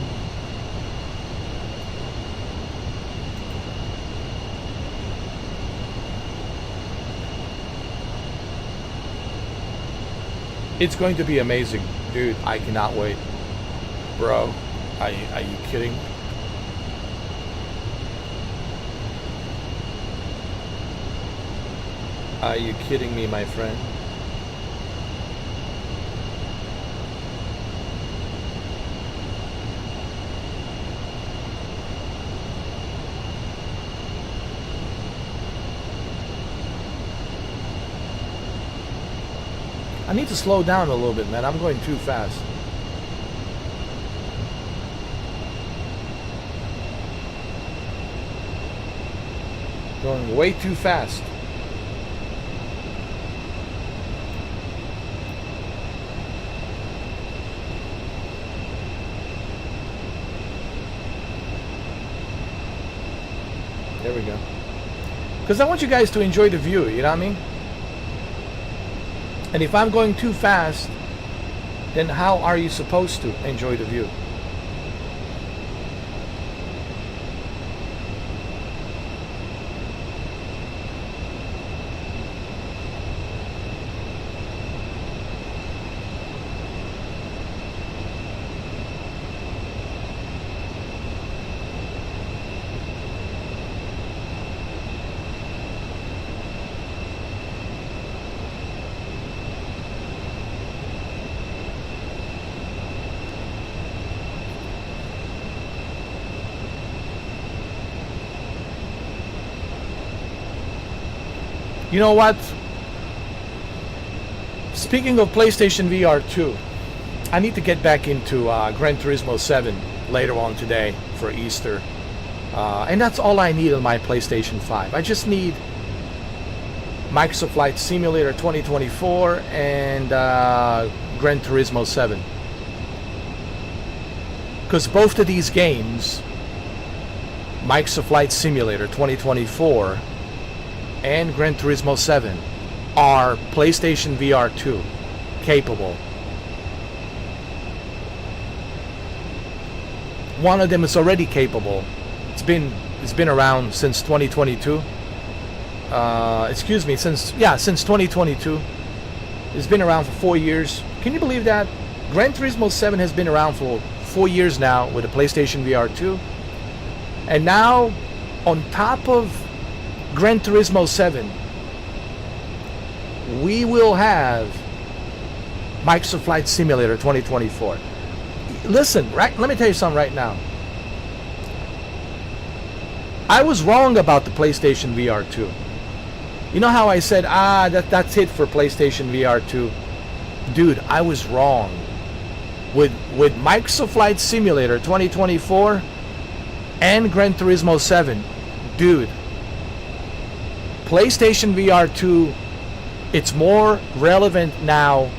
It's going to be amazing. Dude, I cannot wait. Bro. Are you kidding? Are you kidding me, my friend? I need to slow down a little bit, man. I'm going too fast. Going way too fast. There we go. Because I want you guys to enjoy the view, you know what I mean? And if I'm going too fast, then how are you supposed to enjoy the view? You know what? Speaking of PlayStation VR 2, I need to get back into Gran Turismo 7 later on today for Easter. And that's all I need on my PlayStation 5. I just need Microsoft Flight Simulator 2024 and Gran Turismo 7. Because both of these games, Microsoft Flight Simulator 2024 and Gran Turismo 7, are PlayStation VR 2 capable. One of them is already capable. It's been around since 2022. Since 2022. It's been around for 4 years. Can you believe that? Gran Turismo 7 has been around for 4 years now with the PlayStation VR 2. And now, on top of Gran Turismo 7, we will have Microsoft Flight Simulator 2024. Listen, right? Let me tell you something right now. I was wrong about the PlayStation VR 2. You know how I said, that's it for PlayStation VR 2? Dude, I was wrong. With Microsoft Flight Simulator 2024 and Gran Turismo 7, dude, PlayStation VR 2 It's more relevant now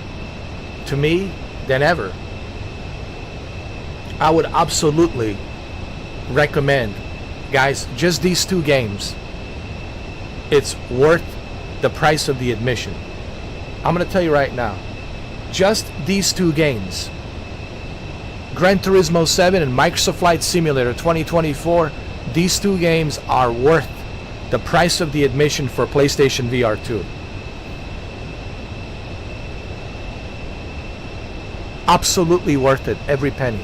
to me than ever. I would absolutely recommend, guys, just these two games. It's worth the price of the admission. I'm going to tell you right now, just these two games, Gran Turismo 7 and Microsoft Flight Simulator 2024, these two games are worth the price of the admission for PlayStation VR 2. Absolutely worth it, every penny.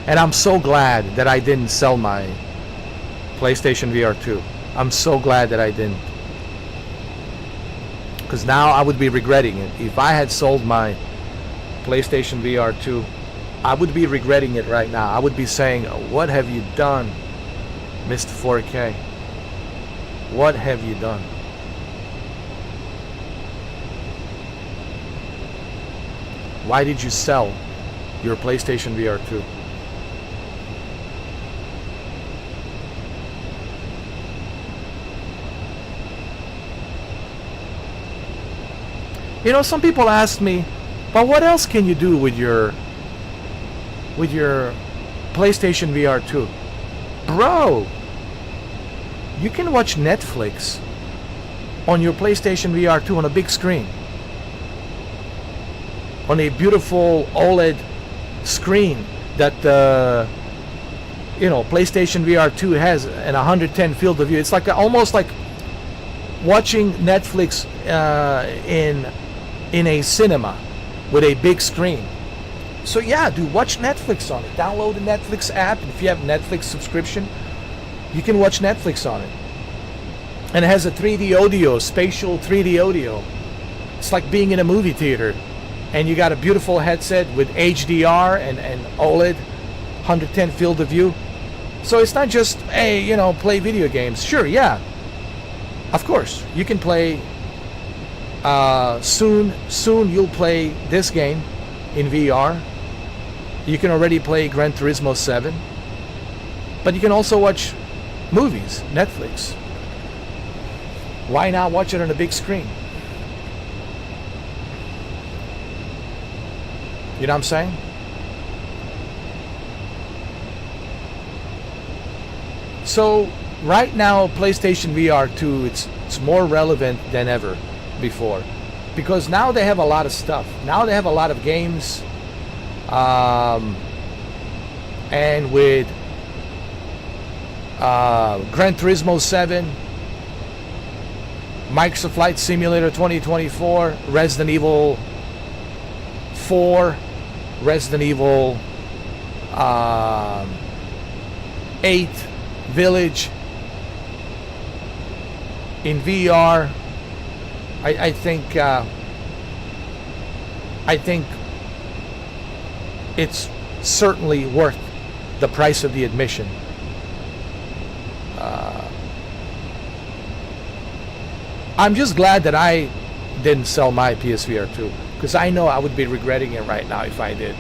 And I'm so glad that I didn't sell my PlayStation VR 2. I'm so glad that I didn't. Because now I would be regretting it. If I had sold my PlayStation VR 2, I would be regretting it right now. I would be saying, what have you done, Mr. 4K? What have you done? Why did you sell your PlayStation VR 2? You know, some people ask me, but what else can you do with your PlayStation VR 2? Bro, you can watch Netflix on your PlayStation VR 2 on a big screen. On a beautiful OLED screen that PlayStation VR 2 has an 110 field of view. It's like almost like watching Netflix in a cinema with a big screen. So yeah, dude, watch Netflix on it. Download the Netflix app. If you have Netflix subscription, you can watch Netflix on it. And it has a 3D audio, spatial 3D audio. It's like being in a movie theater. And you got a beautiful headset with HDR and OLED, 110 field of view. So it's not just, hey, play video games. Sure, yeah. Of course, you can play. Soon you'll play this game in VR. You can already play Gran Turismo 7. But you can also watch movies, Netflix. Why not watch it on a big screen? You know what I'm saying? So right now, PlayStation VR 2, it's more relevant than ever before, because now they have a lot of stuff. Now they have a lot of games, and with Gran Turismo 7, Microsoft Flight Simulator 2024, Resident Evil 4, Resident Evil 8, Village in VR. I think it's certainly worth the price of the admission. I'm just glad that I didn't sell my PSVR 2, because I know I would be regretting it right now if I did.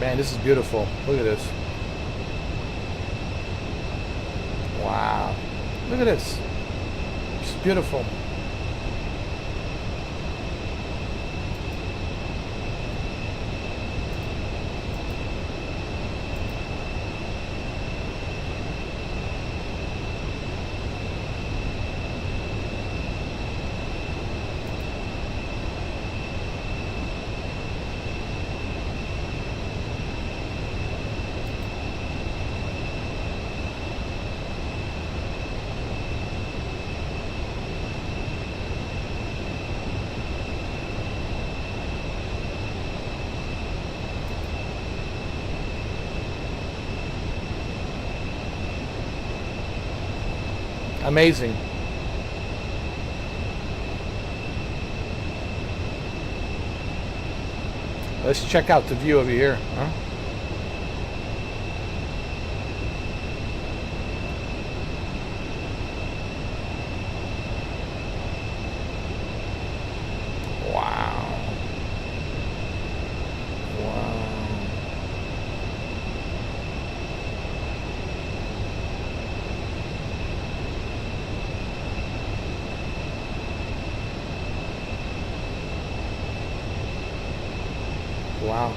Man, this is beautiful. Look at this. Wow. Look at this. It's beautiful. Amazing. Let's check out the view over here, huh? Wow. Wow. Wow.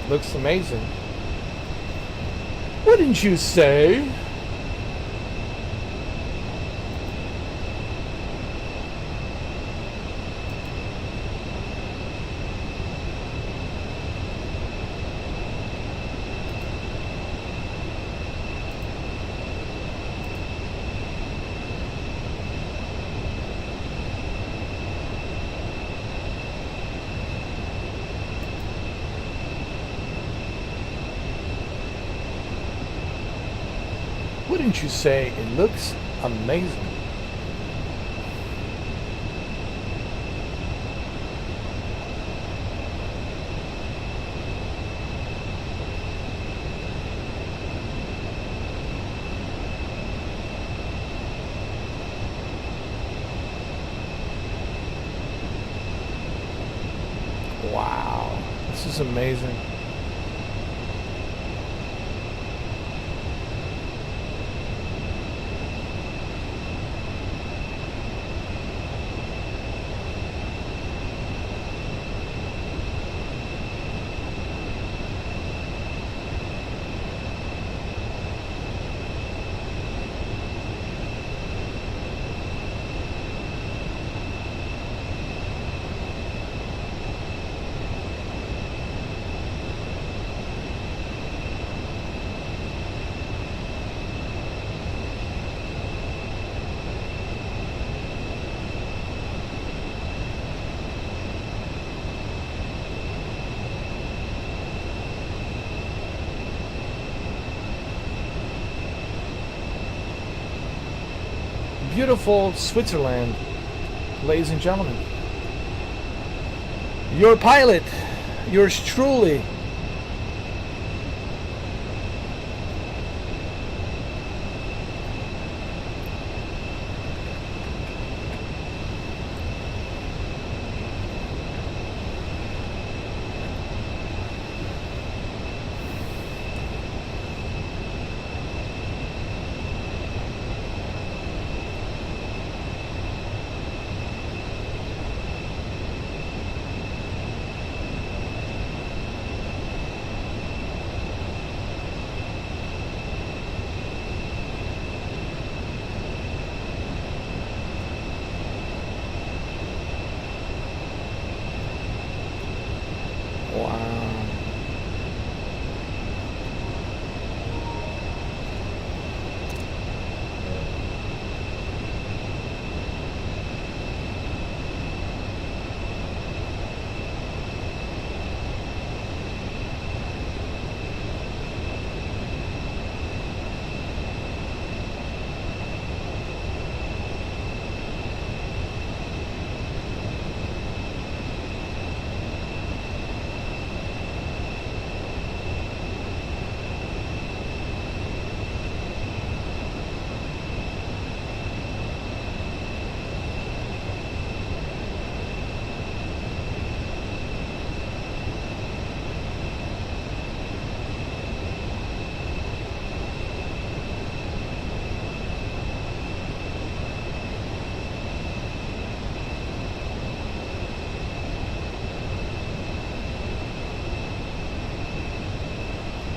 Looks amazing. Wouldn't you say? Wouldn't you say it looks amazing? Wow, this is amazing. Beautiful Switzerland, ladies and gentlemen. Your pilot, yours truly.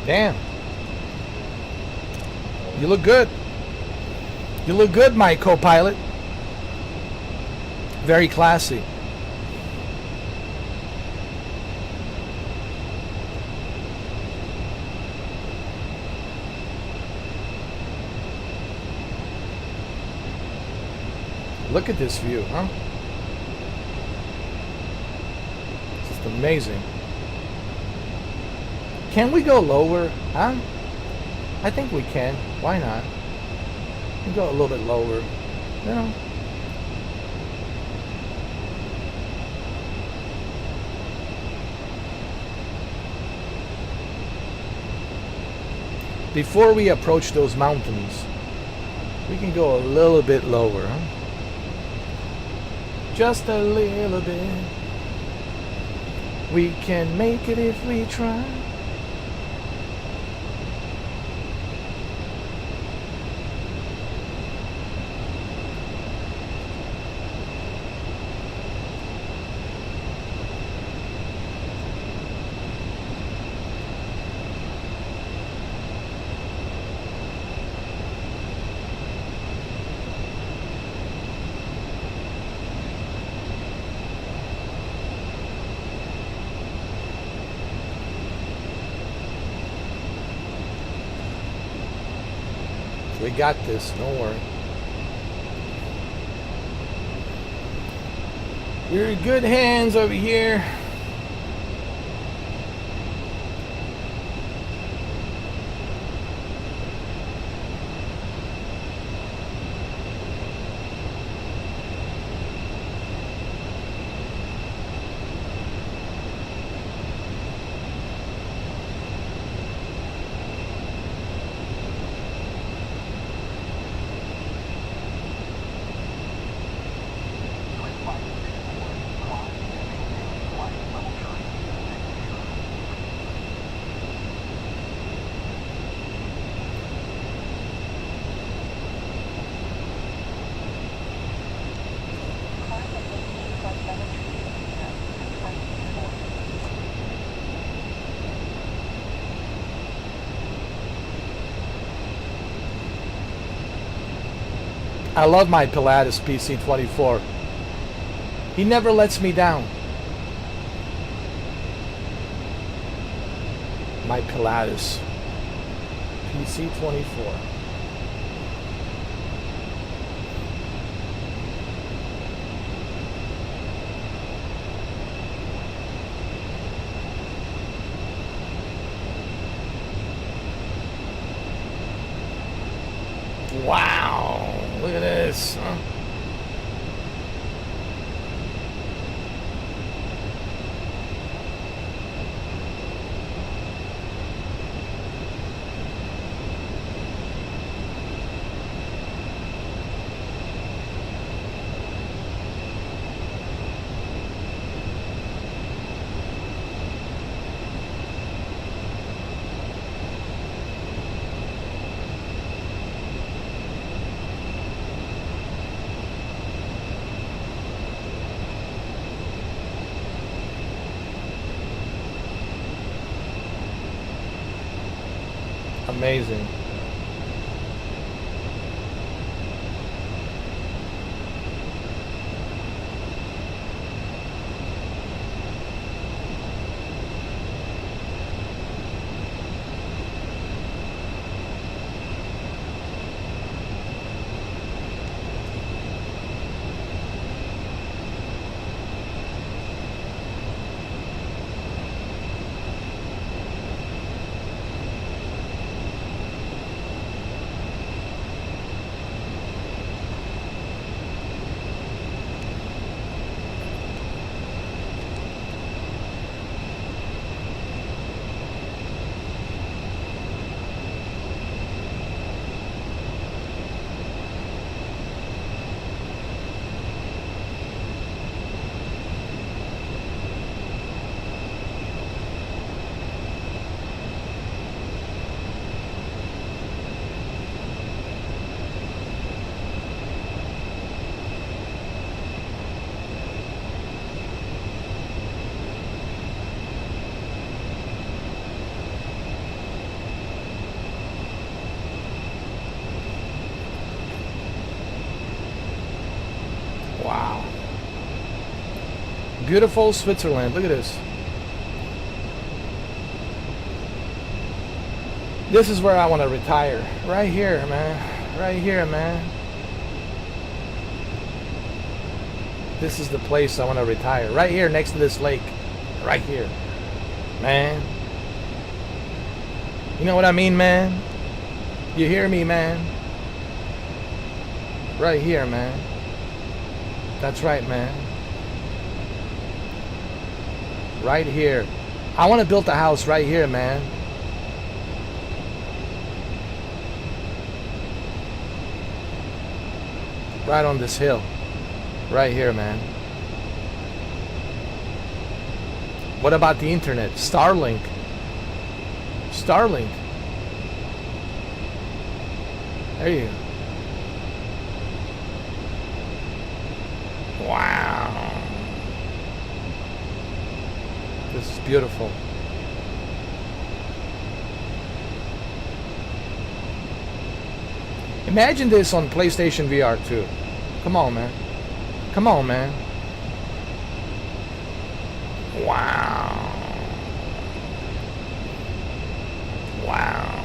Damn. You look good. You look good, my co-pilot. Very classy. Look at this view, huh? It's just amazing. Can we go lower, huh? I think we can. Why not? We can go a little bit lower. You know. Before we approach those mountains, we can go a little bit lower, huh? Just a little bit. We can make it if we try. We got this, don't worry. We're in good hands over here. I love my Pilatus PC-24. He never lets me down. My Pilatus PC-24. Wow, look at this, huh? Amazing. Beautiful Switzerland. Look at this. This is where I want to retire. Right here, man. Right here, man. This is the place I want to retire. Right here next to this lake. Right here. Man. You know what I mean, man? You hear me, man? Right here, man. That's right, man. Right here. I want to build a house right here, man. Right on this hill. Right here, man. What about the internet? Starlink. Starlink. There you go. Wow. This is beautiful. Imagine this on PlayStation VR 2. Come on, man. Come on, man. Wow. Wow.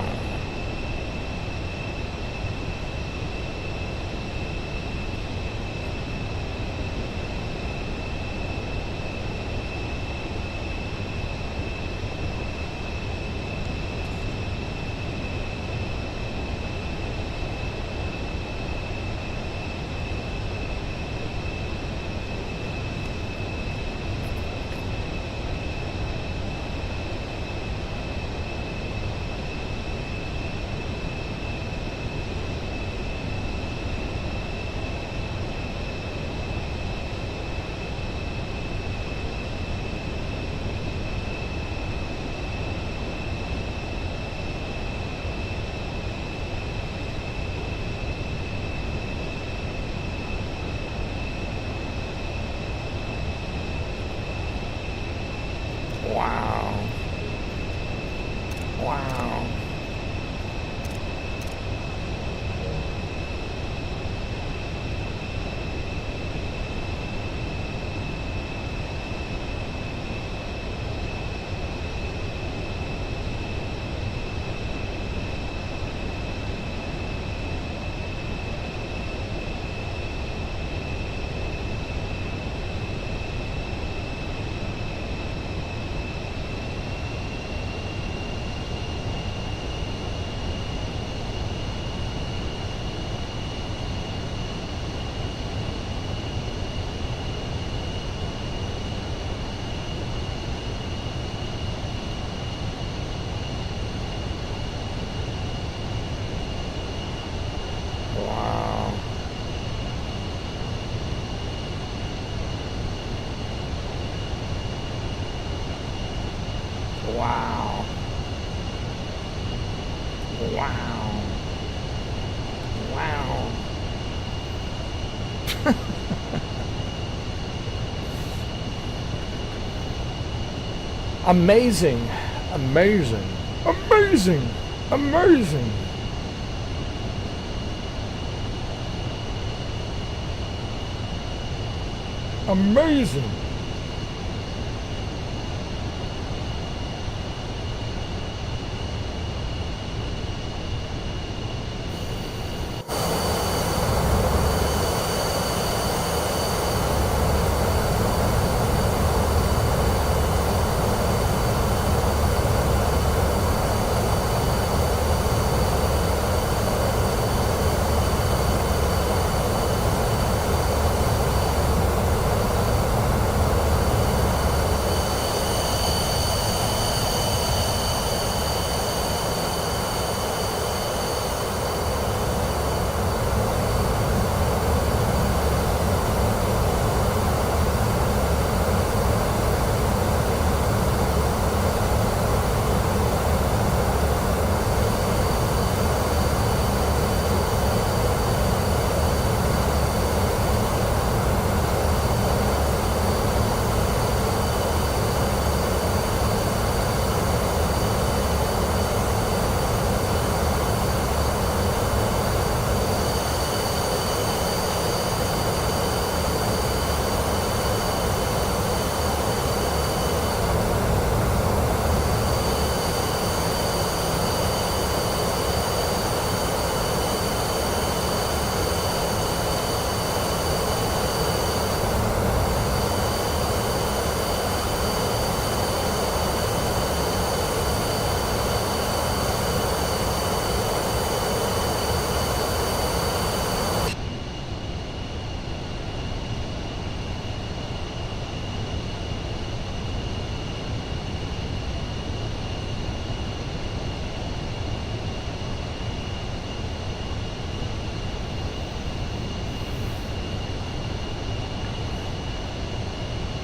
Wow. Wow. Wow. Wow. Wow. Wow. Amazing. Amazing. Amazing. Amazing. Amazing.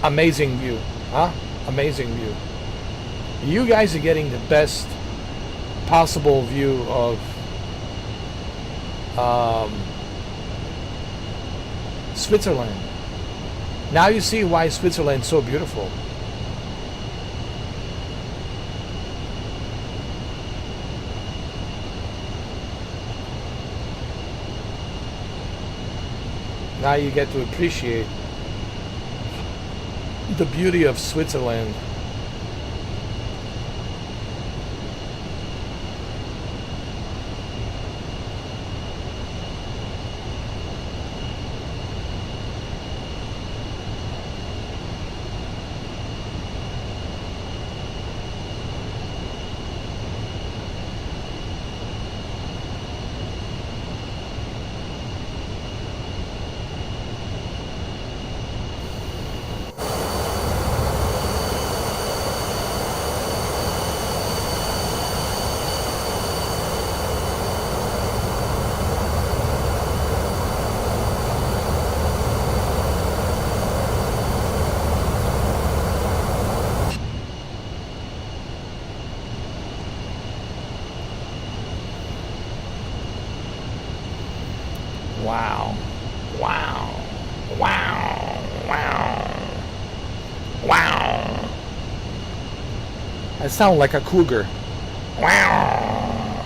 Amazing view, huh? Amazing view. You guys are getting the best possible view of Switzerland. Now you see why Switzerland's so beautiful. Now you get to appreciate the beauty of Switzerland. Wow. Wow. Wow. Wow. Wow. I sound like a cougar. Wow.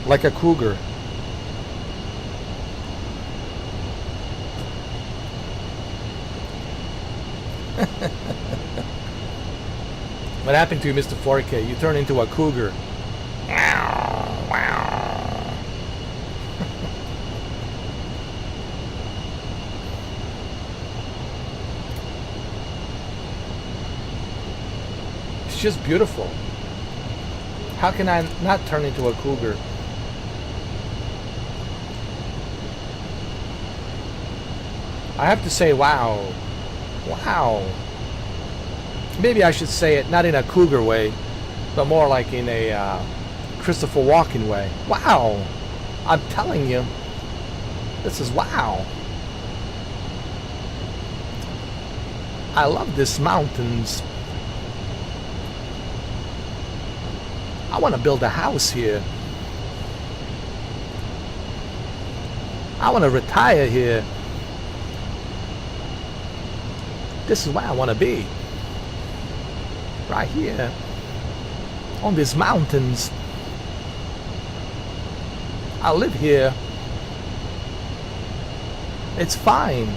Like a cougar. What happened to you, Mr. 4K? You turned into a cougar. Wow. Wow. It's just beautiful. How can I not turn into a cougar? I have to say wow. Wow. Maybe I should say it not in a cougar way, but more like in a Christopher Walken way. Wow. I'm telling you, this is wow. I love these mountains. I want to build a house here. I want to retire here. This is where I want to be. Right here. On these mountains. I live here. It's fine.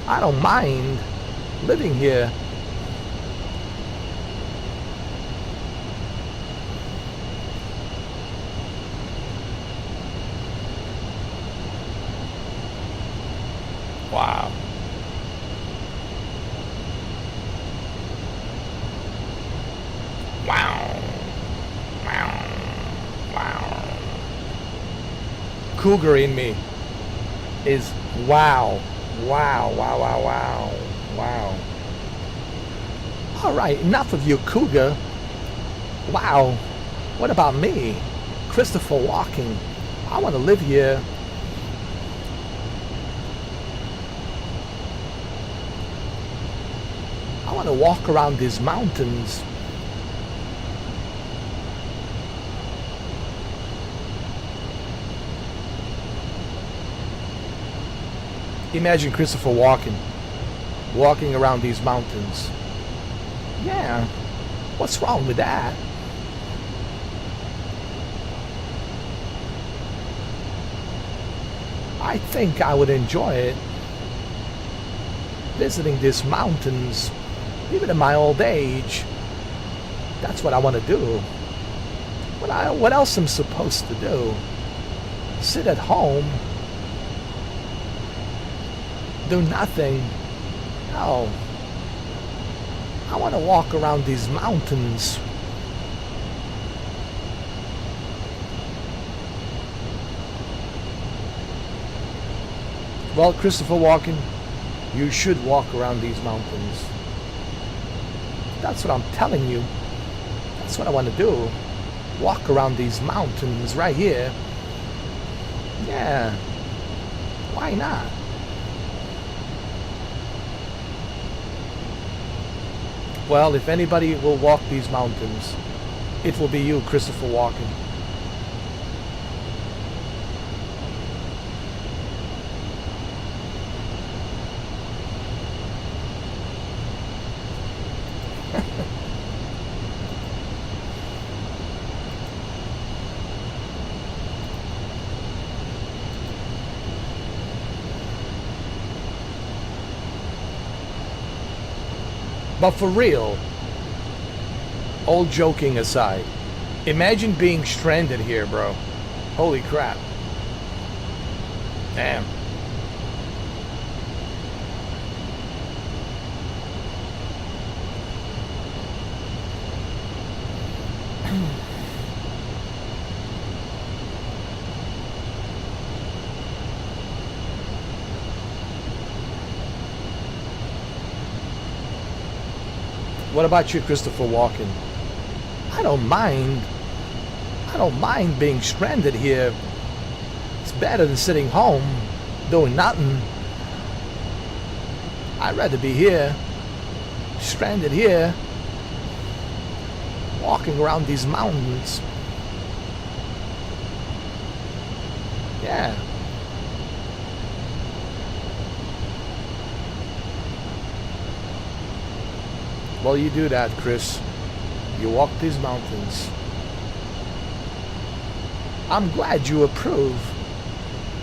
I don't mind living here. Wow. Wow. Wow. Wow. Cougar in me is wow. Wow, wow, wow, wow. Wow. All right, enough of you, cougar. Wow. What about me? Christopher Walken. I want to live here. I want to walk around these mountains. Imagine Christopher Walken walking around these mountains. Yeah, what's wrong with that? I think I would enjoy it. Visiting these mountains, even in my old age. That's what I want to do. What else am I supposed to do? Sit at home? Do nothing? No. I want to walk around these mountains. Well, Christopher Walken, you should walk around these mountains. That's what I'm telling you. That's what I want to do. Walk around these mountains right here. Yeah. Why not? Well, if anybody will walk these mountains, it will be you, Christopher Walken. But for real, all joking aside, imagine being stranded here, bro. Holy crap. Damn. What about you, Christopher Walken? I don't mind. I don't mind being stranded here. It's better than sitting home doing nothing. I'd rather be here, stranded here, walking around these mountains. Yeah. Well, you do that, Chris. You walk these mountains. I'm glad you approve,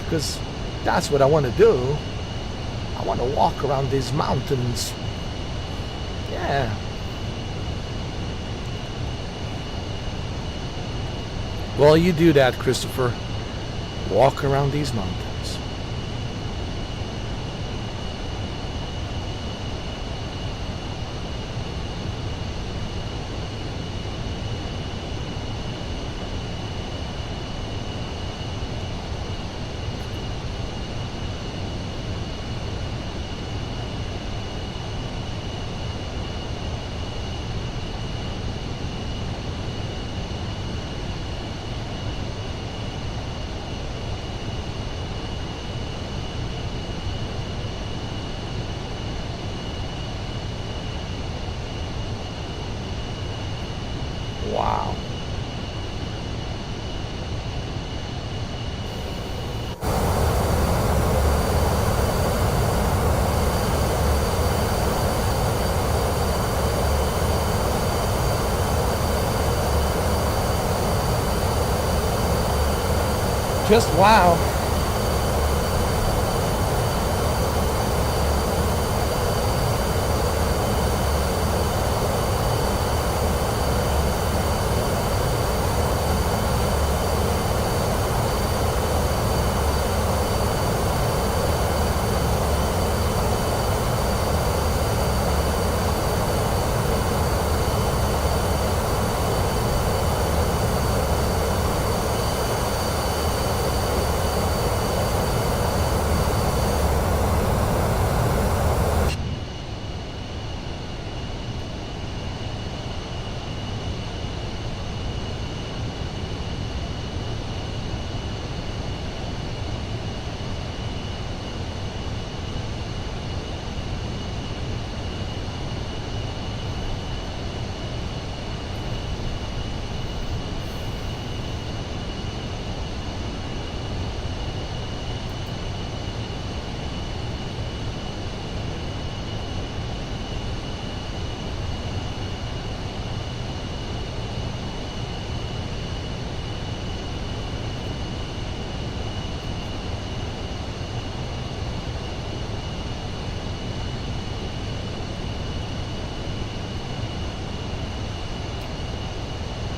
because that's what I want to do. I want to walk around these mountains. Yeah. Well, you do that, Christopher. Walk around these mountains. Wow. Just wow.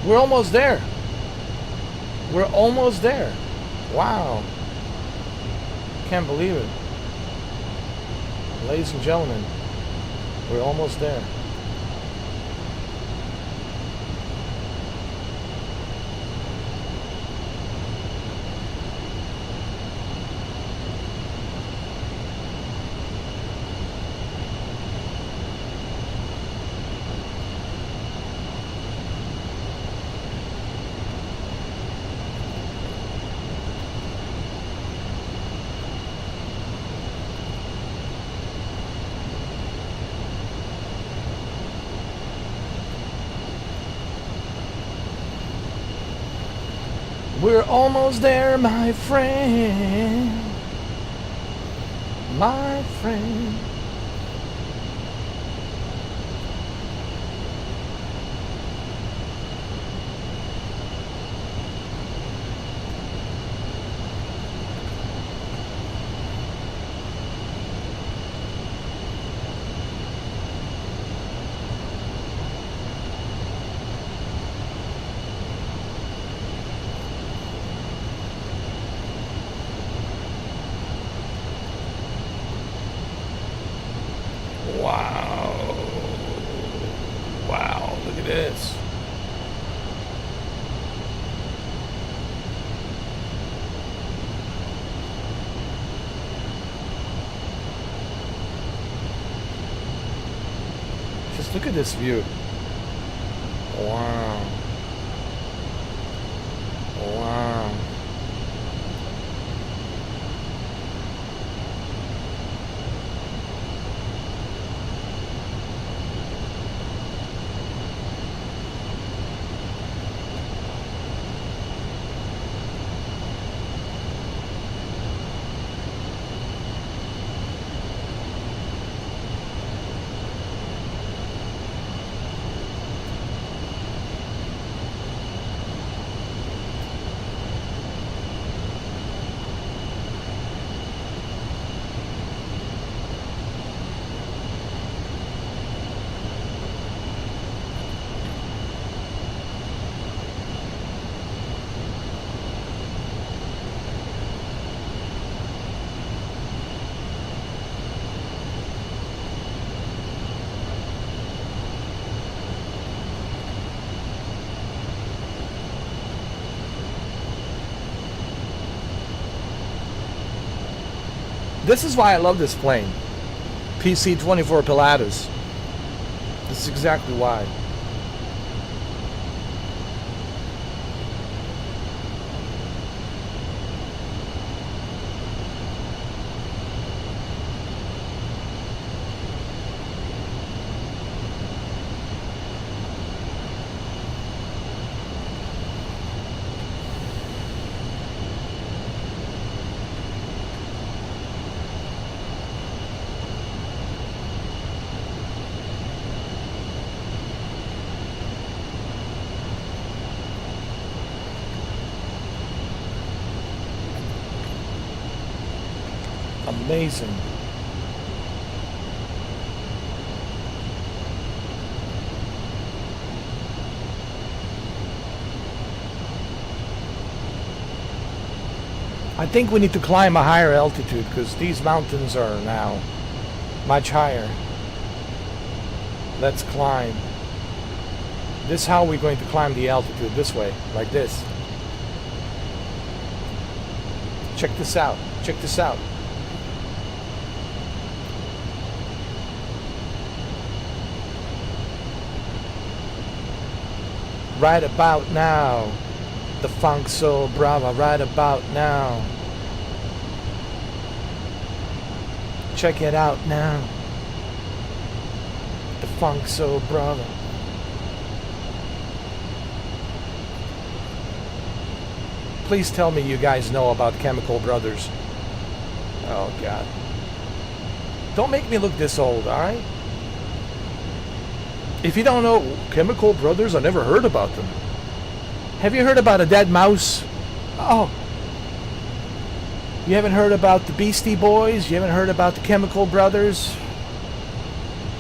We're almost there. We're almost there. Wow. Can't believe it. Ladies and gentlemen, we're almost there. We're almost there, my friend. My friend. Wow. Wow, look at this. Just look at this view. Wow. Wow. This is why I love this plane. PC-24 Pilatus. This is exactly why. Amazing. I think we need to climb a higher altitude because these mountains are now much higher. Let's climb. This is how we're going to climb the altitude, this way, like this. Check this out. Check this out. Right about now, the funk soul brava, right about now. Check it out now, the funk soul brava. Please tell me you guys know about Chemical Brothers. Oh God. Don't make me look this old, alright? If you don't know Chemical Brothers, I never heard about them. Have you heard about a dead mouse? Oh. You haven't heard about the Beastie Boys? You haven't heard about the Chemical Brothers?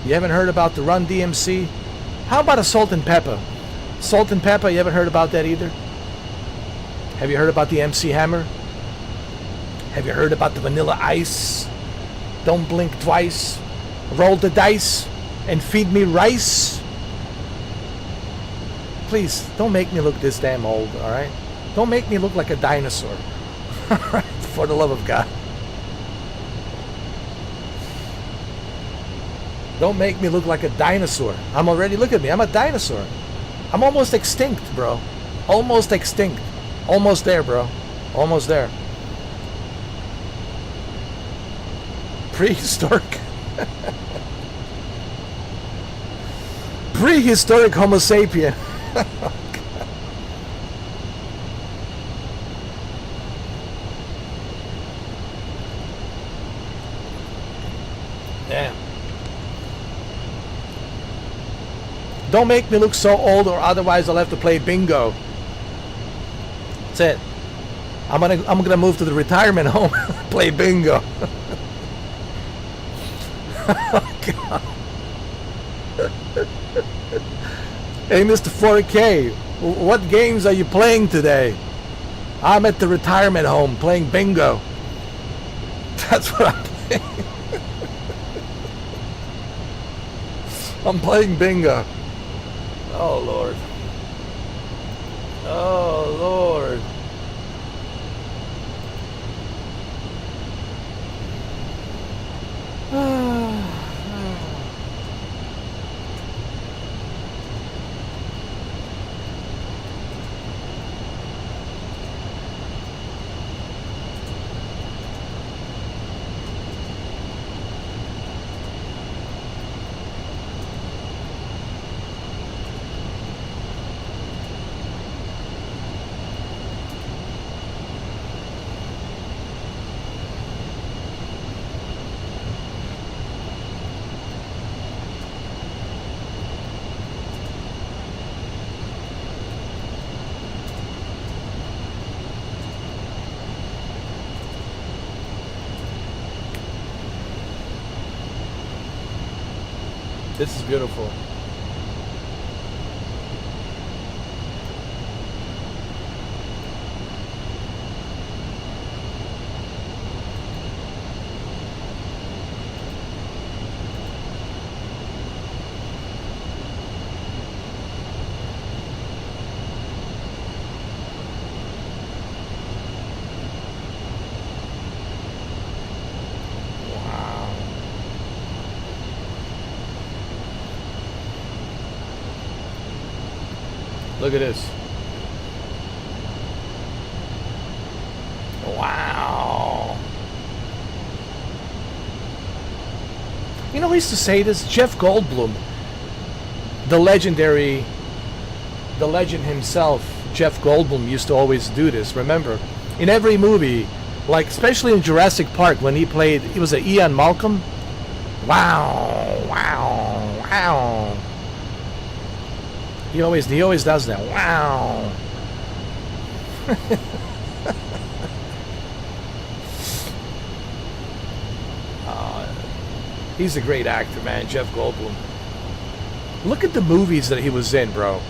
You haven't heard about the Run DMC? How about a Salt and Pepper? Salt and Pepper, you haven't heard about that either? Have you heard about the MC Hammer? Have you heard about the Vanilla Ice? Don't blink twice. Roll the dice and feed me rice. Please, don't make me look this damn old, alright? Don't make me look like a dinosaur. Alright, for the love of God. Don't make me look like a dinosaur. I'm already, look at me, I'm a dinosaur. I'm almost extinct, bro. Almost extinct. Almost there, bro. Almost there. Prehistoric. Prehistoric Homo sapien. Yeah. Don't make me look so old, or otherwise I'll have to play bingo. That's it. I'm gonna move to the retirement home, play bingo. Oh, God. Hey, Mr. 4K, what games are you playing today? I'm at the retirement home playing bingo. That's what I'm playing. I'm playing bingo. Oh, Lord. Oh, Lord. This is beautiful. Look at this. Wow. You know who used to say this? Jeff Goldblum. The legend himself, Jeff Goldblum, used to always do this. Remember? In every movie, like especially in Jurassic Park when he was a Ian Malcolm. Wow, wow, wow. He always does that. Wow. He's a great actor, man, Jeff Goldblum. Look at the movies that he was in, bro.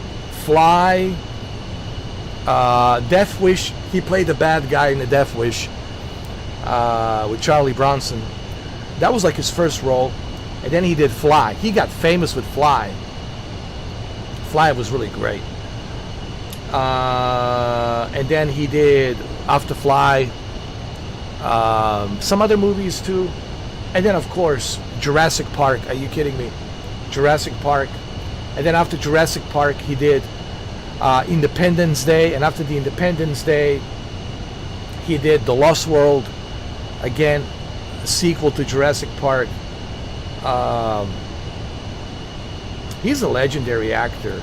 Fly, Death Wish. He played the bad guy in the Death Wish with Charlie Bronson. That was like his first role. And then he did Fly. He got famous with Fly. Fly was really great. And then he did, after Fly, some other movies too. And then, of course, Jurassic Park. Are you kidding me? Jurassic Park. And then after Jurassic Park, he did Independence Day. And after the Independence Day, he did The Lost World. Again, a sequel to Jurassic Park. He's a legendary actor.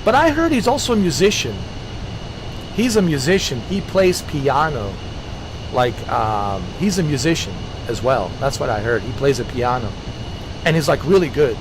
But I heard he's also a musician. He's a musician. He plays piano. Like, he's a musician as well. That's what I heard. He plays a piano. And he's like really good.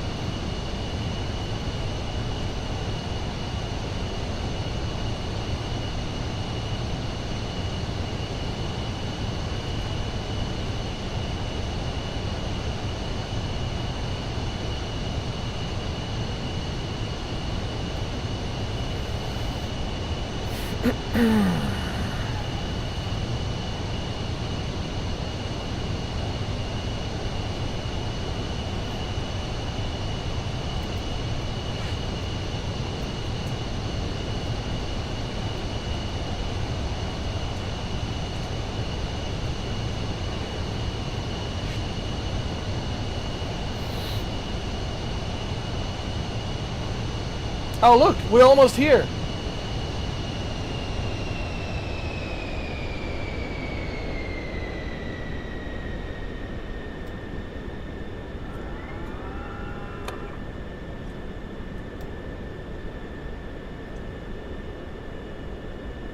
Oh, look, we're almost here.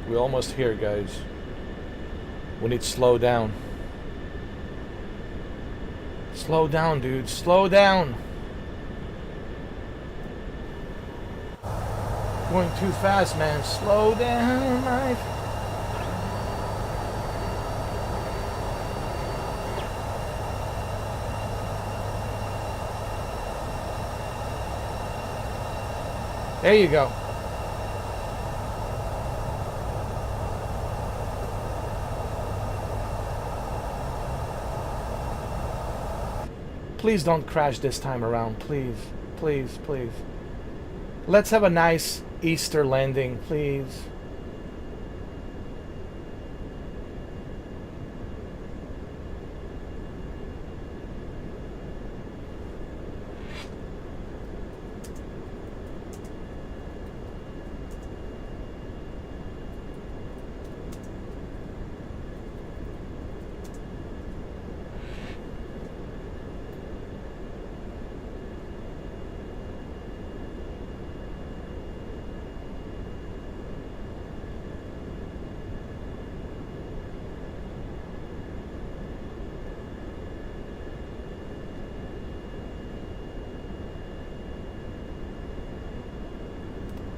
We're almost here, guys. We need to slow down. Slow down, dude. Slow down. Going too fast, man. Slow down, Mike. There you go. Please don't crash this time around. Please, please, please. Let's have a nice Easter landing, please.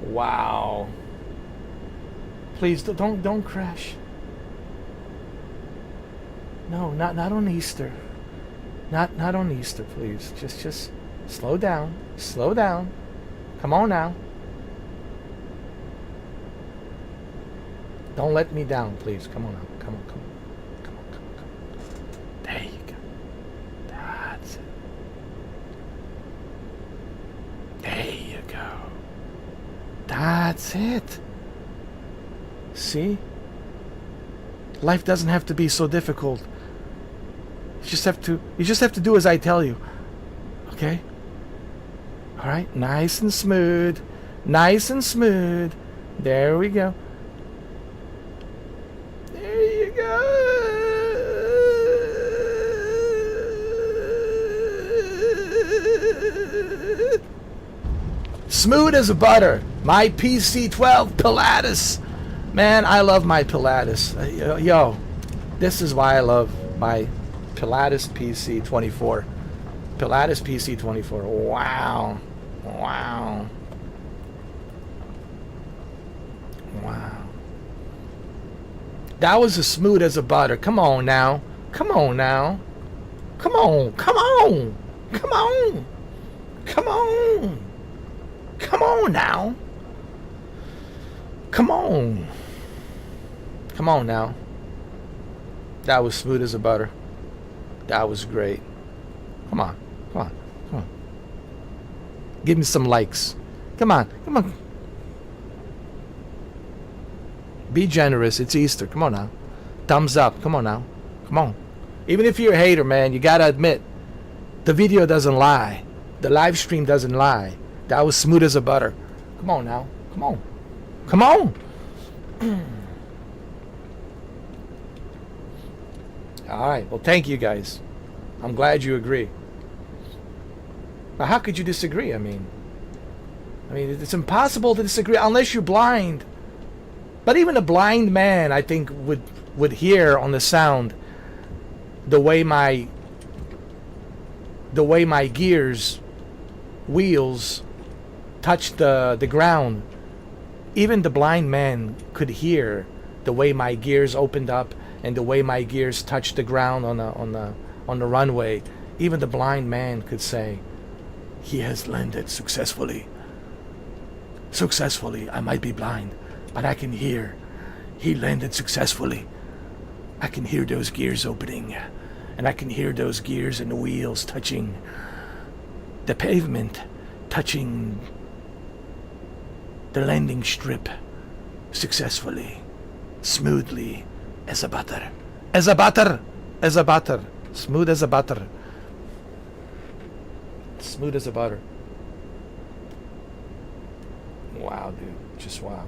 Wow. Please don't crash. No, not on Easter. Not on Easter, please. Just slow down. Slow down. Come on now. Don't let me down, please. Come on now. Come on. There you go. That's it. There you go. That's it. See? Life doesn't have to be so difficult. You just have to do as I tell you. Okay? All right? Nice and smooth. Nice and smooth. There we go. There you go. Smooth as butter. My PC-12 Pilatus. Man, I love my Pilatus. Yo, this is why I love my Pilatus PC-24. Pilatus PC-24. Wow. Wow. Wow. That was as smooth as a butter. Come on now. Come on now. Come on. Come on. Come on. Come on. Come on now. Come on. Come on now. That was smooth as a butter. That was great. Come on. Come on. Come on. Give me some likes. Come on. Come on. Be generous. It's Easter. Come on now. Thumbs up. Come on now. Come on. Even if you're a hater, man, you gotta admit, the video doesn't lie. The live stream doesn't lie. That was smooth as a butter. Come on now. Come on. Come on. All right. Well, thank you guys. I'm glad you agree. Now, how could you disagree? I mean, it's impossible to disagree unless you're blind. But even a blind man, I think, would hear on the sound the way my gears, wheels touch the ground. Even the blind man could hear the way my gears opened up and the way my gears touched the ground on the runway. Even the blind man could say, he has landed successfully. Successfully. I might be blind, but I can hear. He landed successfully. I can hear those gears opening, and I can hear those gears and the wheels touching the pavement, touching the landing strip successfully, smoothly as a butter. As a butter. As a butter. Smooth as a butter. Smooth as a butter. Wow, dude. Just wow.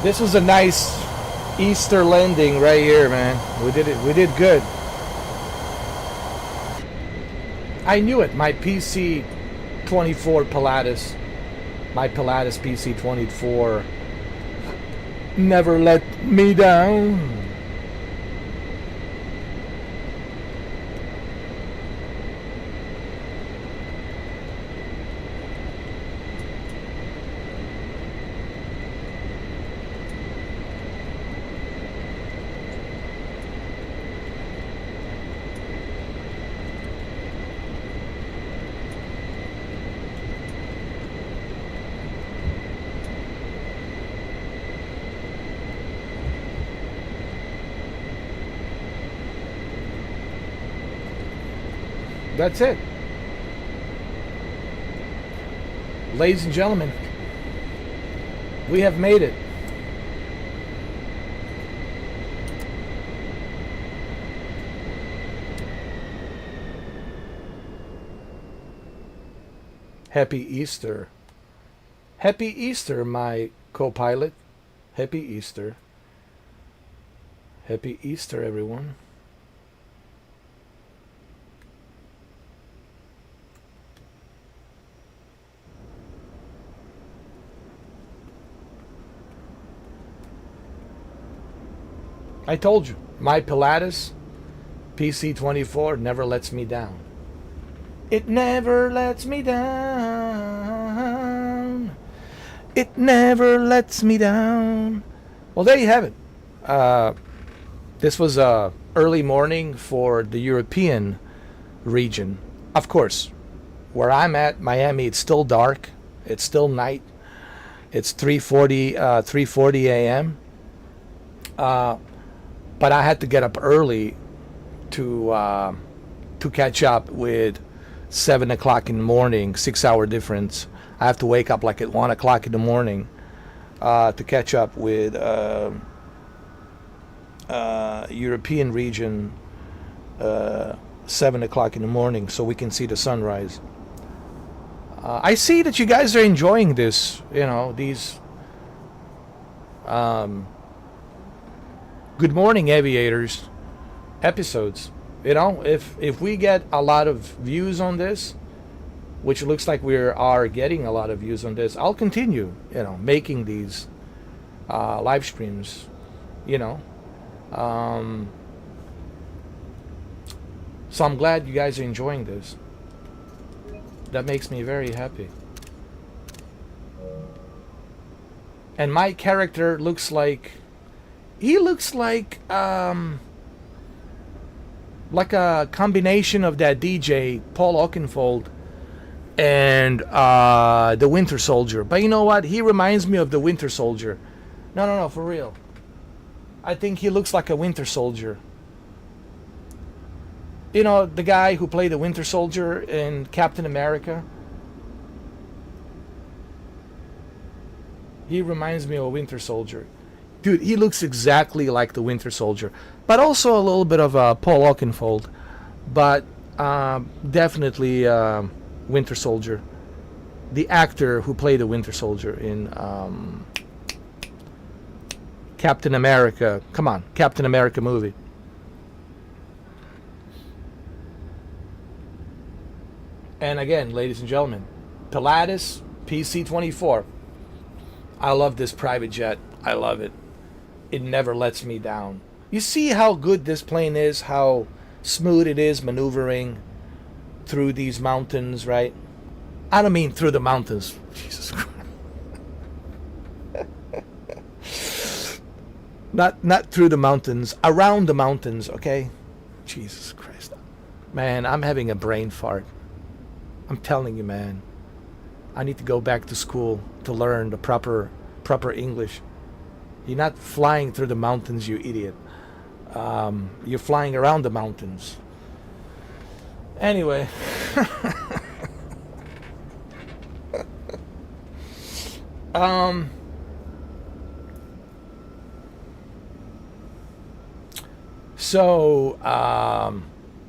This was a nice Easter landing right here, man. We did it. We did good. I knew it. My PC-24 Pilatus, my Pilatus PC-24 never let me down. That's it. Ladies and gentlemen, we have made it. Happy Easter. Happy Easter, my co-pilot. Happy Easter. Happy Easter, everyone. I told you, my Pilatus PC-24 never lets me down. It never lets me down. It never lets me down. Well, there you have it. This was early morning for the European region. Of course, where I'm at, Miami, it's still dark. It's still night. It's 3:40 a.m. But I had to get up early to catch up with 7 o'clock in the morning, 6-hour difference. I have to wake up like at 1 o'clock in the morning to catch up with European region 7 o'clock in the morning so we can see the sunrise. I see that you guys are enjoying this, you know, these Good Morning Aviators episodes. You know, if we get a lot of views on this, which looks like we are getting a lot of views on this, I'll continue, you know, making these live streams, you know. So I'm glad you guys are enjoying this. That makes me very happy. And my character looks like, he looks like a combination of that DJ Paul Oakenfold and the Winter Soldier. But you know what? He reminds me of the Winter Soldier. No, for real. I think he looks like a Winter Soldier. You know, the guy who played the Winter Soldier in Captain America? He reminds me of a Winter Soldier. Dude, he looks exactly like the Winter Soldier. But also a little bit of Paul Oakenfold. But definitely Winter Soldier. The actor who played the Winter Soldier in Captain America. Come on, Captain America movie. And again, ladies and gentlemen, Pilatus PC-24. I love this private jet. I love it. It never lets me down. You see how good this plane is, how smooth it is maneuvering through these mountains, right? I don't mean through the mountains. Jesus Christ. Not through the mountains, around the mountains, okay? Jesus Christ. Man, I'm having a brain fart. I'm telling you, man. I need to go back to school to learn the proper English. You're not flying through the mountains, you idiot. You're flying around the mountains. Anyway.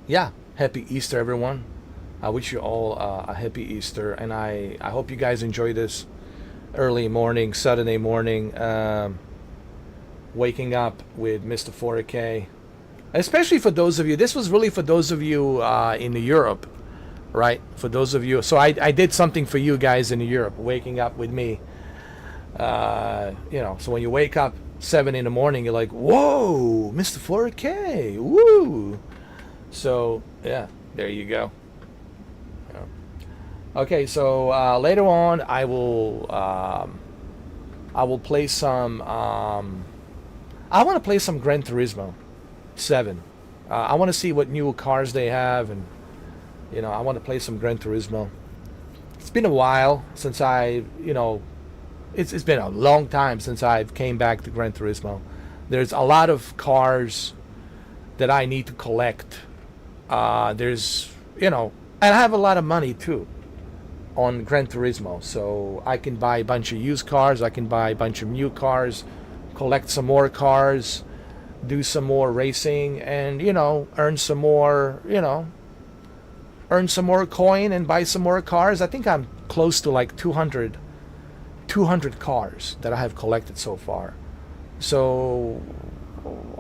Yeah, happy Easter, everyone. I wish you all a happy Easter, and I hope you guys enjoy this early morning, Saturday morning. waking up with Mr. 4K. Especially for those of you, this was really for those of you in Europe, right? For those of you, so I did something for you guys in Europe, waking up with me. You know, so when you wake up 7 in the morning, you're like, whoa, Mr. 4K, woo. So yeah, there you go. Yeah. Okay, so later on I will play some. I want to play some Gran Turismo 7. I want to see what new cars they have, and you know, I want to play some Gran Turismo. It's been a while since it's been a long time since I've came back to Gran Turismo. There's a lot of cars that I need to collect. There's, and I have a lot of money too on Gran Turismo, so I can buy a bunch of used cars, I can buy a bunch of new cars, collect some more cars, do some more racing, and earn some more coin and buy some more cars. I think I'm close to like 200 cars that I have collected so far. So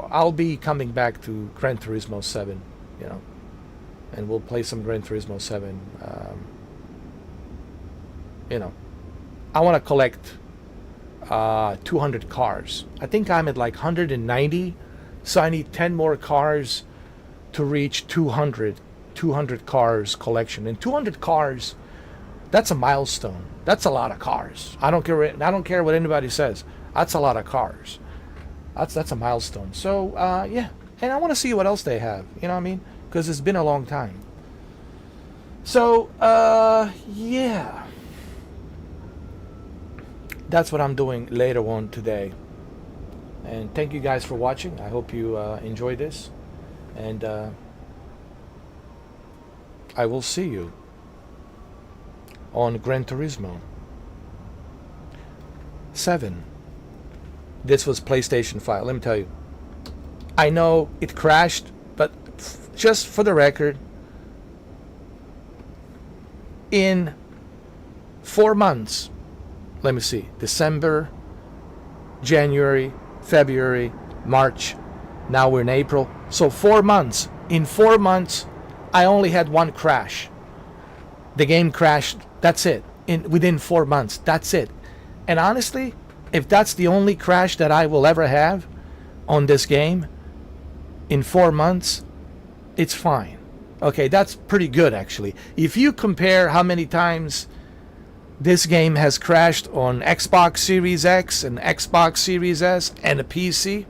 I'll be coming back to Gran Turismo 7, and we'll play some Gran Turismo 7. I want to collect 200 cars. I think I'm at like 190, so I need 10 more cars to reach 200 cars collection. And 200 cars, that's a milestone. That's a lot of cars. I don't care what anybody says. That's a lot of cars. That's a milestone. So yeah, and I want to see what else they have. You know what I mean? Because it's been a long time. So yeah, that's what I'm doing later on today. And thank you guys for watching. I hope you enjoy this, and I will see you on Gran Turismo 7. This was PlayStation 5. Let me tell you, I know it crashed, but just for the record, in 4 months, let me see, December, January, February, March, now we're in April, so 4 months. In 4 months, I only had one crash. The game crashed. That's it. Within 4 months. That's it. And honestly, if that's the only crash that I will ever have on this game in 4 months, it's fine. Okay, that's pretty good actually. If you compare how many times this game has crashed on Xbox Series X and Xbox Series S and a PC,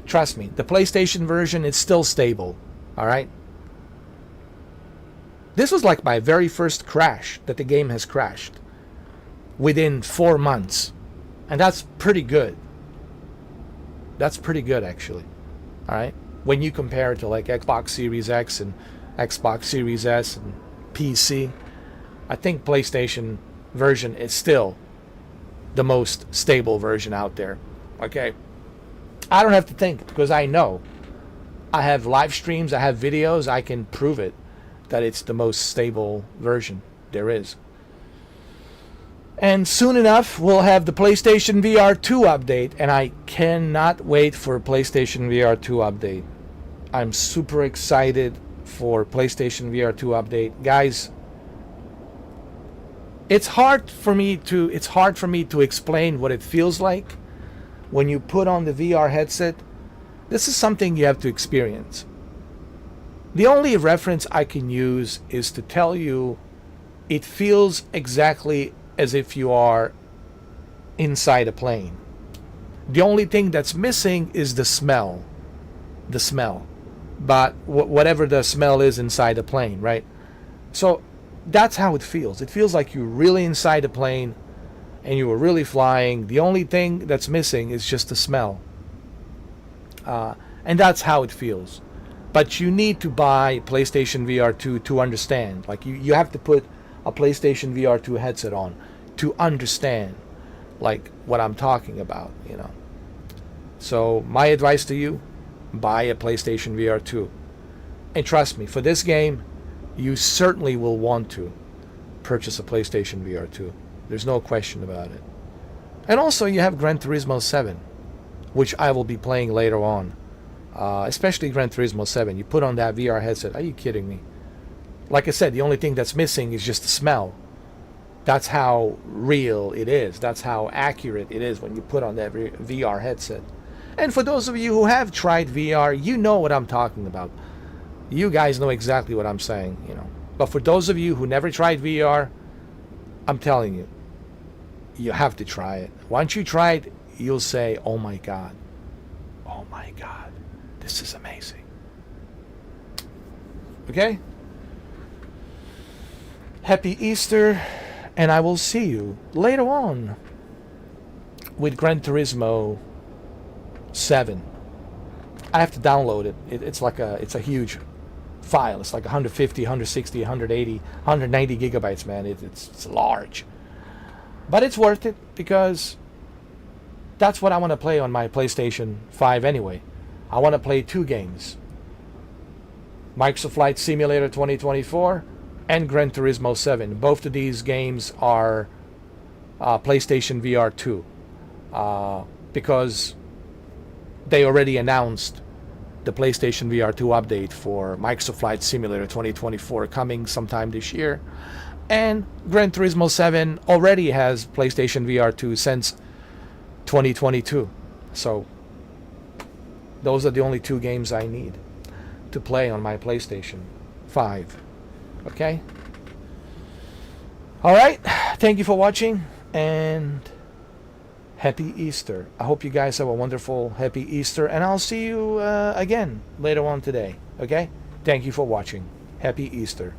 trust me, the PlayStation version is still stable. All right? This was like my very first crash that the game has crashed within 4 months. And that's pretty good. That's pretty good, actually. All right? When you compare it to like Xbox Series X and Xbox Series S and PC, I think PlayStation version is still the most stable version out there. Okay? I don't have to think, because I know. I have live streams, I have videos, I can prove it, that it's the most stable version there is. And soon enough, we'll have the PlayStation VR 2 update, and I cannot wait for PlayStation VR 2 update. I'm super excited for PlayStation VR 2 update. Guys, it's hard for me to explain what it feels like when you put on the VR headset. This is something you have to experience. The only reference I can use is to tell you it feels exactly as if you are inside a plane. The only thing that's missing is the smell. The smell. But whatever the smell is inside a plane, right? So that's how it feels. It feels like you're really inside a plane and you were really flying. The only thing that's missing is just the smell. And that's how it feels. But you need to buy PlayStation VR 2 to understand. Like you have to put a PlayStation VR 2 headset on to understand like what I'm talking about, So my advice to you, buy a PlayStation VR 2. And trust me, for this game, you certainly will want to purchase a PlayStation VR 2. There's no question about it. And also you have Gran Turismo 7. which I will be playing later on. Especially Gran Turismo 7. You put on that VR headset. Are you kidding me? Like I said, the only thing that's missing is just the smell. That's how real it is. That's how accurate it is when you put on that VR headset. And for those of you who have tried VR, you know what I'm talking about. You guys know exactly what I'm saying, you know. But for those of you who never tried VR, I'm telling you, you have to try it. Once you try it, you'll say, oh my God, this is amazing. Okay? Happy Easter, and I will see you later on with Gran Turismo 7. I have to download it. It's a huge file. It's like 150, 160, 180, 190 gigabytes, man. It's large. But it's worth it because that's what I want to play on my PlayStation 5 anyway. I want to play 2 games. Microsoft Flight Simulator 2024 and Gran Turismo 7. Both of these games are PlayStation VR 2 because they already announced the PlayStation VR 2 update for Microsoft Flight Simulator 2024 coming sometime this year. And Gran Turismo 7 already has PlayStation VR 2 since 2022. So those are the only 2 games I need to play on my PlayStation 5. Okay? Alright, thank you for watching, and Happy Easter. I hope you guys have a wonderful Happy Easter, and I'll see you again later on today. Okay? Thank you for watching. Happy Easter.